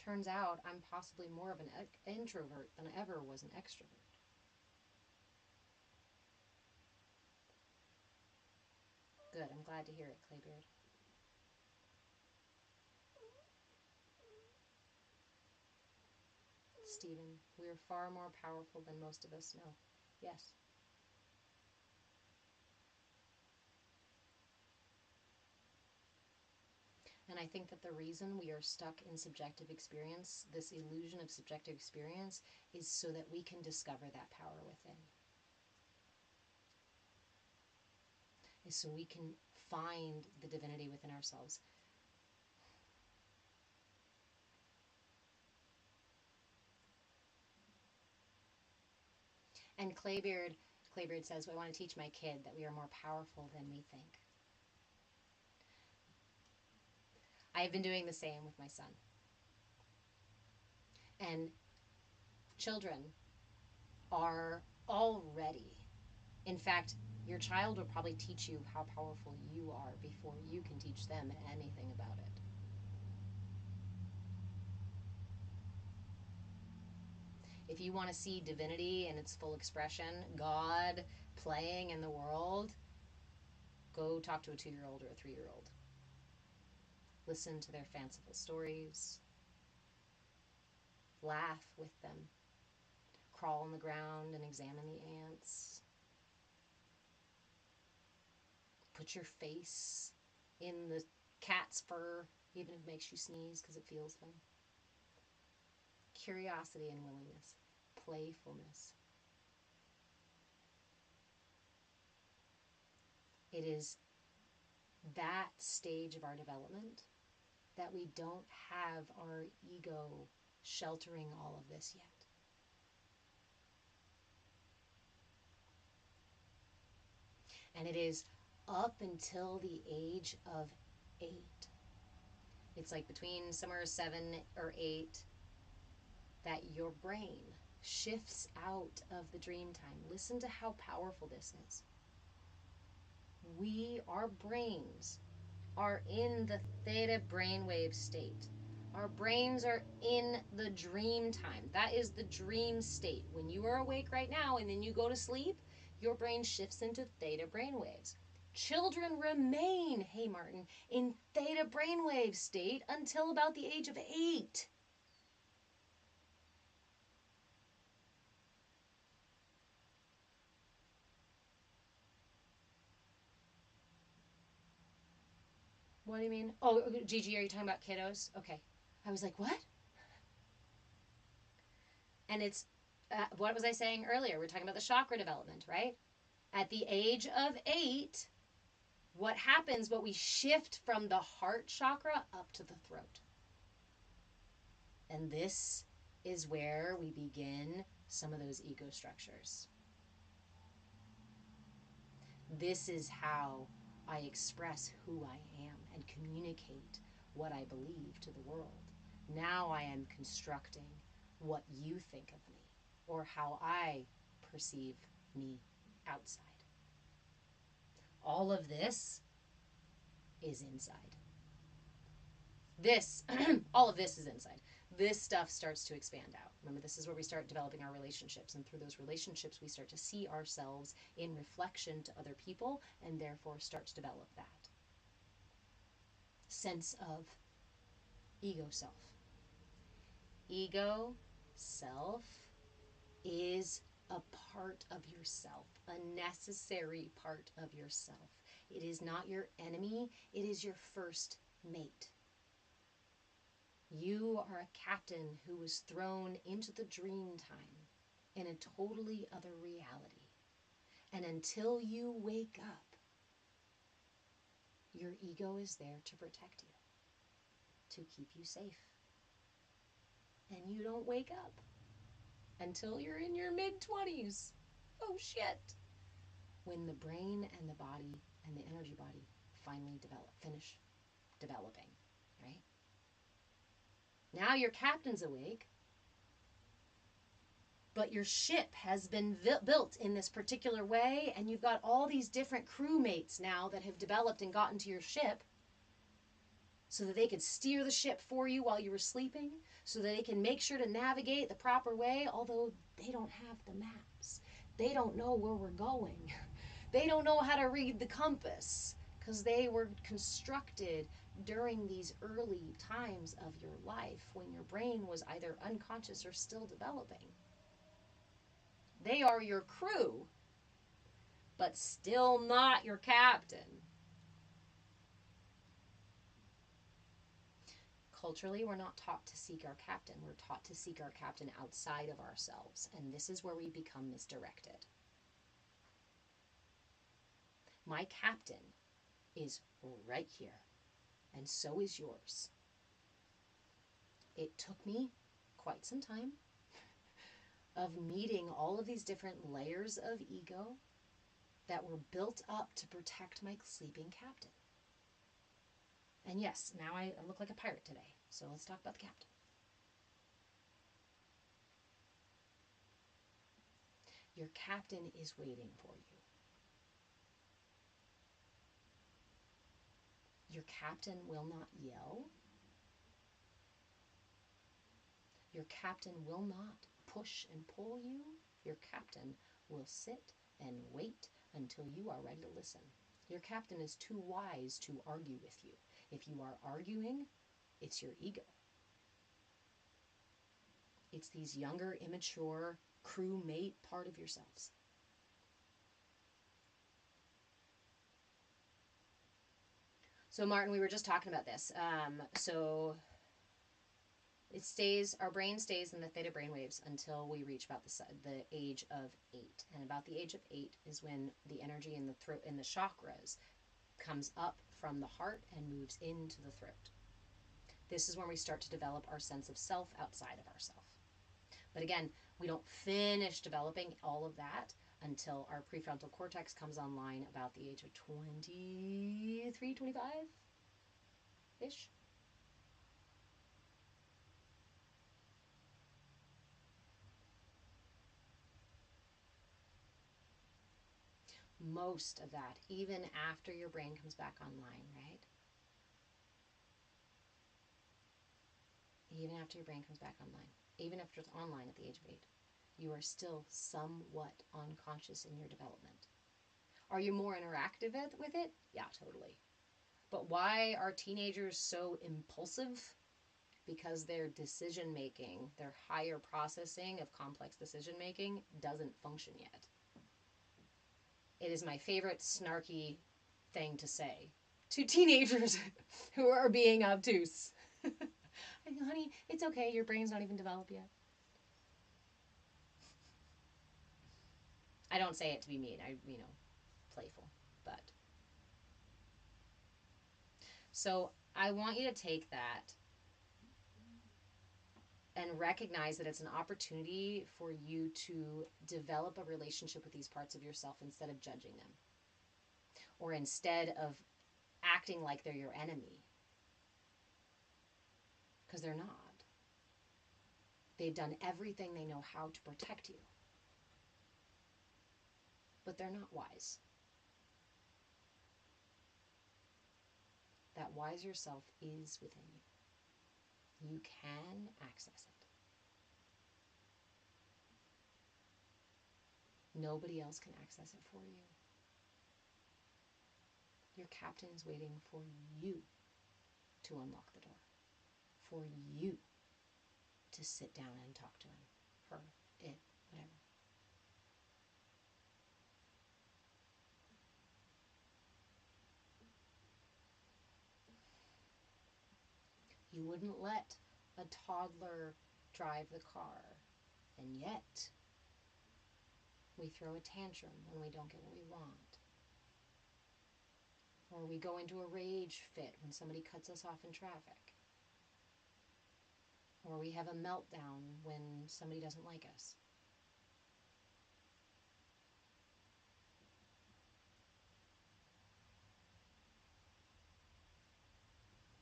Turns out I'm possibly more of an introvert than I ever was an extrovert. Good, I'm glad to hear it, Claybeard. Stephen, we are far more powerful than most of us know. Yes. And I think that the reason we are stuck in subjective experience, this illusion of subjective experience, is so that we can discover that power within. Is so we can find the divinity within ourselves. And Claybeard says, I want to teach my kid that we are more powerful than we think. I've been doing the same with my son. And children are already, in fact, your child will probably teach you how powerful you are before you can teach them anything about it. If you want to see divinity in its full expression, God playing in the world, go talk to a 2-year-old or a 3-year-old. Listen to their fanciful stories. Laugh with them. Crawl on the ground and examine the ants. Put your face in the cat's fur, even if it makes you sneeze because it feels fun. Curiosity and willingness. Playfulness. It is that stage of our development that we don't have our ego sheltering all of this yet. And it is up until the age of 8. It's like between somewhere 7 or 8 that your brain shifts out of the dream time. Listen to how powerful this is. Our brains are in the theta brainwave state. Our brains are in the dream time. That is the dream state. When you are awake right now and then you go to sleep, your brain shifts into theta brainwaves. Children remain, hey Martin, in theta brainwave state until about the age of 8. What do you mean? Oh, Gigi, are you talking about kiddos? Okay. I was like, what? And it's, what was I saying earlier? We're talking about the chakra development, right? At the age of 8, what happens, we shift from the heart chakra up to the throat. And this is where we begin some of those ego structures. This is how I express who I am and communicate what I believe to the world. Now I am constructing what you think of me or how I perceive me outside. All of this is inside. All of this is inside. This stuff starts to expand out. Remember, this is where we start developing our relationships. And through those relationships, we start to see ourselves in reflection to other people and therefore start to develop that sense of ego self. Ego self is a part of yourself, a necessary part of yourself. It is not your enemy, it is your first mate. You are a captain who was thrown into the dream time in a totally other reality. And until you wake up, your ego is there to protect you, to keep you safe. And you don't wake up until you're in your mid-20s. Oh shit. When the brain and the body and the energy body finally finish developing, right? Now your captain's awake, but your ship has been built in this particular way, and you've got all these different crewmates now that have developed and gotten to your ship so that they could steer the ship for you while you were sleeping, so that they can make sure to navigate the proper way, although they don't have the maps. They don't know where we're going. They don't know how to read the compass because they were constructed during these early times of your life when your brain was either unconscious or still developing. They are your crew, but still not your captain. Culturally, we're not taught to seek our captain. We're taught to seek our captain outside of ourselves, and this is where we become misdirected. My captain is right here, and so is yours. It took me quite some time of meeting all of these different layers of ego that were built up to protect my sleeping captain. And yes, now I look like a pirate today, so let's talk about the captain. Your captain is waiting for you. Your captain will not yell. Your captain will not push and pull you. Your captain will sit and wait until you are ready to listen. Your captain is too wise to argue with you. If you are arguing, it's your ego. It's these younger, immature, crewmate part of yourselves. So Martin, we were just talking about this. So Our brain stays in the theta brainwaves until we reach about the age of 8. And about the age of 8 is when the energy in the throat, in the chakras, comes up from the heart and moves into the throat. This is when we start to develop our sense of self outside of ourself. But again, we don't finish developing all of that until our prefrontal cortex comes online about the age of 23, 25-ish. Most of that, even after your brain comes back online, right? Even after your brain comes back online, even after it's online at the age of 8, you are still somewhat unconscious in your development. Are you more interactive with it? Yeah, totally. But why are teenagers so impulsive? Because their decision making, their higher processing of complex decision making doesn't function yet. It is my favorite snarky thing to say to teenagers who are being obtuse. I go, honey, it's okay. Your brain's not even developed yet. I don't say it to be mean. Playful. But so I want you to take that and recognize that it's an opportunity for you to develop a relationship with these parts of yourself instead of judging them, or instead of acting like they're your enemy, because they're not. They've done everything they know how to protect you, but they're not wise. That wiser self is within you. You can access it. Nobody else can access it for you. Your captain is waiting for you to unlock the door, for you to sit down and talk to him, her, it, whatever. You wouldn't let a toddler drive the car, and yet we throw a tantrum when we don't get what we want. Or we go into a rage fit when somebody cuts us off in traffic. Or we have a meltdown when somebody doesn't like us.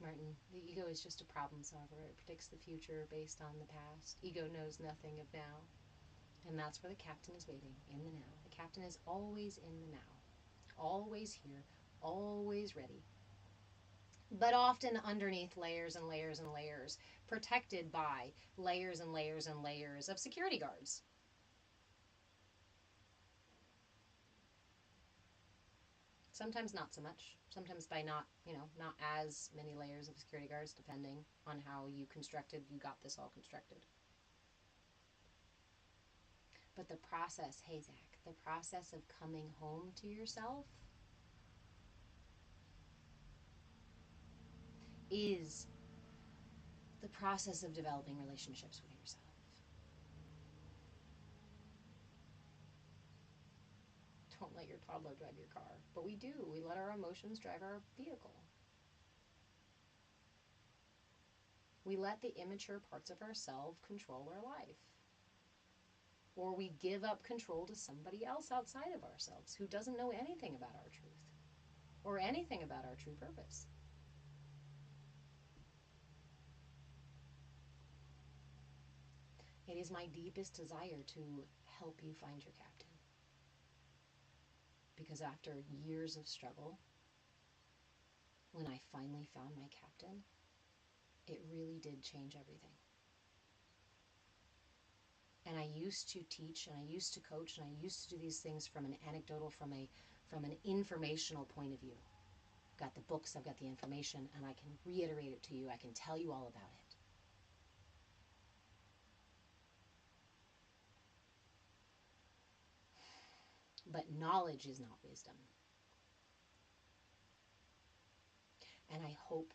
Martin, the ego is just a problem solver. It predicts the future based on the past. Ego knows nothing of now. And that's where the captain is waiting, in the now. The captain is always in the now. Always here, always ready. But often underneath layers and layers and layers, protected by layers and layers and layers of security guards. Sometimes not so much. Sometimes by not as many layers of security guards, depending on how you got this all constructed. But the process, hey Zach, the process of coming home to yourself is the process of developing relationships with yourself. Don't let your toddler drive your car. But we do. We let our emotions drive our vehicle. We let the immature parts of ourselves control our life. Or we give up control to somebody else outside of ourselves who doesn't know anything about our truth or anything about our true purpose. It is my deepest desire to help you find your captain. Because after years of struggle, when I finally found my captain, it really did change everything. And I used to teach, and I used to coach, and I used to do these things from an anecdotal, from an informational point of view. I've got the books, I've got the information, and I can reiterate it to you. I can tell you all about it. But knowledge is not wisdom. And I hope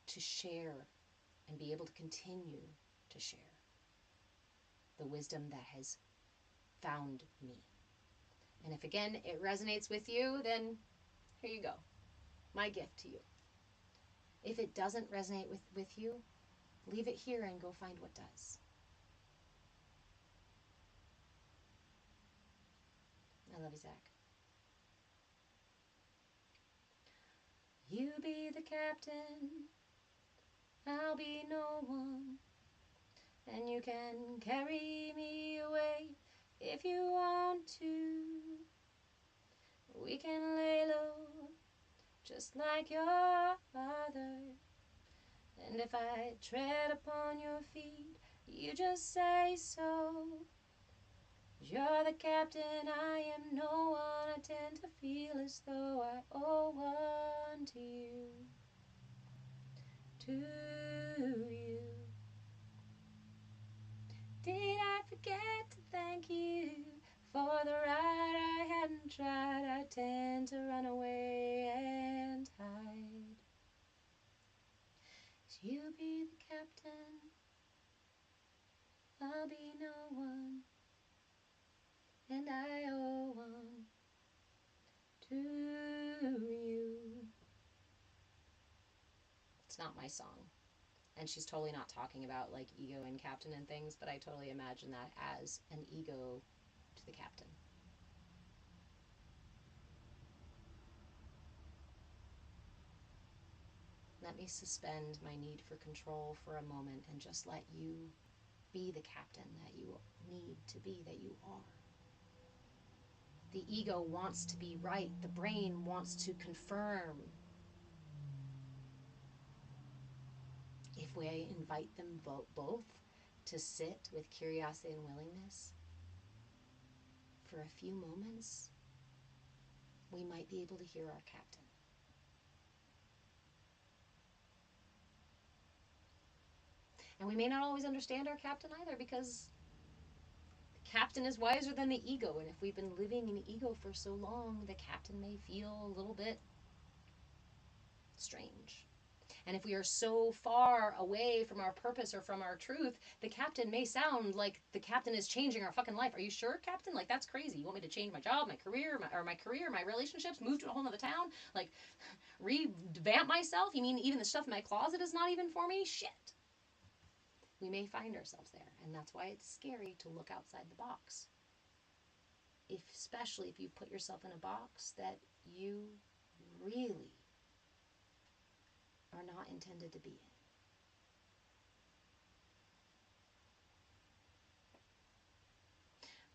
to share and be able to continue to share the wisdom that has found me. And if again it resonates with you, then here you go, my gift to you. If it doesn't resonate with you, leave it here and go find what does. I love you, Zach. You be the captain, I'll be no one, and you can carry me away if you want to. We can lay low, just like your father, and if I tread upon your feet, you just say so. You're the captain, I am no one. I tend to feel as though I owe one to you. To you. Did I forget to thank you for the ride I hadn't tried? I tend to run away and hide. You be the captain, I'll be no one, and I owe one to you. It's not my song. And she's totally not talking about like ego and captain and things, but I totally imagine that as an ego to the captain. Let me suspend my need for control for a moment and just let you be the captain that you need to be, that you are. The ego wants to be right. The brain wants to confirm. If we invite them both to sit with curiosity and willingness for a few moments, we might be able to hear our captain. And we may not always understand our captain either, because the captain is wiser than the ego. And if we've been living in ego for so long, the captain may feel a little bit strange. And if we are so far away from our purpose or from our truth, the captain may sound like the captain is changing our fucking life. Are you sure, captain? Like, that's crazy. You want me to change my job, my career, my relationships, move to a whole other town, like revamp myself? You mean even the stuff in my closet is not even for me? Shit. We may find ourselves there, and that's why it's scary to look outside the box. Especially if you put yourself in a box that you really are not intended to be in.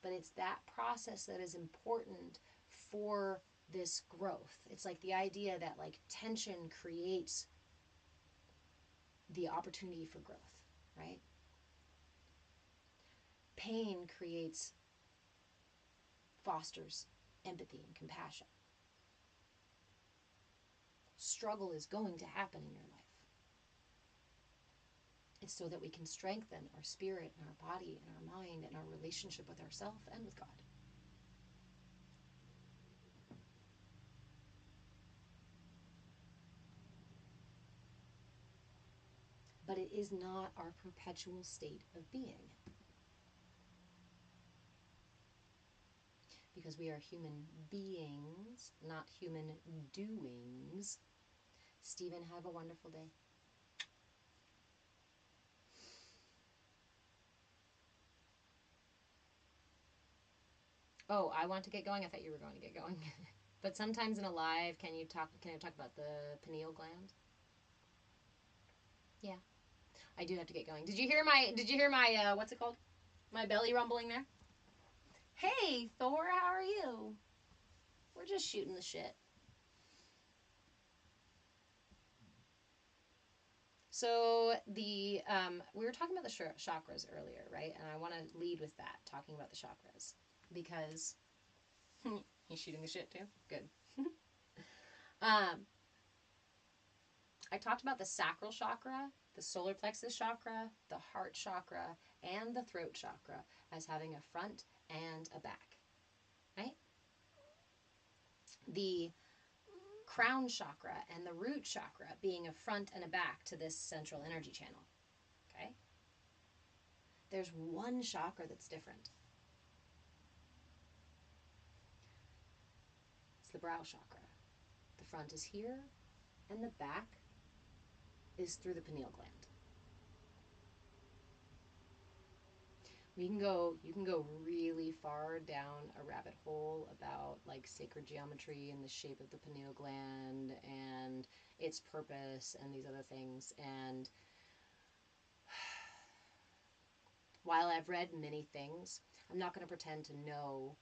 But it's that process that is important for this growth. It's like the idea that like tension creates the opportunity for growth, right? Pain fosters empathy and compassion. Struggle is going to happen in your life. It's so that we can strengthen our spirit and our body and our mind and our relationship with ourselves and with God. But it is not our perpetual state of being. Because we are human beings, not human doings. Stephen, have a wonderful day. Oh, I want to get going? I thought you were going to get going. But sometimes in a live, can I talk about the pineal gland? Yeah. I do have to get going. Did you hear my what's it called? My belly rumbling there? Hey, Thor, how are you? We're just shooting the shit. So we were talking about the chakras earlier, right? And I want to lead with that, talking about the chakras, because he's shooting the shit too. Good. I talked about the sacral chakra, the solar plexus chakra, the heart chakra, and the throat chakra as having a front and a back, right? The crown chakra and the root chakra being a front and a back to this central energy channel. there's one chakra that's different. It's the brow chakra. The front is here, and the back is through the pineal gland. You can go really far down a rabbit hole about like sacred geometry and the shape of the pineal gland and its purpose and these other things. And while I've read many things, I'm not going to pretend to know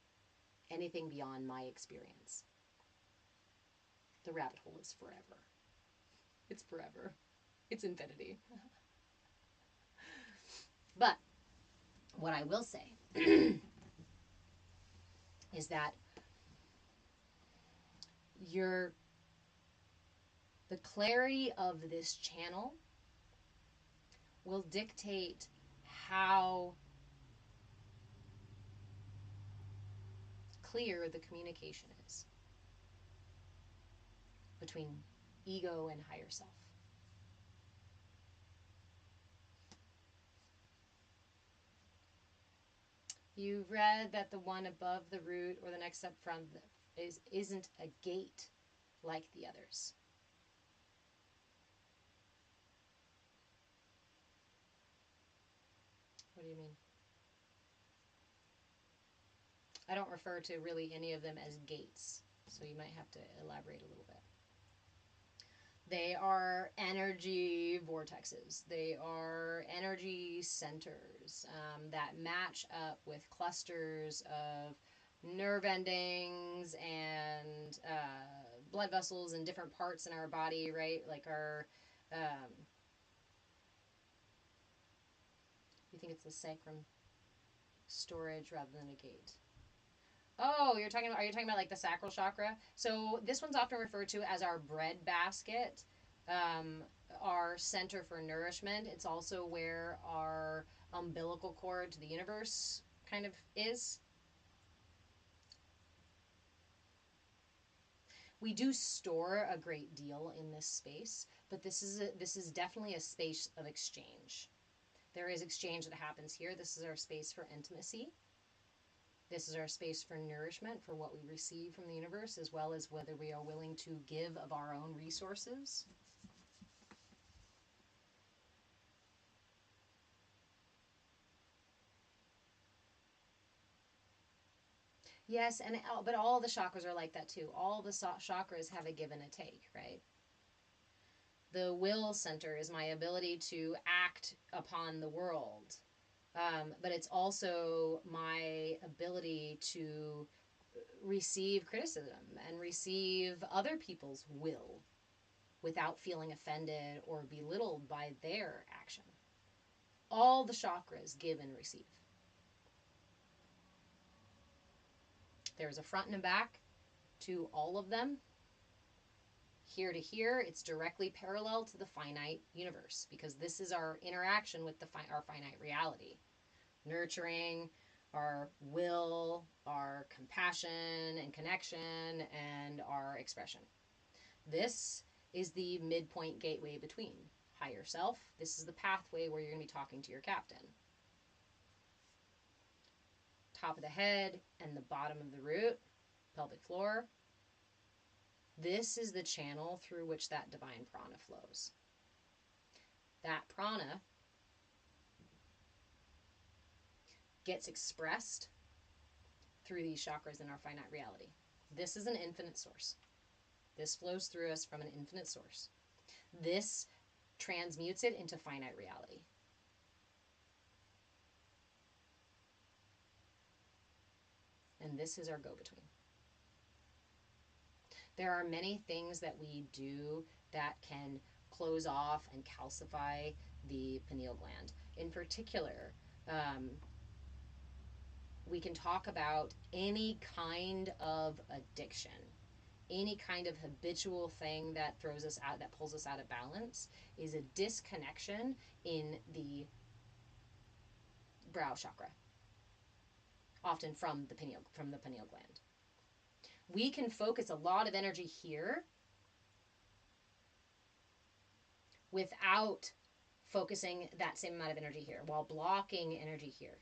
anything beyond my experience. The rabbit hole is forever. It's forever. It's infinity. But what I will say is that the clarity of this channel will dictate how clear the communication is between ego and higher self. You've read that the one above the root or the next step from isn't a gate like the others. What do you mean? I don't refer to really any of them as gates, so you might have to elaborate a little bit. They are energy vortexes. They are energy centers that match up with clusters of nerve endings and blood vessels in different parts in our body, right? Like our, you think it's the sacrum storage rather than a gate? Oh, are you talking about like the sacral chakra? So this one's often referred to as our bread basket, our center for nourishment. It's also where our umbilical cord to the universe kind of is. We do store a great deal in this space, but this is definitely a space of exchange. There is exchange that happens here. This is our space for intimacy. This is our space for nourishment, for what we receive from the universe, as well as whether we are willing to give of our own resources. Yes, but all the chakras are like that too. All the chakras have a give and a take, right? The will center is my ability to act upon the world. But it's also my ability to receive criticism and receive other people's will without feeling offended or belittled by their action. All the chakras give and receive. There's a front and a back to all of them. Here to here, it's directly parallel to the finite universe because this is our interaction with our finite reality. Nurturing our will, our compassion and connection, and our expression. This is the midpoint gateway between higher self. This is the pathway where you're going to be talking to your captain. Top of the head and the bottom of the root, pelvic floor. This is the channel through which that divine prana flows. That prana gets expressed through these chakras in our finite reality. This is an infinite source. This flows through us from an infinite source. This transmutes it into finite reality. And this is our go-between. There are many things that we do that can close off and calcify the pineal gland. In particular, we can talk about any kind of addiction, any kind of habitual thing that throws us out, that pulls us out of balance, is a disconnection in the brow chakra, often from the pineal gland. We can focus a lot of energy here without focusing that same amount of energy here while blocking energy here.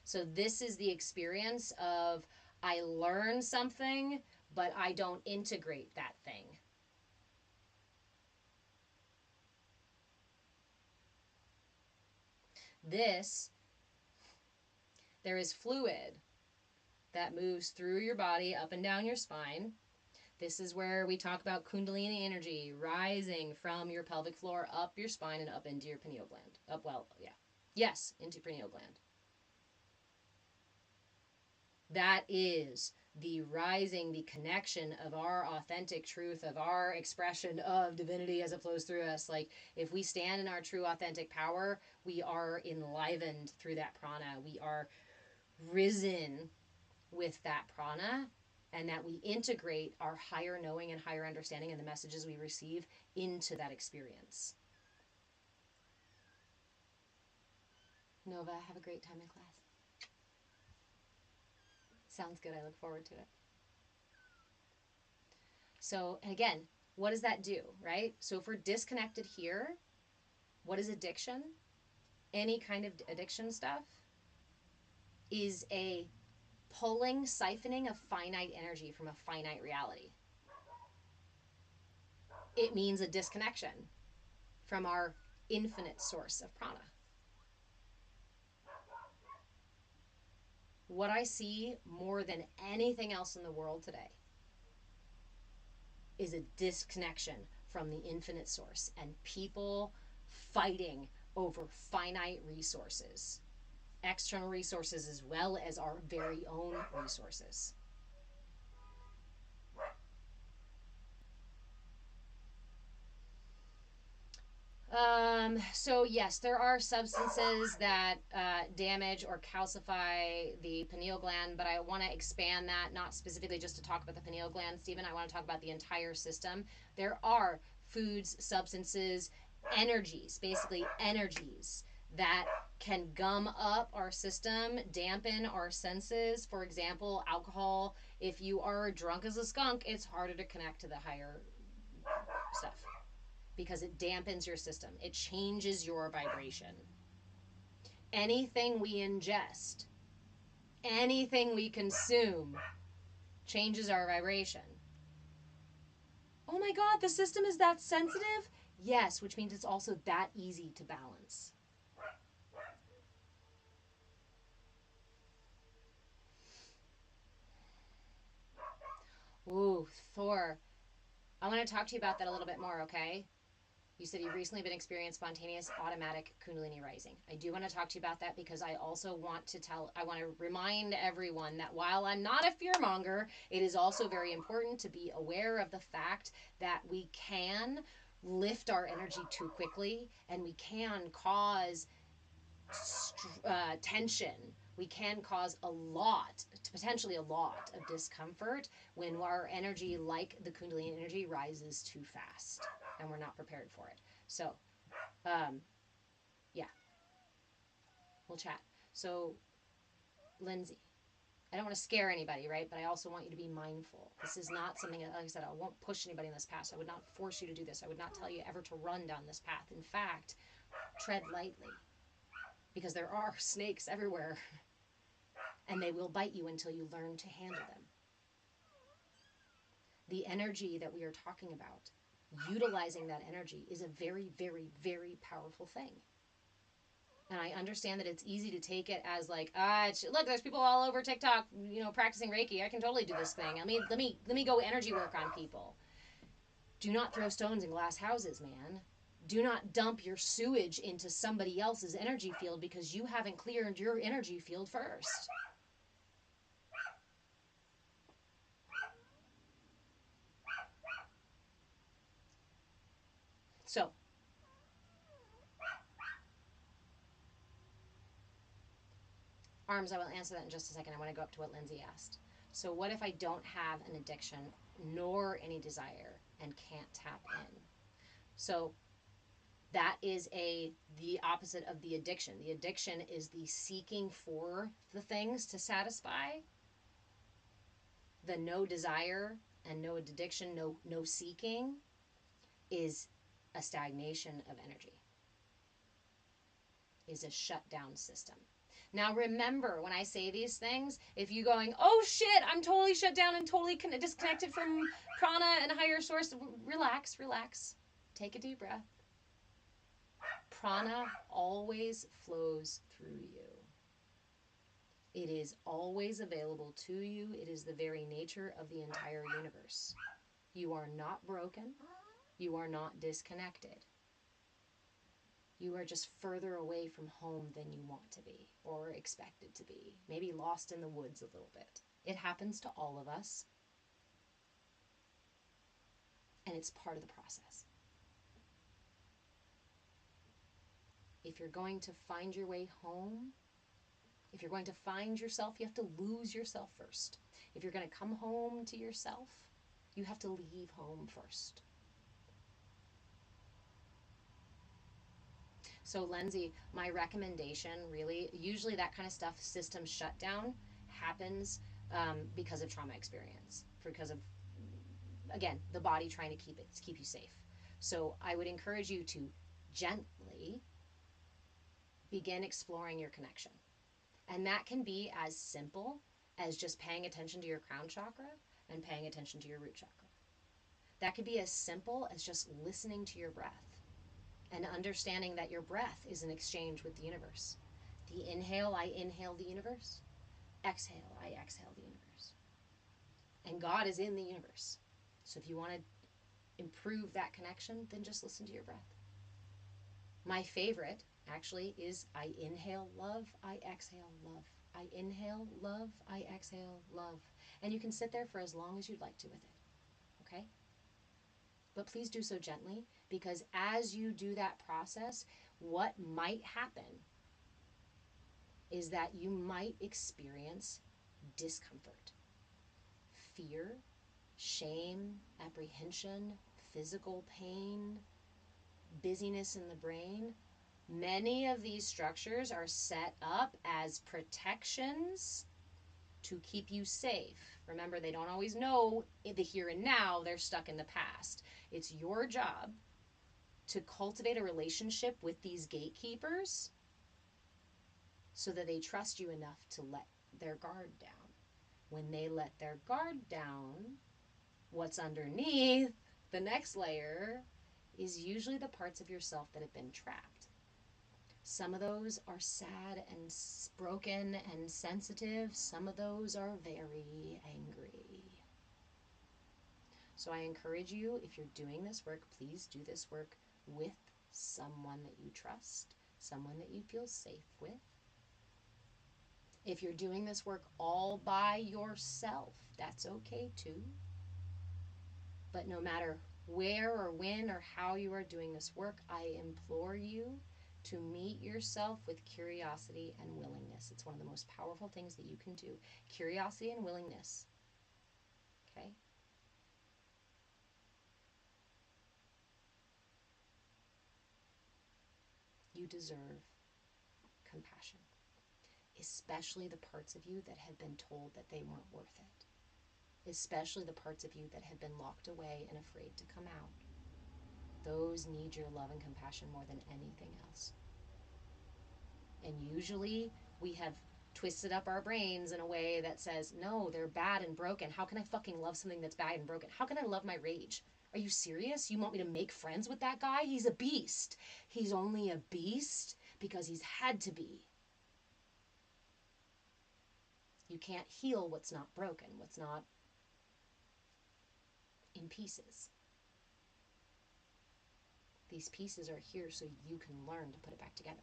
So this is the experience of I learn something, but I don't integrate that thing. This, there is fluid that moves through your body, up and down your spine. This is where we talk about Kundalini energy rising from your pelvic floor, up your spine, and up into your pineal gland. Yes, into pineal gland. That is the rising, the connection of our authentic truth, of our expression of divinity as it flows through us. Like, if we stand in our true authentic power, we are enlivened through that prana. We are risen with that prana, and that we integrate our higher knowing and higher understanding and the messages we receive into that experience. Nova, have a great time in class. Sounds good. I look forward to it. So, and again, what does that do, right? So if we're disconnected here, what is addiction? Any kind of addiction stuff is a pulling, siphoning of finite energy from a finite reality. It means a disconnection from our infinite source of prana. What I see more than anything else in the world today is a disconnection from the infinite source and people fighting over finite resources, external resources as well as our very own resources. So yes, there are substances that damage or calcify the pineal gland, but I want to expand that, not specifically just to talk about the pineal gland, Stephen. I want to talk about the entire system. There are foods, substances, energies, basically energies that can gum up our system, dampen our senses. For example, alcohol. If you are drunk as a skunk, it's harder to connect to the higher stuff, because it dampens your system. It changes your vibration. Anything we ingest, anything we consume, changes our vibration. Oh my God, the system is that sensitive? Yes, which means it's also that easy to balance. Ooh, Thor. I want to talk to you about that a little bit more, okay? You said you've recently been experiencing spontaneous automatic Kundalini rising. I do want to talk to you about that because I also want to remind everyone that while I'm not a fearmonger, it is also very important to be aware of the fact that we can lift our energy too quickly and we can cause tension. We can cause potentially a lot of discomfort when our energy, like the Kundalini energy, rises too fast and we're not prepared for it. So, yeah, we'll chat. So, Lindsay, I don't want to scare anybody, right? But I also want you to be mindful. This is not something, like I said, I won't push anybody in this path. I would not force you to do this. I would not tell you ever to run down this path. In fact, tread lightly, because there are snakes everywhere and they will bite you until you learn to handle them. The energy that we are talking about, utilizing that energy, is a very, very, very powerful thing. And I understand that it's easy to take it as like, look, there's people all over TikTok, practicing Reiki. I can totally do this thing. Let me go energy work on people. Do not throw stones in glass houses, man. Do not dump your sewage into somebody else's energy field because you haven't cleared your energy field first. So, Arms, I will answer that in just a second. I want to go up to what Lindsay asked. So what if I don't have an addiction nor any desire and can't tap in? So that is the opposite of the addiction. The addiction is the seeking for the things to satisfy. The no desire and no addiction, no seeking, is a stagnation of energy, is a shutdown system. Now remember, when I say these things, if you going, oh shit, I'm totally shut down and totally disconnected from prana and higher source, relax, relax. Take a deep breath. Prana always flows through you. It is always available to you. It is the very nature of the entire universe. You are not broken. You are not disconnected. You are just further away from home than you want to be or expected to be. Maybe lost in the woods a little bit. It happens to all of us. And it's part of the process. If you're going to find your way home, if you're going to find yourself, you have to lose yourself first. If you're going to come home to yourself, you have to leave home first. So Lindsay, my recommendation really, usually that kind of stuff, system shutdown, happens because of trauma experience, because of, again, the body trying to keep you safe. So I would encourage you to gently begin exploring your connection. And that can be as simple as just paying attention to your crown chakra and paying attention to your root chakra. That could be as simple as just listening to your breath and understanding that your breath is an exchange with the universe. The inhale, I inhale the universe. Exhale, I exhale the universe. And God is in the universe. So if you want to improve that connection, then just listen to your breath. My favorite, actually, is I inhale love, I exhale love. I inhale love, I exhale love. And you can sit there for as long as you'd like to with it. Okay? But please do so gently, because as you do that process, what might happen is that you might experience discomfort, fear, shame, apprehension, physical pain, busyness in the brain. Many of these structures are set up as protections to keep you safe. Remember, they don't always know the here and now. They're stuck in the past. It's your job to cultivate a relationship with these gatekeepers so that they trust you enough to let their guard down. When they let their guard down, what's underneath, the next layer, is usually the parts of yourself that have been trapped. Some of those are sad and broken and sensitive. Some of those are very angry. So I encourage you, if you're doing this work, please do this work with someone that you trust, someone that you feel safe with. If you're doing this work all by yourself, that's okay too. But no matter where or when or how you are doing this work, I implore you to meet yourself with curiosity and willingness. It's one of the most powerful things that you can do. Curiosity and willingness. Okay? You deserve compassion, especially the parts of you that have been told that they weren't worth it, especially the parts of you that have been locked away and afraid to come out. Those need your love and compassion more than anything else. And usually we have twisted up our brains in a way that says, no, they're bad and broken. How can I fucking love something that's bad and broken? How can I love my rage? Are you serious? You want me to make friends with that guy? He's a beast. He's only a beast because he's had to be. You can't heal what's not broken, what's not in pieces. These pieces are here so you can learn to put it back together.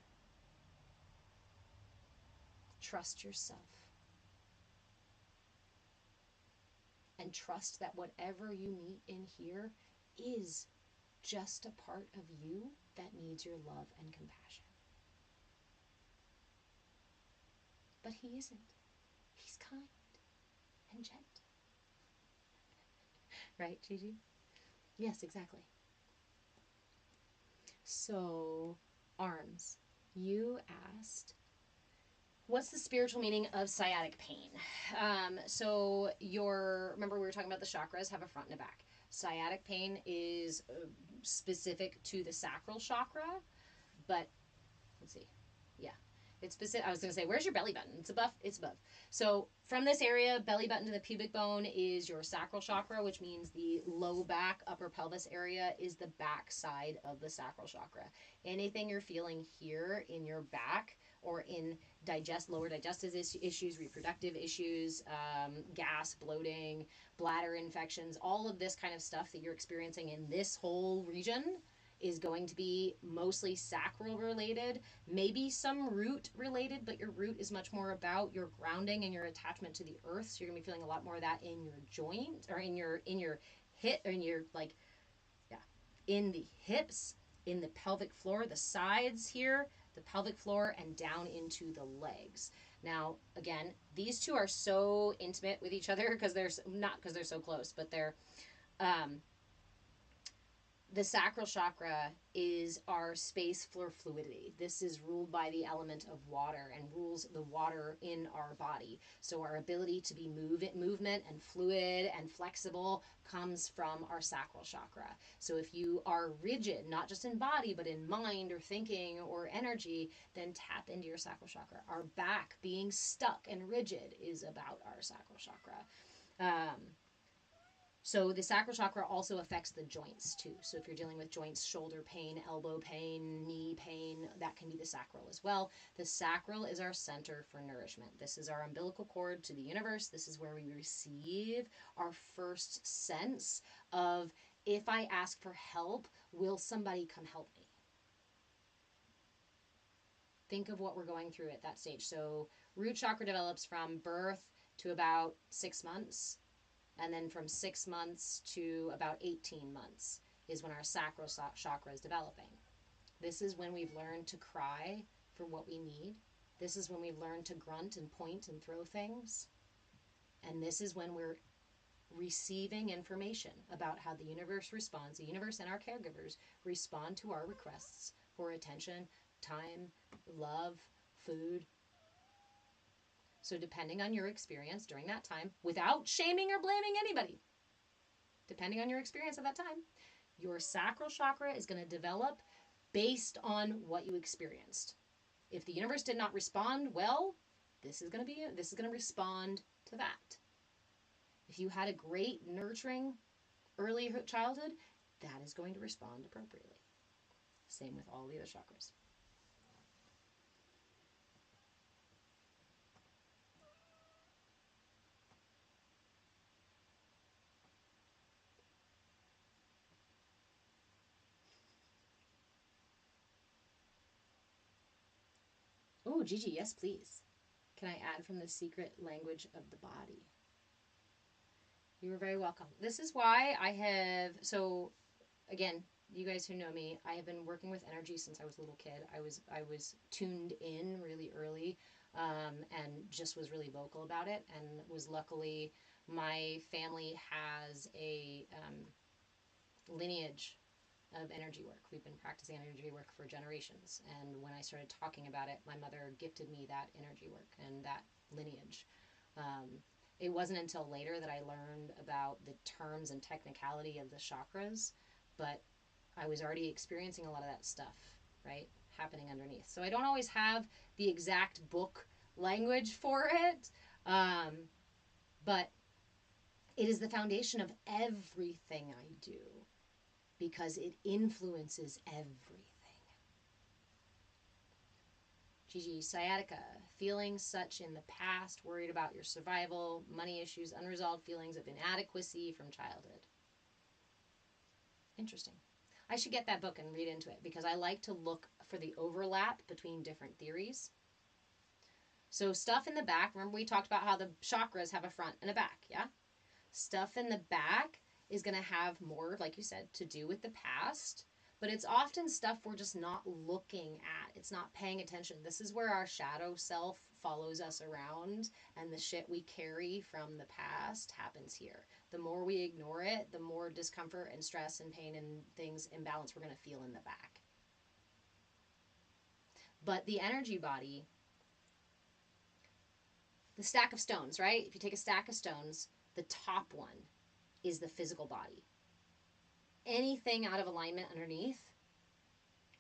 Trust yourself. And trust that whatever you meet in here is just a part of you that needs your love and compassion. But he isn't. He's kind and gentle. Right, Gigi? Yes, exactly. So, arms. You asked, what's the spiritual meaning of sciatic pain? So remember we were talking about the chakras have a front and a back. Sciatic pain is specific to the sacral chakra, but let's see. Yeah. It's specific. I was going to say, where's your belly button? It's above. It's above. So from this area, belly button to the pubic bone is your sacral chakra, which means the low back, upper pelvis area is the back side of the sacral chakra. Anything you're feeling here in your back or in lower digestive issues, reproductive issues, gas, bloating, bladder infections, all of this kind of stuff that you're experiencing in this whole region is going to be mostly sacral related, maybe some root related, but your root is much more about your grounding and your attachment to the earth. So you're gonna be feeling a lot more of that in your joint or in your hip or in your in the hips, in the pelvic floor, the sides here, the pelvic floor, and down into the legs. Now, again, these two are so intimate with each other because they're not because they're so close, but they're the sacral chakra is our space for fluidity. This is ruled by the element of water and rules the water in our body. So our ability to be movement and fluid and flexible comes from our sacral chakra. So if you are rigid, not just in body, but in mind or thinking or energy, then tap into your sacral chakra. Our back being stuck and rigid is about our sacral chakra. So the sacral chakra also affects the joints too. So if you're dealing with joints, shoulder pain, elbow pain, knee pain, that can be the sacral as well. The sacral is our center for nourishment. This is our umbilical cord to the universe. This is where we receive our first sense of, if I ask for help, will somebody come help me? Think of what we're going through at that stage. So root chakra develops from birth to about 6 months. And then from 6 months to about 18 months is when our sacral chakra is developing. This is when we've learned to cry for what we need. This is when we've learned to grunt and point and throw things. And this is when we're receiving information about how the universe responds. The universe and our caregivers respond to our requests for attention, time, love, food. So depending on your experience during that time, without shaming or blaming anybody, depending on your experience at that time, your sacral chakra is going to develop based on what you experienced. If the universe did not respond well, this is going to respond to that. If you had a great nurturing early childhood, that is going to respond appropriately. Same with all the other chakras. Oh, Gigi, yes, please. Can I add from the secret language of the body? You are very welcome. This is why I have, so again, you guys who know me, I have been working with energy since I was a little kid. I was tuned in really early, and just was really vocal about it, and was luckily, my family has a lineage of energy work. We've been practicing energy work for generations, and when I started talking about it, my mother gifted me that energy work and that lineage. It wasn't until later that I learned about the terms and technicality of the chakras, but I was already experiencing a lot of that stuff, right, happening underneath. So I don't always have the exact book language for it, but it is the foundation of everything I do because it influences everything. Gigi, sciatica, feeling such in the past, worried about your survival, money issues, unresolved feelings of inadequacy from childhood. Interesting. I should get that book and read into it because I like to look for the overlap between different theories. So stuff in the back, remember we talked about how the chakras have a front and a back, yeah? Stuff in the back is going to have more, like you said, to do with the past, but it's often stuff we're just not looking at. It's not paying attention. This is where our shadow self follows us around, and the shit we carry from the past happens here. The more we ignore it, the more discomfort and stress and pain and things, imbalance we're going to feel in the back. But the energy body, the stack of stones, right? If you take a stack of stones, the top one is the physical body. anything out of alignment underneath,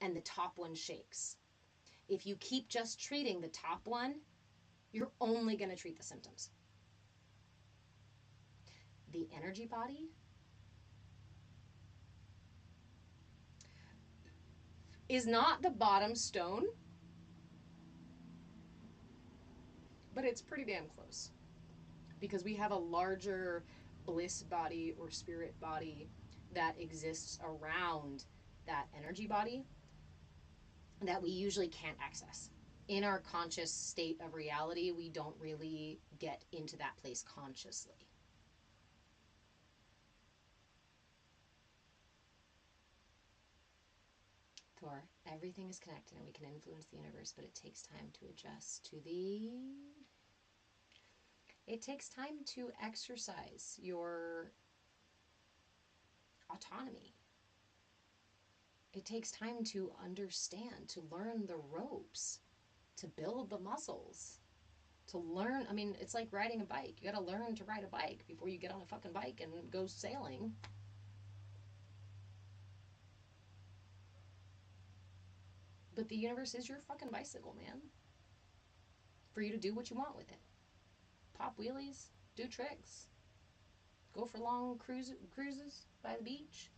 and the top one shakes. If you keep just treating the top one, you're only going to treat the symptoms. The energy body is not the bottom stone, but it's pretty damn close. Because we have a larger bliss body or spirit body that exists around that energy body that we usually can't access. In our conscious state of reality, we don't really get into that place consciously. Thor, everything is connected and we can influence the universe, but it takes time to adjust to the... It takes time to exercise your autonomy. It takes time to understand, to learn the ropes, to build the muscles, to learn. I mean, it's like riding a bike. You got to learn to ride a bike before you get on a fucking bike and go sailing. But the universe is your fucking bicycle, man. For you to do what you want with it. Pop wheelies, do tricks, go for long cruises by the beach.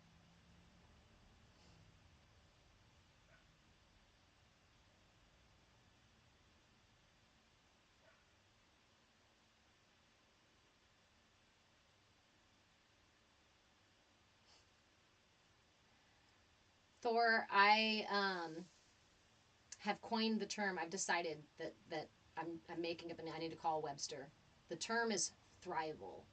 Thor, I have coined the term. I've decided that I'm making up, and I need to call Webster. The term is thrival.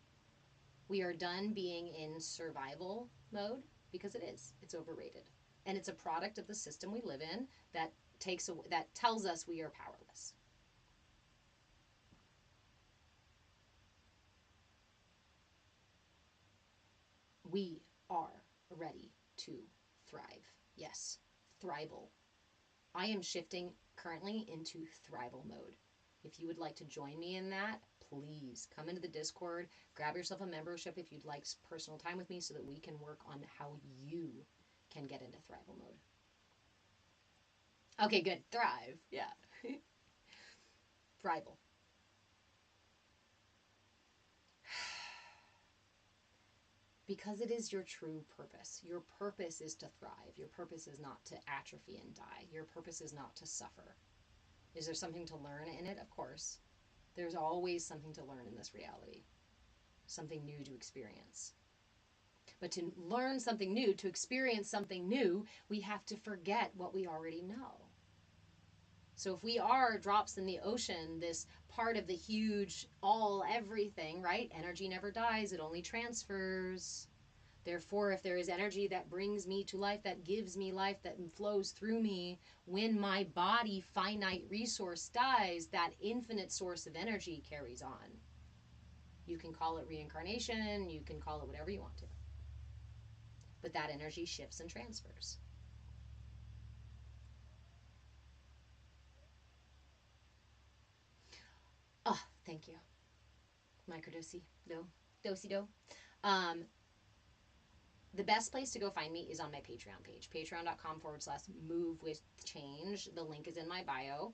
We are done being in survival mode because it is. It's overrated, and it's a product of the system we live in that tells us we are powerless. We are ready to thrive. Yes, thrival. I am shifting currently into thrival mode. If you would like to join me in that, please come into the Discord, grab yourself a membership if you'd like personal time with me so that we can work on how you can get into thrival mode. Okay, good. Thrive. Yeah. Thrival. Because it is your true purpose. Your purpose is to thrive. Your purpose is not to atrophy and die. Your purpose is not to suffer. Is there something to learn in it? Of course. There's always something to learn in this reality. Something new to experience. But to learn something new, to experience something new, we have to forget what we already know. So if we are drops in the ocean, this part of the huge everything, right? Energy never dies, it only transfers. Therefore, if there is energy that brings me to life, that gives me life, that flows through me, when my body, finite resource, dies, that infinite source of energy carries on. You can call it reincarnation, you can call it whatever you want to. But that energy shifts and transfers. Oh, thank you. Microdosy. Do. The best place to go find me is on my Patreon page, patreon.com/move with change. The link is in my bio.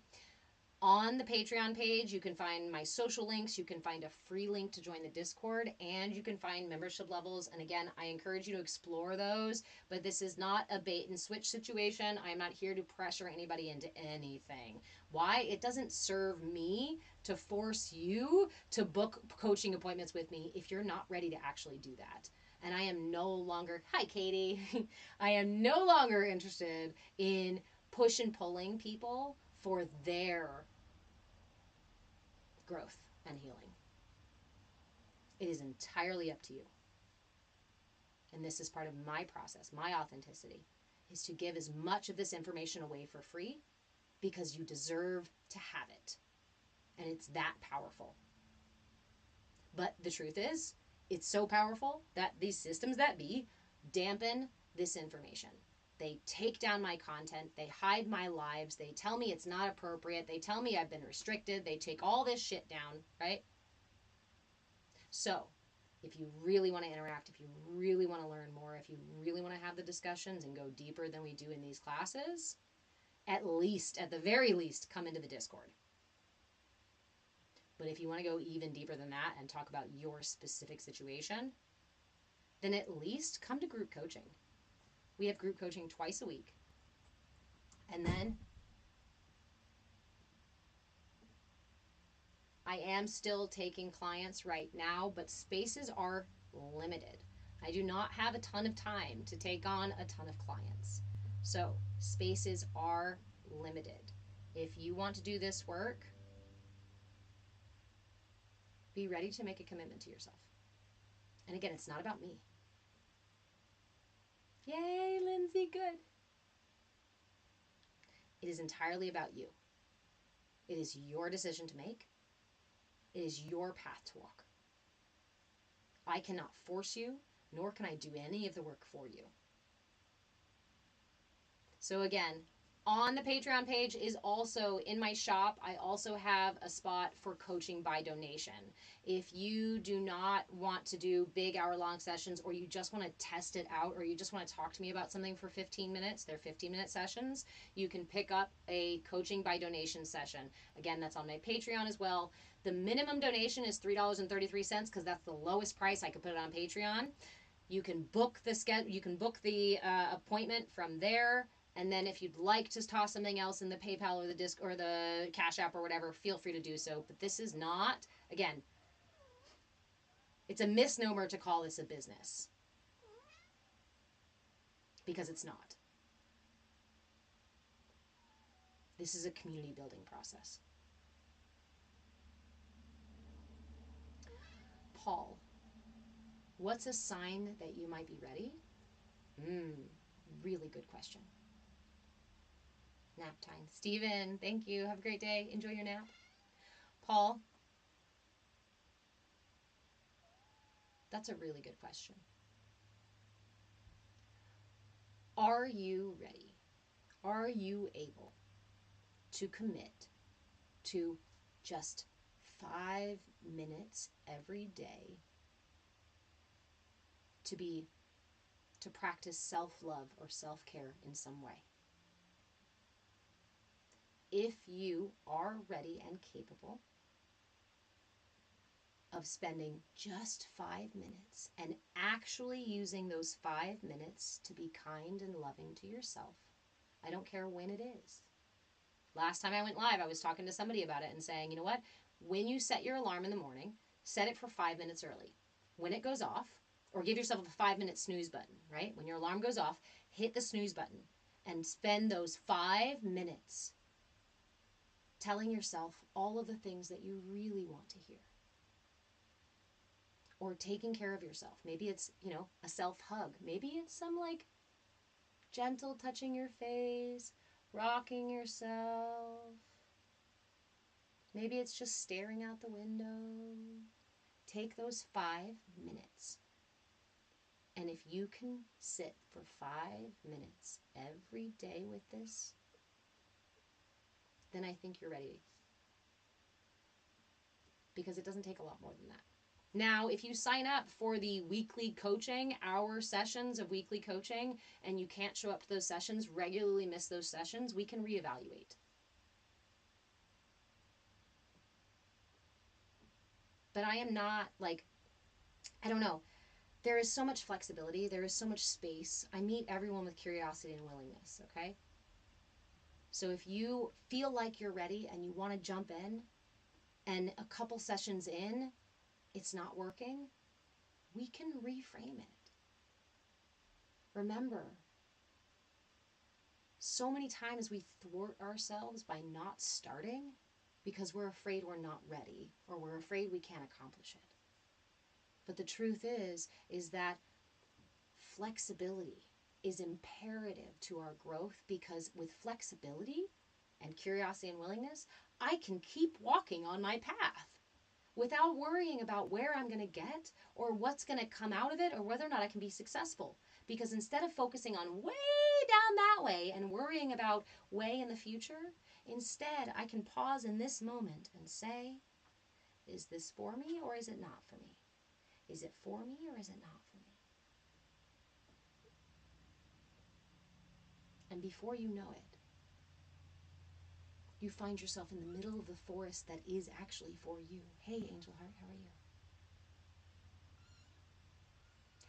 On the Patreon page, you can find my social links. You can find a free link to join the Discord, and you can find membership levels. And again, I encourage you to explore those, but this is not a bait and switch situation. I'm not here to pressure anybody into anything. Why? It doesn't serve me to force you to book coaching appointments with me if you're not ready to actually do that. And I am no longer, hi Katie, I am no longer interested in push and pulling people for their growth and healing. It is entirely up to you. And this is part of my process, my authenticity, is to give as much of this information away for free because you deserve to have it. And it's that powerful. But the truth is, it's so powerful that these systems that be dampen this information. They take down my content. They hide my lives. They tell me it's not appropriate. They tell me I've been restricted. They take all this shit down, right? So, If you really want to interact, if you really want to learn more, if you really want to have the discussions and go deeper than we do in these classes, at the very least, come into the Discord. But if you want to go even deeper than that and talk about your specific situation, then at least come to group coaching. We have group coaching twice a week. And then I am still taking clients right now, but spaces are limited. I do not have a ton of time to take on a ton of clients. So spaces are limited. If you want to do this work, be ready to make a commitment to yourself. And again, it's not about me. Yay, Lindsay, good. It is entirely about you. It is your decision to make. It is your path to walk. I cannot force you, nor can I do any of the work for you. So again, on the Patreon page is also in my shop. I also have a spot for coaching by donation. If you do not want to do big hour-long sessions, or you just want to test it out, or you just want to talk to me about something for 15 minutes, they're 15-minute sessions, you can pick up a coaching by donation session. Again, that's on my Patreon as well. The minimum donation is $3.33 because that's the lowest price I could put it on Patreon. You can book the appointment from there. And then if you'd like to toss something else in the PayPal or the Disc or the Cash App or whatever, feel free to do so. But this is not, again, it's a misnomer to call this a business. Because it's not. This is a community building process. Paul, what's a sign that you might be ready? Really good question. Nap time. Steven, thank you. Have a great day. Enjoy your nap. Paul, that's a really good question. Are you ready? Are you able to commit to just 5 minutes every day to practice self-love or self-care in some way? If you are ready and capable of spending just 5 minutes and actually using those 5 minutes to be kind and loving to yourself, I don't care when it is. Last time I went live, I was talking to somebody about it and saying, you know what? When you set your alarm in the morning, set it for 5 minutes early. When it goes off, or give yourself a 5-minute snooze button, right? When your alarm goes off, hit the snooze button and spend those 5 minutes telling yourself all of the things that you really want to hear. Or taking care of yourself. Maybe it's, a self-hug. Maybe it's some gentle touching your face, rocking yourself. Maybe it's just staring out the window. Take those 5 minutes. And if you can sit for 5 minutes every day with this, then I think you're ready. Because it doesn't take a lot more than that. Now, if you sign up for the weekly coaching, hour sessions of weekly coaching, and you can't show up to those sessions, regularly miss those sessions, we can reevaluate. But I am not I don't know. There is so much flexibility. There is so much space. I meet everyone with curiosity and willingness, okay? So if you feel like you're ready and you want to jump in, and a couple sessions in, it's not working, we can reframe it. Remember, so many times we thwart ourselves by not starting because we're afraid we're not ready, or we're afraid we can't accomplish it. But the truth is that flexibility is imperative to our growth, because with flexibility and curiosity and willingness, I can keep walking on my path without worrying about where I'm going to get or what's going to come out of it or whether or not I can be successful. Because instead of focusing on way down that way and worrying about way in the future, instead I can pause in this moment and say, is this for me or is it not for me? Is it for me or is it not for me? And before you know it, you find yourself in the middle of the forest that is actually for you. Hey, Angel Heart, how are you?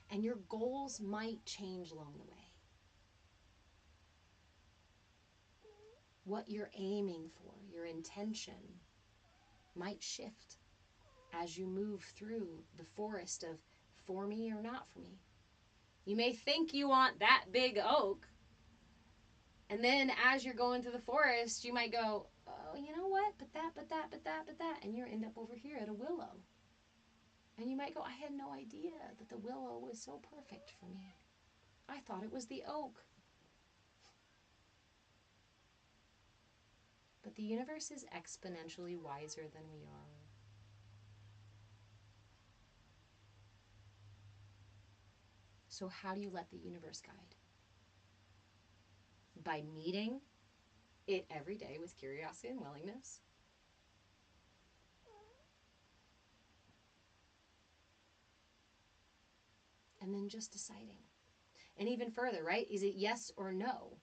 And your goals might change along the way. What you're aiming for, your intention, might shift as you move through the forest of for me or not for me. You may think you want that big oak, and then as you're going through the forest, you might go, oh, you know what? But that, and you end up over here at a willow. And you might go, I had no idea that the willow was so perfect for me. I thought it was the oak. But the universe is exponentially wiser than we are. So how do you let the universe guide? By meeting it every day with curiosity and willingness. And then just deciding. And even further, right? Is it yes or no?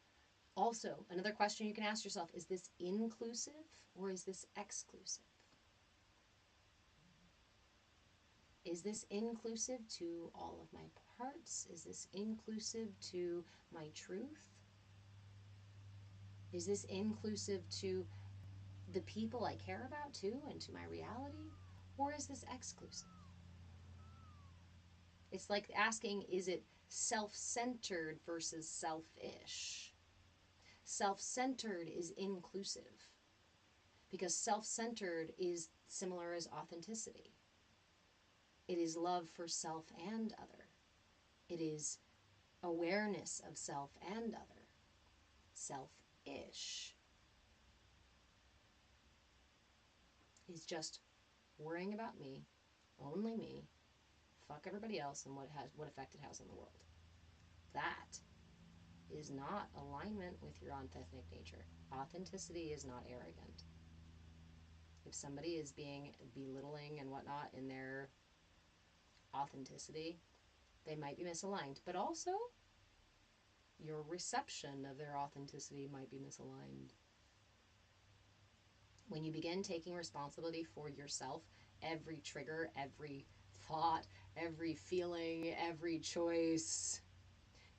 Also, another question you can ask yourself, is this inclusive or is this exclusive? Is this inclusive to all of my parts? Is this inclusive to my truth? Is this inclusive to the people I care about too and to my reality? Or is this exclusive? It's like asking, is it self-centered versus selfish? Self-centered is inclusive because self-centered is similar as authenticity. It is love for self and other. It is awareness of self and other. Selfish is just worrying about me, only me, fuck everybody else and what effect it has on the world. That is not alignment with your authentic nature. Authenticity is not arrogant. If somebody is being belittling and whatnot in their authenticity, they might be misaligned. But also, your reception of their authenticity might be misaligned. When you begin taking responsibility for yourself, every trigger, every thought, every feeling, every choice,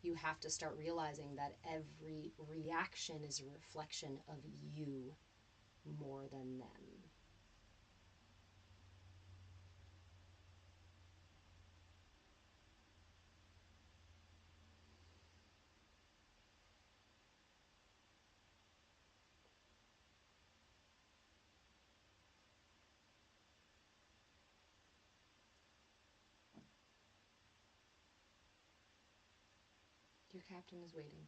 you have to start realizing that every reaction is a reflection of you more than them. Your captain is waiting.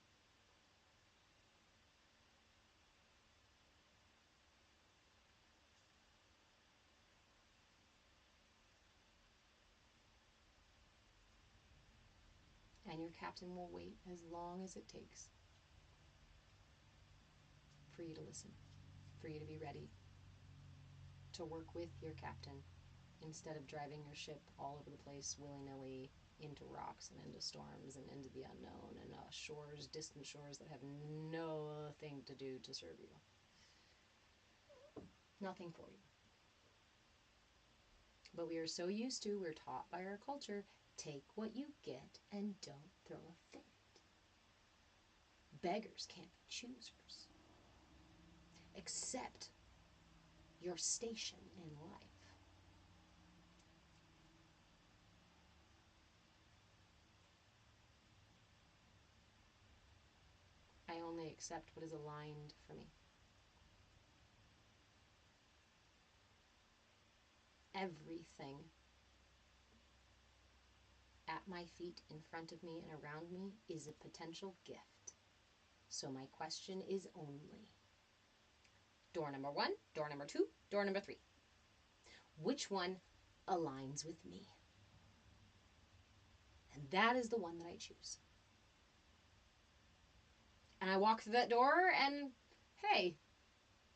And your captain will wait as long as it takes for you to listen, for you to be ready to work with your captain instead of driving your ship all over the place willy-nilly into rocks and into storms and into the unknown and shores, distant shores that have nothing to do to serve you. Nothing for you. But we are so used to, we're taught by our culture, take what you get and don't throw a fit. Beggars can't be choosers. Accept your station in life. I only accept what is aligned for me. Everything at my feet, in front of me, and around me is a potential gift. So my question is only, door number 1, door number 2, door number 3. Which one aligns with me? And that is the one that I choose. And I walk through that door and, hey,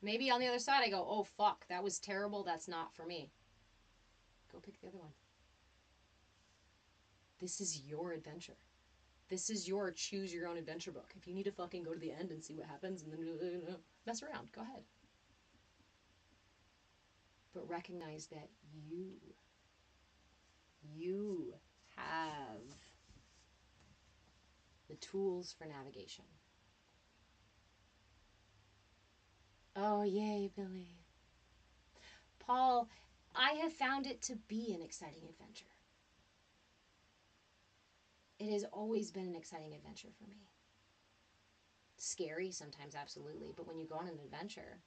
maybe on the other side I go, oh fuck, that was terrible, that's not for me. Go pick the other one. This is your adventure. This is your choose your own adventure book. If you need to fucking go to the end and see what happens and then mess around, go ahead. But recognize that you have the tools for navigation. Oh, yay, Billy. Paul, I have found it to be an exciting adventure. It has always been an exciting adventure for me. Scary sometimes, absolutely, but when you go on an adventure,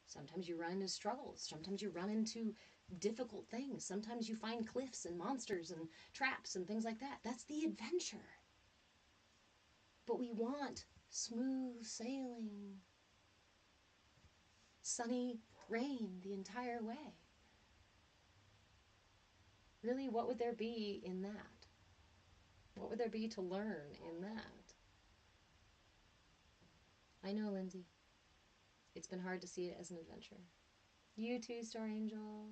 sometimes you run into struggles. Sometimes you run into difficult things. Sometimes you find cliffs and monsters and traps and things like that. That's the adventure. But we want smooth sailing, sunny rain the entire way. Really, what would there be in that? What would there be to learn in that? I know, Lindsay. It's been hard to see it as an adventure. You too, Star Angel.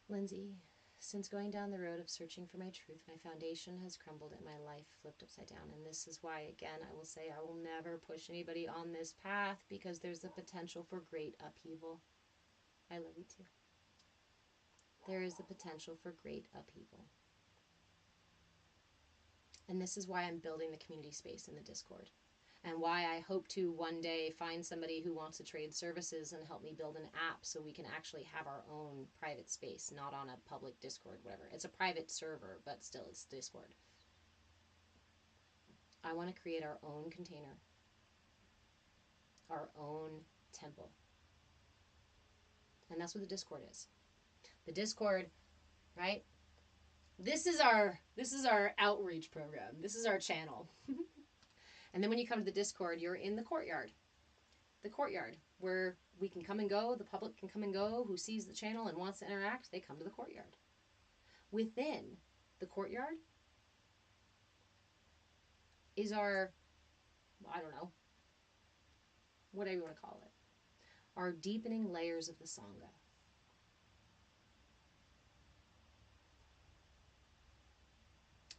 Lindsay, since going down the road of searching for my truth, my foundation has crumbled and my life flipped upside down. And this is why, again, I will say I will never push anybody on this path because there's the potential for great upheaval. I love you too. There is the potential for great upheaval. And this is why I'm building the community space in the Discord. And why I hope to one day find somebody who wants to trade services and help me build an app so we can actually have our own private space, not on a public Discord, whatever. It's a private server, but still it's Discord. I want to create our own container, our own temple. And that's what the Discord is. The Discord, right? This is our outreach program. This is our channel. And then when you come to the Discord, you're in the courtyard. The courtyard, where we can come and go, the public can come and go, who sees the channel and wants to interact, they come to the courtyard. Within the courtyard is our, I don't know, whatever you want to call it, our deepening layers of the Sangha.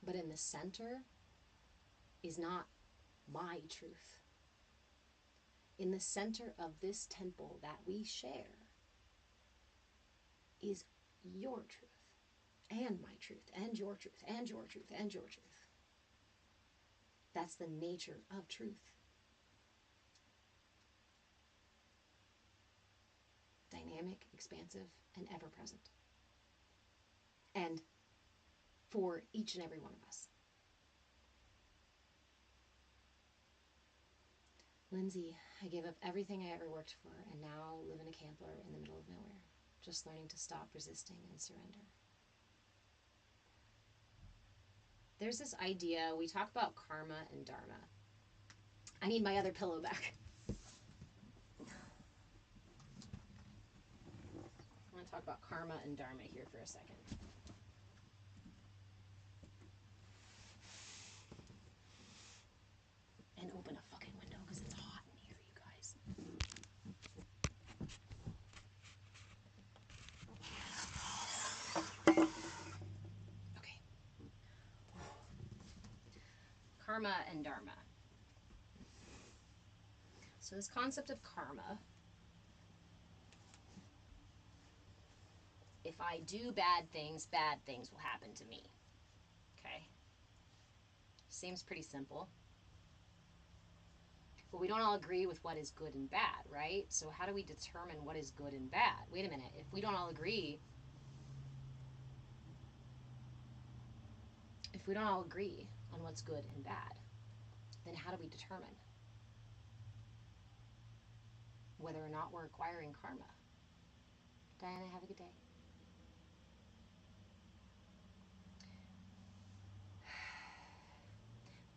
But in the center is not my truth. In the center of this temple that we share is your truth, and my truth, and your truth, and your truth, and your truth. That's the nature of truth. Dynamic, expansive, and ever-present. And for each and every one of us. Lindsay, I gave up everything I ever worked for and now live in a camper in the middle of nowhere, just learning to stop resisting and surrender. There's this idea, we talk about karma and dharma. I need my other pillow back. I'm going to talk about karma and dharma here for a second. And open a fucking window because it's hot in here, you guys. Okay. Karma and dharma. So this concept of karma, if I do bad things will happen to me. Okay? Seems pretty simple. But we don't all agree with what is good and bad, right? So how do we determine what is good and bad? Wait a minute. If we don't all agree on what's good and bad, then how do we determine whether or not we're acquiring karma? Diana, have a good day.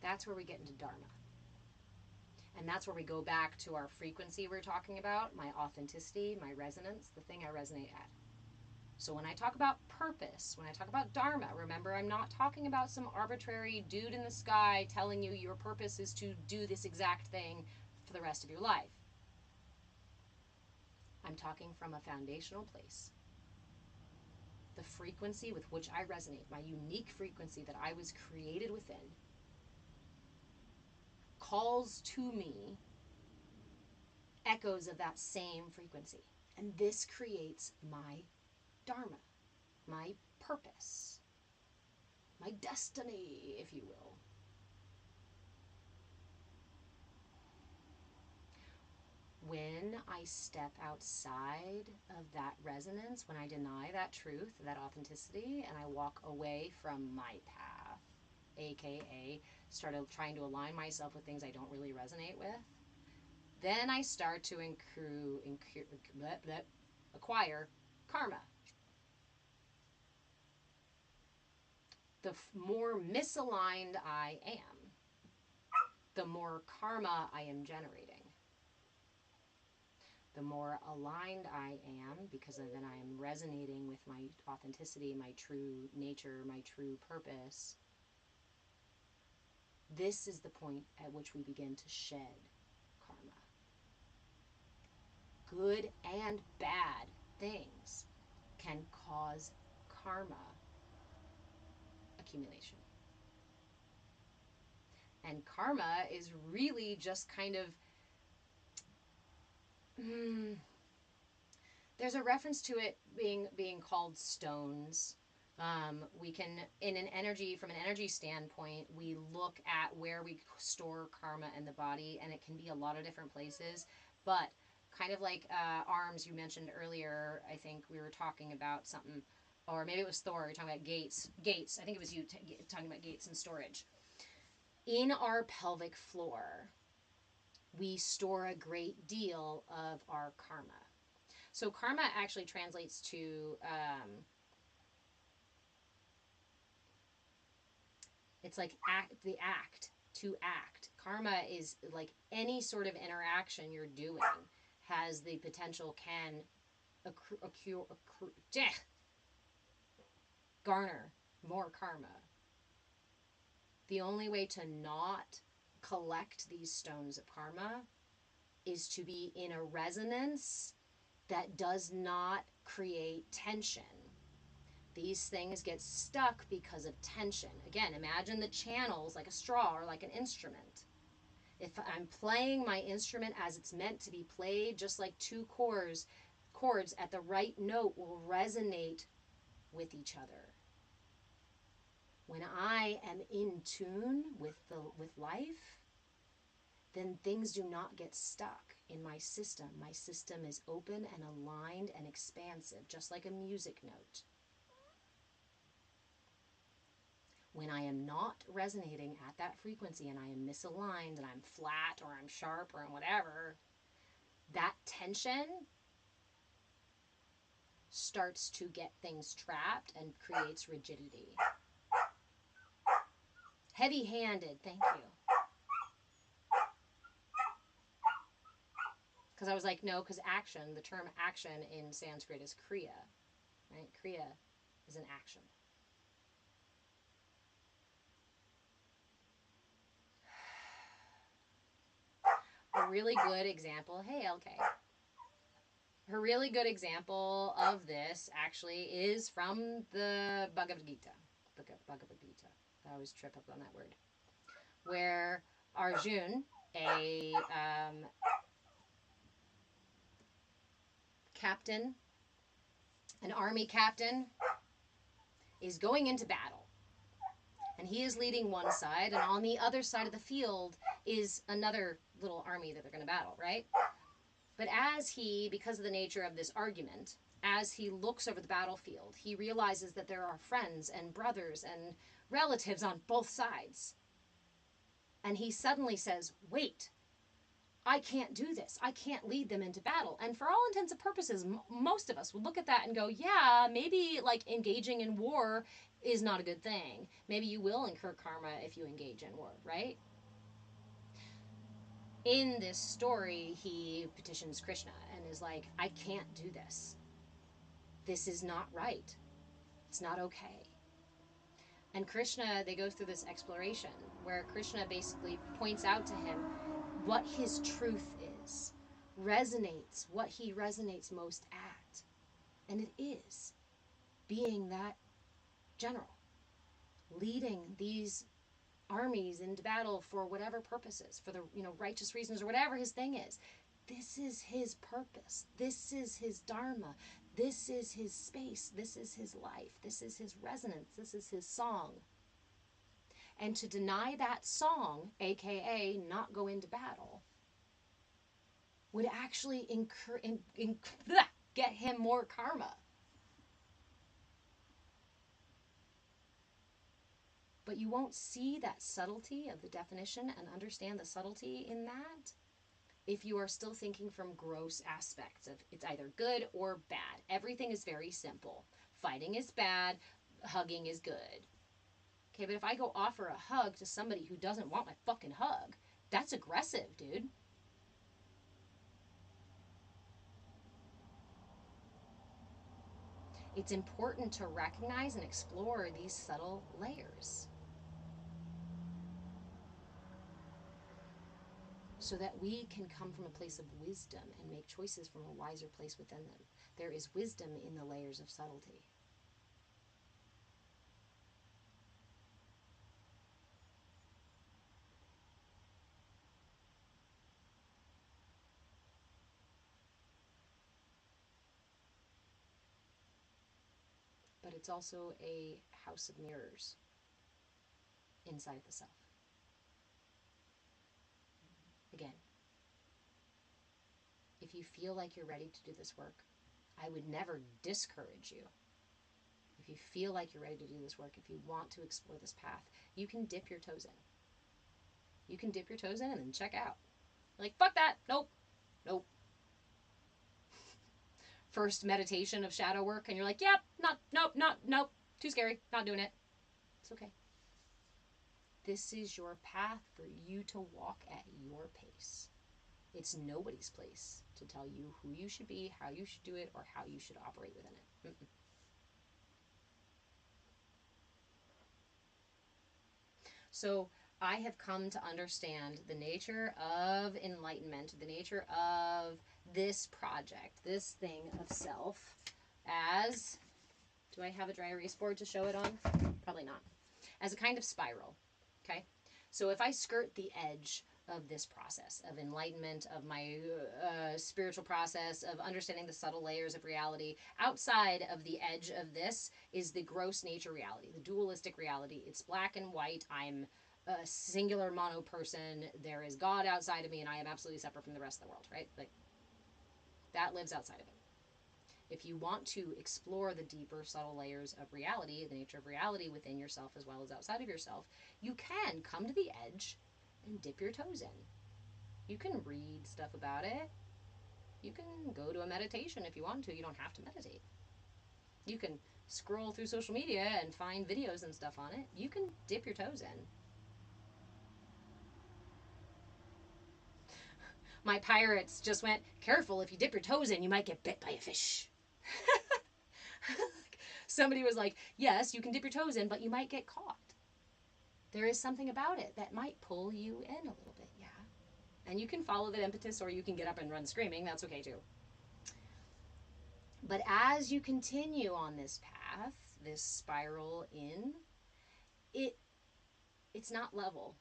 That's where we get into dharma. And that's where we go back to our frequency we're talking about, my authenticity, my resonance, the thing I resonate at. So when I talk about purpose, when I talk about dharma, remember I'm not talking about some arbitrary dude in the sky telling you your purpose is to do this exact thing for the rest of your life. I'm talking from a foundational place. the frequency with which I resonate, my unique frequency that I was created within, calls to me echoes of that same frequency. And this creates my dharma, my purpose, my destiny, if you will. When I step outside of that resonance, when I deny that truth, that authenticity, and I walk away from my path, aka started trying to align myself with things I don't really resonate with, then I start to acquire karma. The more misaligned I am, the more karma I am generating. The more aligned I am, because then I am resonating with my authenticity, my true nature, my true purpose. This is the point at which we begin to shed karma. Good and bad things can cause karma accumulation. And karma is really just kind of there's a reference to it being called stones. We can, from an energy standpoint, we look at where we store karma in the body, and it can be a lot of different places. But kind of like arms you mentioned earlier, I think we were talking about something, or maybe it was Thor, we were talking about gates. I think it was you talking about gates and storage. In our pelvic floor, we store a great deal of our karma. So karma actually translates to, it's like to act. Karma is like any sort of interaction you're doing has the potential can garner more karma. The only way to not collect these stones of karma is to be in a resonance that does not create tension. These things get stuck because of tension. Again, imagine the channels like a straw or like an instrument. If I'm playing my instrument as it's meant to be played, just like two chords at the right note will resonate with each other. When I am in tune with life, then things do not get stuck in my system. My system is open and aligned and expansive, just like a music note. When I am not resonating at that frequency and I am misaligned and I'm flat or I'm sharp or I'm whatever, that tension starts to get things trapped and creates rigidity. Heavy-handed, thank you. Because I was like, no, because action, the term action in Sanskrit is kriya, right? Kriya is an action. A really good example, hey LK. A really good example of this actually is from the Bhagavad Gita. Bhagavad Gita. I always trip up on that word. Where Arjun, a captain, an army captain, is going into battle. And he is leading one side, and on the other side of the field is another little army that they're going to battle, right? But as he, because of the nature of this argument, as he looks over the battlefield, he realizes that there are friends and brothers and relatives on both sides. And he suddenly says, wait, I can't do this. I can't lead them into battle. And for all intents and purposes, most of us would look at that and go, yeah, maybe like engaging in war is not a good thing. Maybe you will incur karma if you engage in war, right? In this story, he petitions Krishna and is like, I can't do this. This is not right. It's not okay. And Krishna, they go through this exploration where Krishna basically points out to him what his truth is, resonates, what he resonates most at. And it is being that general, leading these armies into battle for whatever purposes, for the righteous reasons or whatever his thing is. This is his purpose. This is his dharma. This is his space. This is his life. This is his resonance. This is his song. And to deny that song, aka not go into battle, would actually get him more karma. But you won't see that subtlety of the definition and understand the subtlety in that if you are still thinking from gross aspects of it's either good or bad. Everything is very simple. Fighting is bad, hugging is good. Okay, but if I go offer a hug to somebody who doesn't want my fucking hug, that's aggressive, dude. It's important to recognize and explore these subtle layers so that we can come from a place of wisdom and make choices from a wiser place within them. There is wisdom in the layers of subtlety. But it's also a house of mirrors inside the self. Again, if you feel like you're ready to do this work, I would never discourage you. If you feel like you're ready to do this work, if you want to explore this path, you can dip your toes in. You can dip your toes in and then check out. Like, fuck that. Nope. Nope. First meditation of shadow work and you're like, yep, nope, too scary, not doing it. It's okay. This is your path for you to walk at your pace. It's nobody's place to tell you who you should be, how you should do it, or how you should operate within it. Mm-mm. So I have come to understand the nature of enlightenment, the nature of this project, this thing of self, as, do I have a dry erase board to show it on? Probably not. As a kind of spiral, okay? So if I skirt the edge of this process of enlightenment, of my spiritual process, of understanding the subtle layers of reality, outside of the edge of this is the gross nature reality, the dualistic reality. It's black and white. I'm a singular mono person. There is God outside of me, and I am absolutely separate from the rest of the world, right? Like, that lives outside of it. If you want to explore the deeper, subtle layers of reality, the nature of reality within yourself as well as outside of yourself, you can come to the edge and dip your toes in. You can read stuff about it. You can go to a meditation if you want to. You don't have to meditate. You can scroll through social media and find videos and stuff on it. You can dip your toes in. My pirates just went, careful, if you dip your toes in, you might get bit by a fish. Somebody was like, yes, you can dip your toes in, but you might get caught. There is something about it that might pull you in a little bit, yeah. And you can follow that impetus or you can get up and run screaming. That's okay too. But as you continue on this path, this spiral in, it's not level.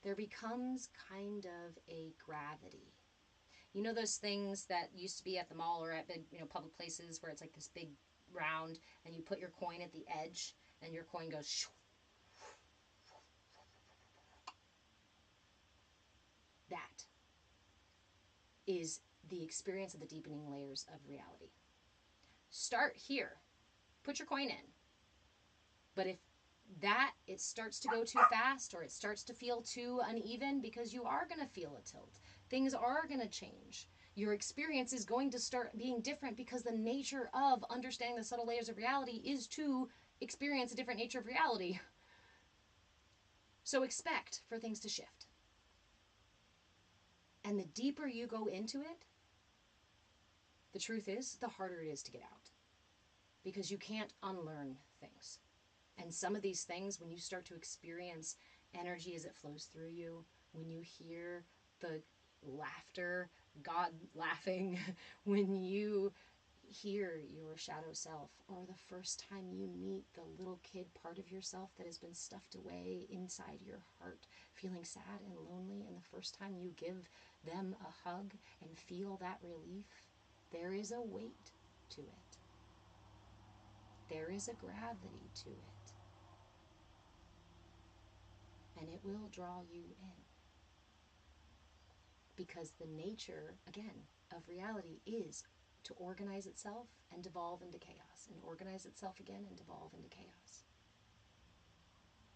There becomes kind of a gravity. You know those things that used to be at the mall or at big, public places where it's like this big round and you put your coin at the edge and your coin goes shoo. That is the experience of the deepening layers of reality. Start here. Put your coin in. But if it starts to go too fast or it starts to feel too uneven, because you are going to feel a tilt. Things are going to change. Your experience is going to start being different because the nature of understanding the subtle layers of reality is to experience a different nature of reality. So expect for things to shift. And the deeper you go into it, the truth is, the harder it is to get out. Because you can't unlearn things. And some of these things, when you start to experience energy as it flows through you, when you hear the laughter, God laughing, when you hear your shadow self, or the first time you meet the little kid part of yourself that has been stuffed away inside your heart, feeling sad and lonely, and the first time you give them a hug and feel that relief, there is a weight to it. There is a gravity to it. And it will draw you in. Because the nature, again, of reality is to organize itself and devolve into chaos, and organize itself again and devolve into chaos.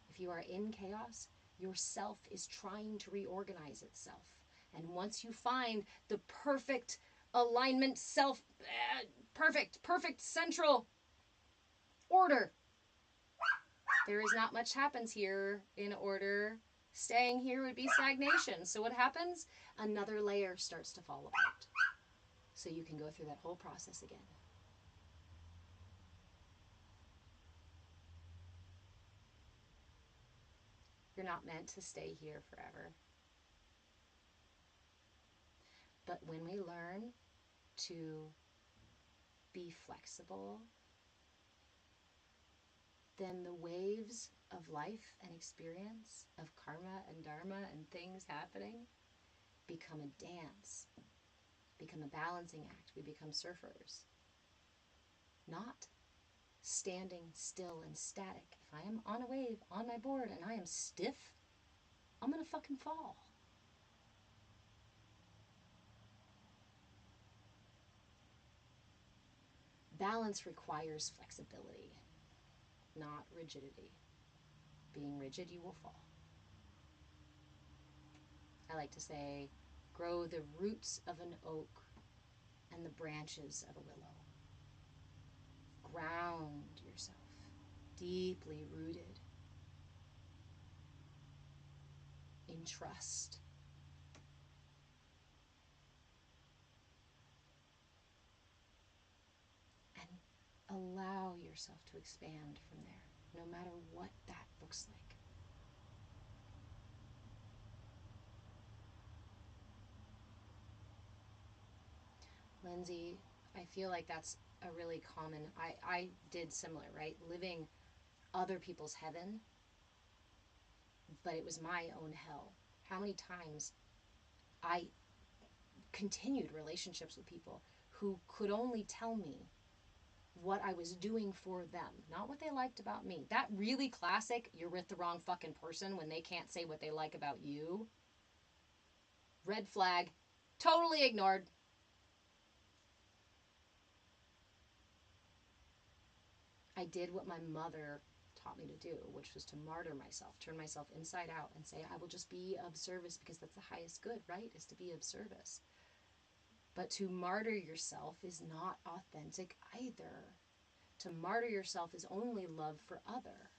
If you are in chaos, your self is trying to reorganize itself. And once you find the perfect alignment, perfect central order, there is not much happens here in order. Staying here would be stagnation. So what happens? Another layer starts to fall apart. So you can go through that whole process again. You're not meant to stay here forever. But when we learn to be flexible, then the waves of life and experience, of karma and dharma and things happening, become a dance, become a balancing act. We become surfers. Not standing still and static. If I am on a wave, on my board, and I am stiff, I'm gonna fucking fall. Balance requires flexibility, not rigidity. Being rigid, you will fall. I like to say, grow the roots of an oak and the branches of a willow. Ground yourself, deeply rooted in trust. And allow yourself to expand from there, no matter what that looks like. Lindsay, I feel like that's a really common, I did similar, right? Living other people's heaven, but it was my own hell. How many times I continued relationships with people who could only tell me what I was doing for them, not what they liked about me. That really classic, you're with the wrong fucking person when they can't say what they like about you. Red flag, totally ignored. I did what my mother taught me to do, which was to martyr myself, turn myself inside out and say, I will just be of service because that's the highest good, right? Is to be of service. But to martyr yourself is not authentic either. To martyr yourself is only love for other.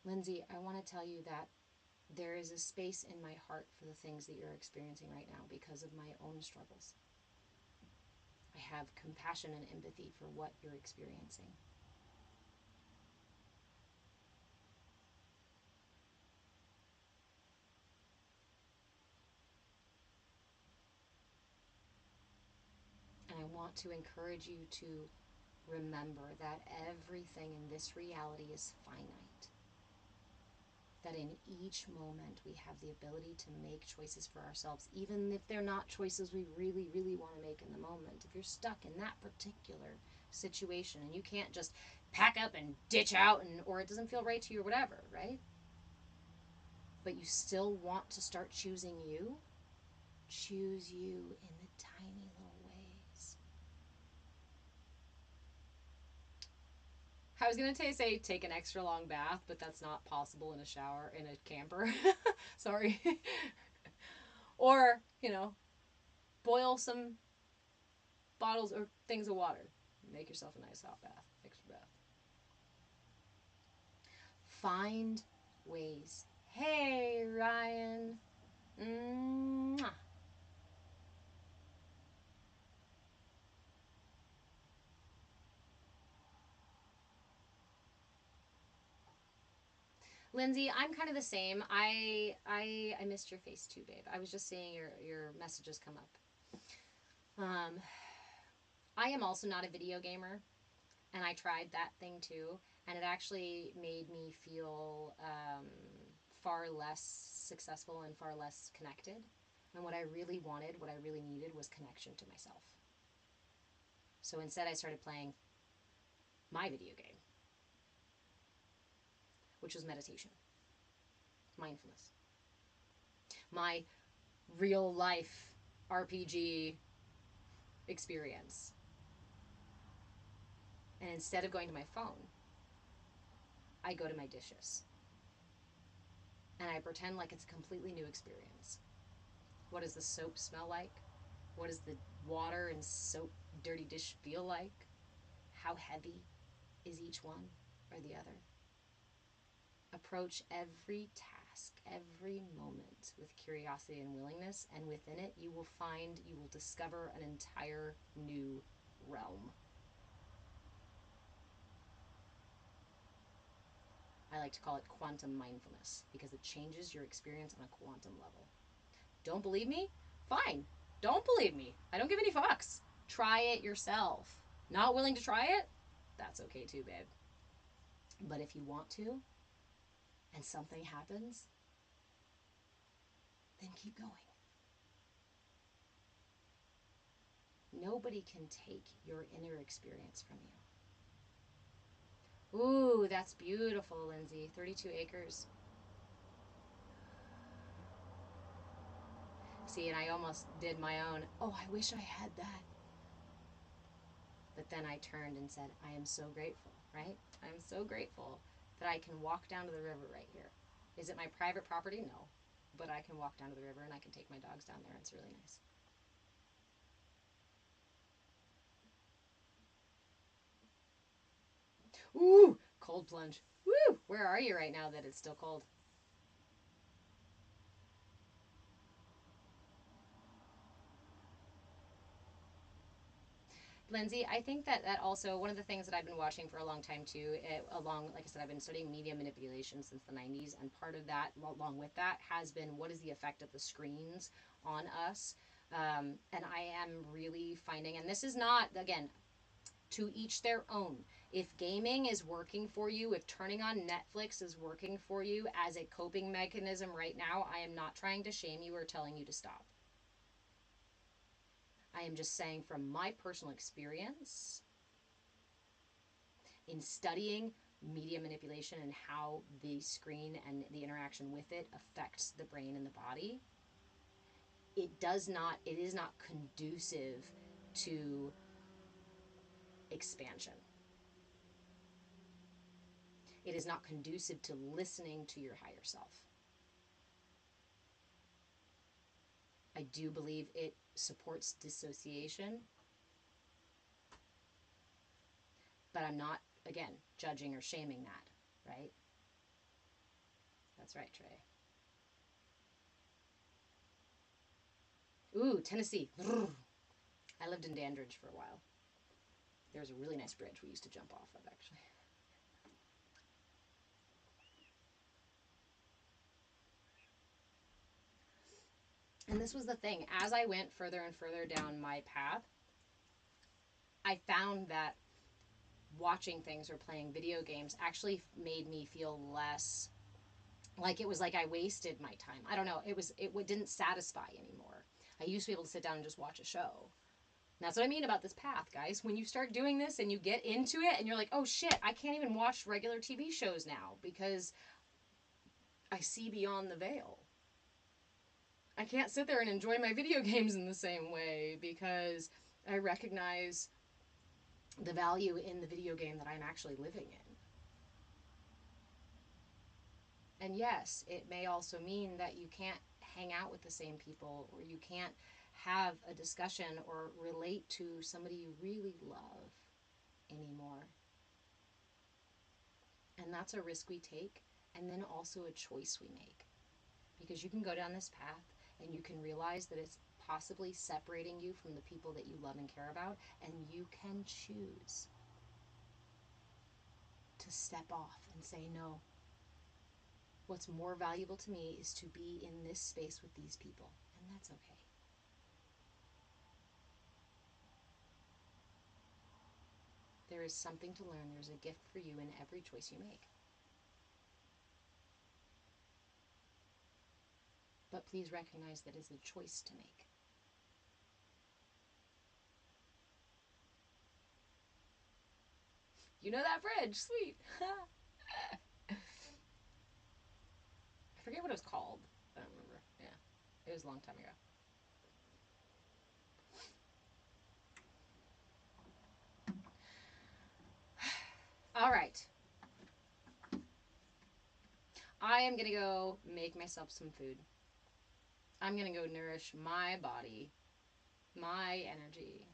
Lindsay, I want to tell you that there is a space in my heart for the things that you're experiencing right now because of my own struggles. I have compassion and empathy for what you're experiencing. And I want to encourage you to remember that everything in this reality is finite. That in each moment we have the ability to make choices for ourselves, even if they're not choices we really, really want to make in the moment. If you're stuck in that particular situation and you can't just pack up and ditch out, or it doesn't feel right to you or whatever, right? But you still want to start choosing you, choose you in the tiny little ways. I was going to say take an extra long bath, but that's not possible in a shower, in a camper. Sorry. Or, boil some bottles or things of water. Make yourself a nice hot bath, extra bath. Find ways. Hey, Ryan. Mwah. Lindsay, I'm kind of the same. I missed your face too, babe. I was just seeing your messages come up. I am also not a video gamer, and I tried that thing too, and it actually made me feel far less successful and far less connected. And what I really wanted, what I really needed, was connection to myself. So instead, I started playing my video game, which was meditation, mindfulness, my real life RPG experience. And instead of going to my phone, I go to my dishes. And I pretend like it's a completely new experience. What does the soap smell like? What does the water and soap dirty dish feel like? How heavy is each one or the other? Approach every task, every moment with curiosity and willingness, and within it you will discover an entire new realm. I like to call it quantum mindfulness because it changes your experience on a quantum level. Don't believe me? Fine. Don't believe me. I don't give any fucks. Try it yourself. Not willing to try it? That's okay too, babe. But if you want to, and something happens, then keep going. Nobody can take your inner experience from you. Ooh, that's beautiful, Lindsay. 32 acres. See, and I almost did my own, oh, I wish I had that. But then I turned and said, I am so grateful, right? I am so grateful that I can walk down to the river right here. Is it my private property? No. But I can walk down to the river and I can take my dogs down there. It's really nice. Ooh, cold plunge. Woo! Where are you right now that it's still cold? Lindsay, I think that also one of the things that I've been watching for a long time too, along, like I said, I've been studying media manipulation since the 90s, and part of that, along with that, has been what is the effect of the screens on us. And I am really finding, and this is not, again, to each their own. If gaming is working for you, if turning on Netflix is working for you as a coping mechanism right now, I am not trying to shame you or telling you to stop. I am just saying from my personal experience in studying media manipulation and how the screen and the interaction with it affects the brain and the body, it is not conducive to expansion. It is not conducive to listening to your higher self. I do believe it supports dissociation, but I'm not, again, judging or shaming that, right? That's right, Trey. Ooh, Tennessee. I lived in Dandridge for a while. There was a really nice bridge we used to jump off of, actually. And this was the thing. As I went further and further down my path, I found that watching things or playing video games actually made me feel less like it was like I wasted my time. I don't know. It didn't satisfy anymore. I used to be able to sit down and just watch a show. And that's what I mean about this path, guys. When you start doing this and you get into it and you're like, oh shit, I can't even watch regular TV shows now because I see beyond the veil. I can't sit there and enjoy my video games in the same way because I recognize the value in the video game that I'm actually living in. And yes, it may also mean that you can't hang out with the same people or you can't have a discussion or relate to somebody you really love anymore. And that's a risk we take, and then also a choice we make. Because you can go down this path and you can realize that it's possibly separating you from the people that you love and care about, and you can choose to step off and say no. What's more valuable to me is to be in this space with these people, and that's okay. There is something to learn. There's a gift for you in every choice you make. But please recognize that it's a choice to make. You know that fridge? Sweet. I forget what it was called. I don't remember. Yeah. It was a long time ago. All right. I am going to go make myself some food. I'm going to go nourish my body, my energy.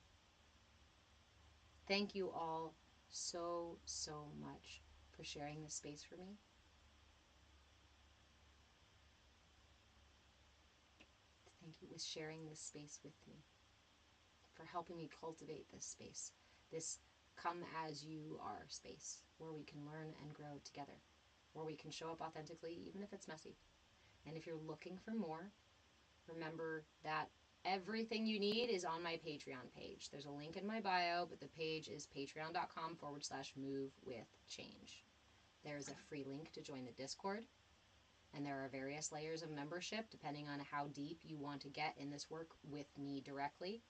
Thank you all so, so much for sharing this space for me. Thank you for sharing this space with me, for helping me cultivate this space, this come as you are space where we can learn and grow together, where we can show up authentically, even if it's messy. And if you're looking for more, remember that everything you need is on my Patreon page. There's a link in my bio, but the page is patreon.com/movewithchange. There's a free link to join the Discord, and there are various layers of membership depending on how deep you want to get in this work with me directly.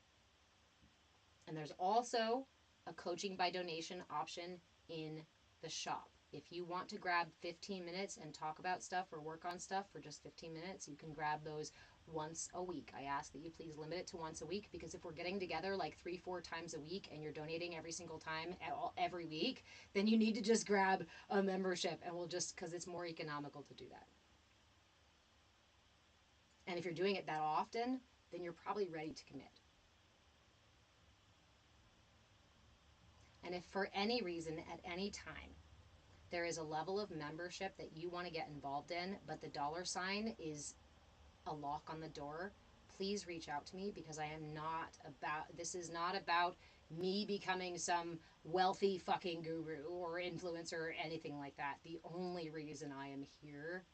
And there's also a coaching by donation option in the shop. If you want to grab 15 minutes and talk about stuff or work on stuff for just 15 minutes, you can grab those once a week. I ask that you please limit it to once a week, because if we're getting together like 3-4 times a week and you're donating every single time every week, then you need to just grab a membership, and we'll just, because it's more economical to do that. And if you're doing it that often, then you're probably ready to commit. And if for any reason at any time there is a level of membership that you want to get involved in, but the $ is a lock on the door, please reach out to me, because I am not about, this is not about me becoming some wealthy fucking guru or influencer or anything like that. The only reason I am here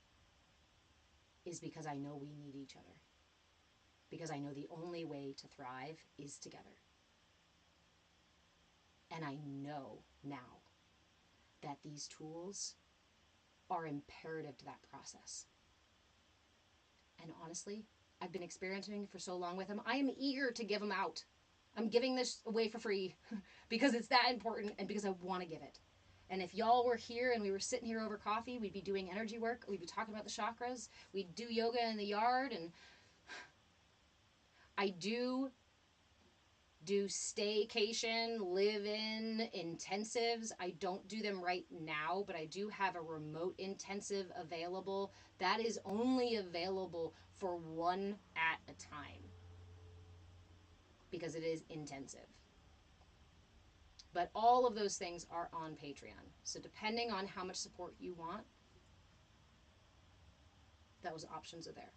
is because I know we need each other. Because I know the only way to thrive is together. And I know now that these tools are imperative to that process. And honestly, I've been experimenting for so long with them. I am eager to give them out. I'm giving this away for free because it's that important and because I want to give it. And if y'all were here and we were sitting here over coffee, we'd be doing energy work. We'd be talking about the chakras. We'd do yoga in the yard. And I do staycation, live-in intensives. I don't do them right now, but I do have a remote intensive available. That is only available for one at a time because it is intensive. But all of those things are on Patreon. So depending on how much support you want, those options are there.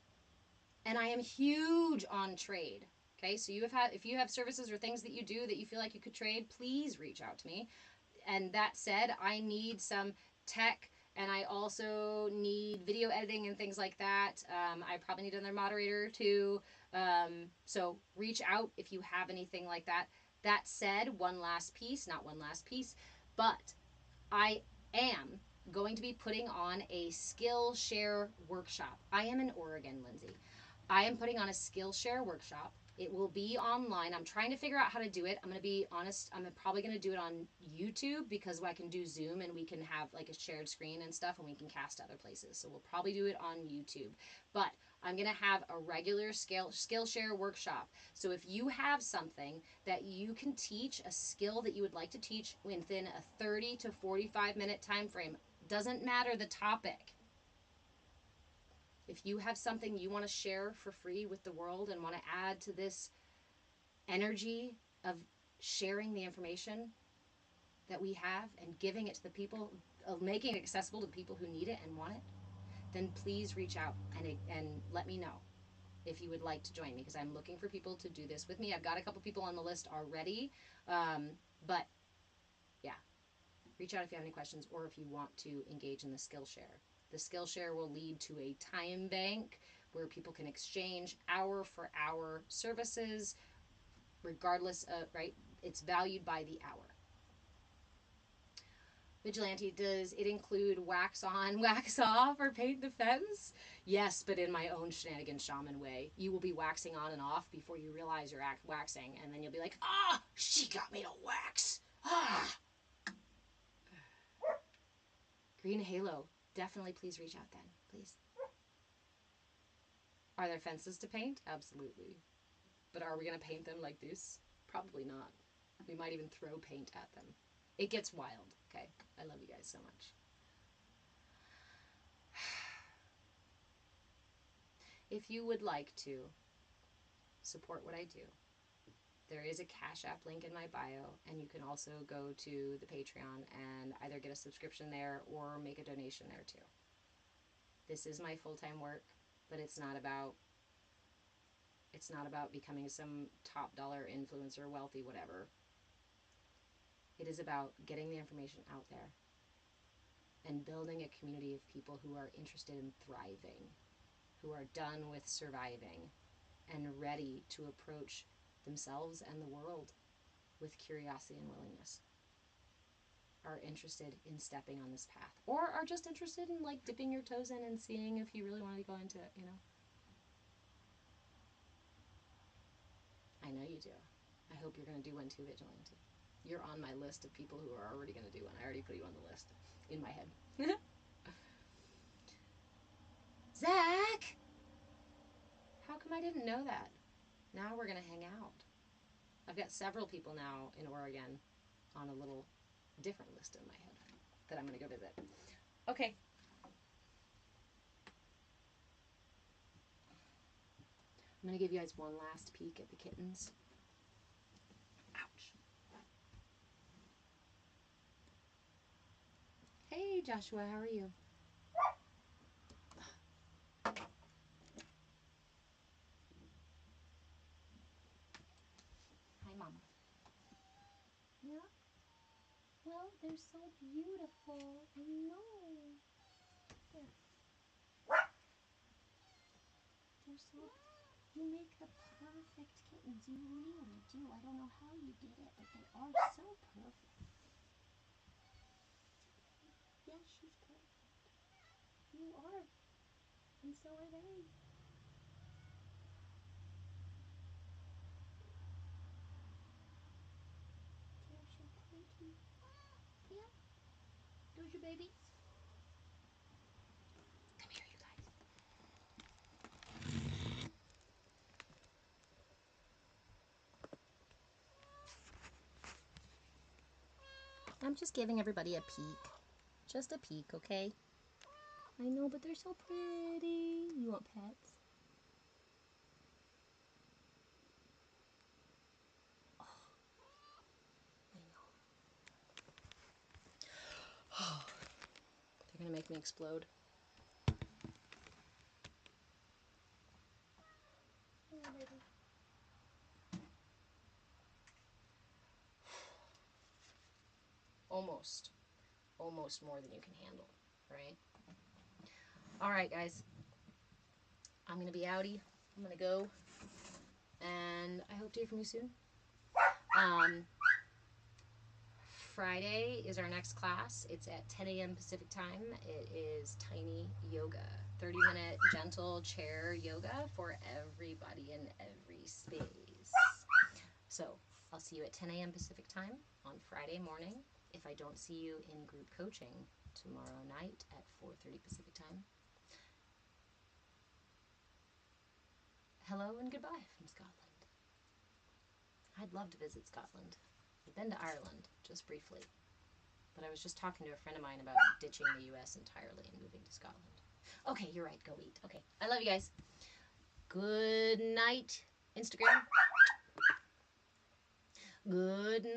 And I am huge on trade. Okay, so if you have services or things that you do that you feel like you could trade, please reach out to me. And that said, I need some tech, and I also need video editing and things like that. I probably need another moderator too. So reach out if you have anything like that. That said, not one last piece, but I am going to be putting on a Skillshare workshop. I am in Oregon, Lindsay. I am putting on a Skillshare workshop. It will be online. I'm trying to figure out how to do it. I'm going to be honest. I'm probably going to do it on YouTube because I can do Zoom and we can have like a shared screen and stuff, and we can cast other places. So we'll probably do it on YouTube. But I'm going to have a regular Skillshare workshop. So if you have something that you can teach, a skill that you would like to teach within a 30 to 45 minute time frame, doesn't matter the topic. If you have something you want to share for free with the world and want to add to this energy of sharing the information that we have and giving it to the people, of making it accessible to people who need it and want it, then please reach out and let me know if you would like to join me, because I'm looking for people to do this with me. I've got a couple people on the list already, but yeah, reach out if you have any questions or if you want to engage in the Skillshare. The Skillshare will lead to a time bank where people can exchange hour for hour services, regardless of, right? It's valued by the hour. Vigilante, does it include wax on, wax off, or paint the fence? Yes, but in my own shenanigan shaman way. You will be waxing on and off before you realize you're waxing, and then you'll be like, ah, she got me to wax. Ah. Green Halo, definitely please reach out then, please. Are there fences to paint? Absolutely. But are we going to paint them like this? Probably not. We might even throw paint at them. It gets wild, okay? I love you guys so much. If you would like to support what I do, there is a Cash App link in my bio, and you can also go to the Patreon and either get a subscription there or make a donation there too. This is my full-time work, but it's not about becoming some top dollar influencer, wealthy, whatever. It is about getting the information out there and building a community of people who are interested in thriving, who are done with surviving and ready to approach themselves and the world with curiosity and willingness, are interested in stepping on this path, or are just interested in like dipping your toes in and seeing if you really want to go into it, you know. I know you do. I hope you're going to do one too, Vigilante. You're on my list of people who are already going to do one. I already put you on the list in my head. Zach! How come I didn't know that? Now we're going to hang out. I've got several people now in Oregon on a little different list in my head that I'm going to go visit. Okay. I'm going to give you guys one last peek at the kittens. Ouch. Hey, Joshua, how are you? Hi, Mama. Yeah? Well, they're so beautiful. I know. Here. They're so... You make the perfect kittens. You really do. I don't know how you did it, but they are so perfect. Yes, she's perfect. You are. And so are they. They're so pretty. Yeah. Those your babies? Come here, you guys. I'm just giving everybody a peek. Just a peek, okay? I know, but they're so pretty. You want pets? Oh, I know. They're gonna make me explode. Oh, baby. Almost more than you can handle, right? All right, guys. I'm going to be outie. I'm going to go. And I hope to hear from you soon. Friday is our next class. It's at 10 a.m. Pacific time. It is tiny yoga. 30-minute gentle chair yoga for everybody in every space. So I'll see you at 10 a.m. Pacific time on Friday morning. If I don't see you in group coaching tomorrow night at 4:30 Pacific time. Hello and goodbye from Scotland. I'd love to visit Scotland. I've been to Ireland, just briefly. But I was just talking to a friend of mine about ditching the U.S. entirely and moving to Scotland. Okay, you're right. Go eat. Okay, I love you guys. Good night, Instagram. Good night.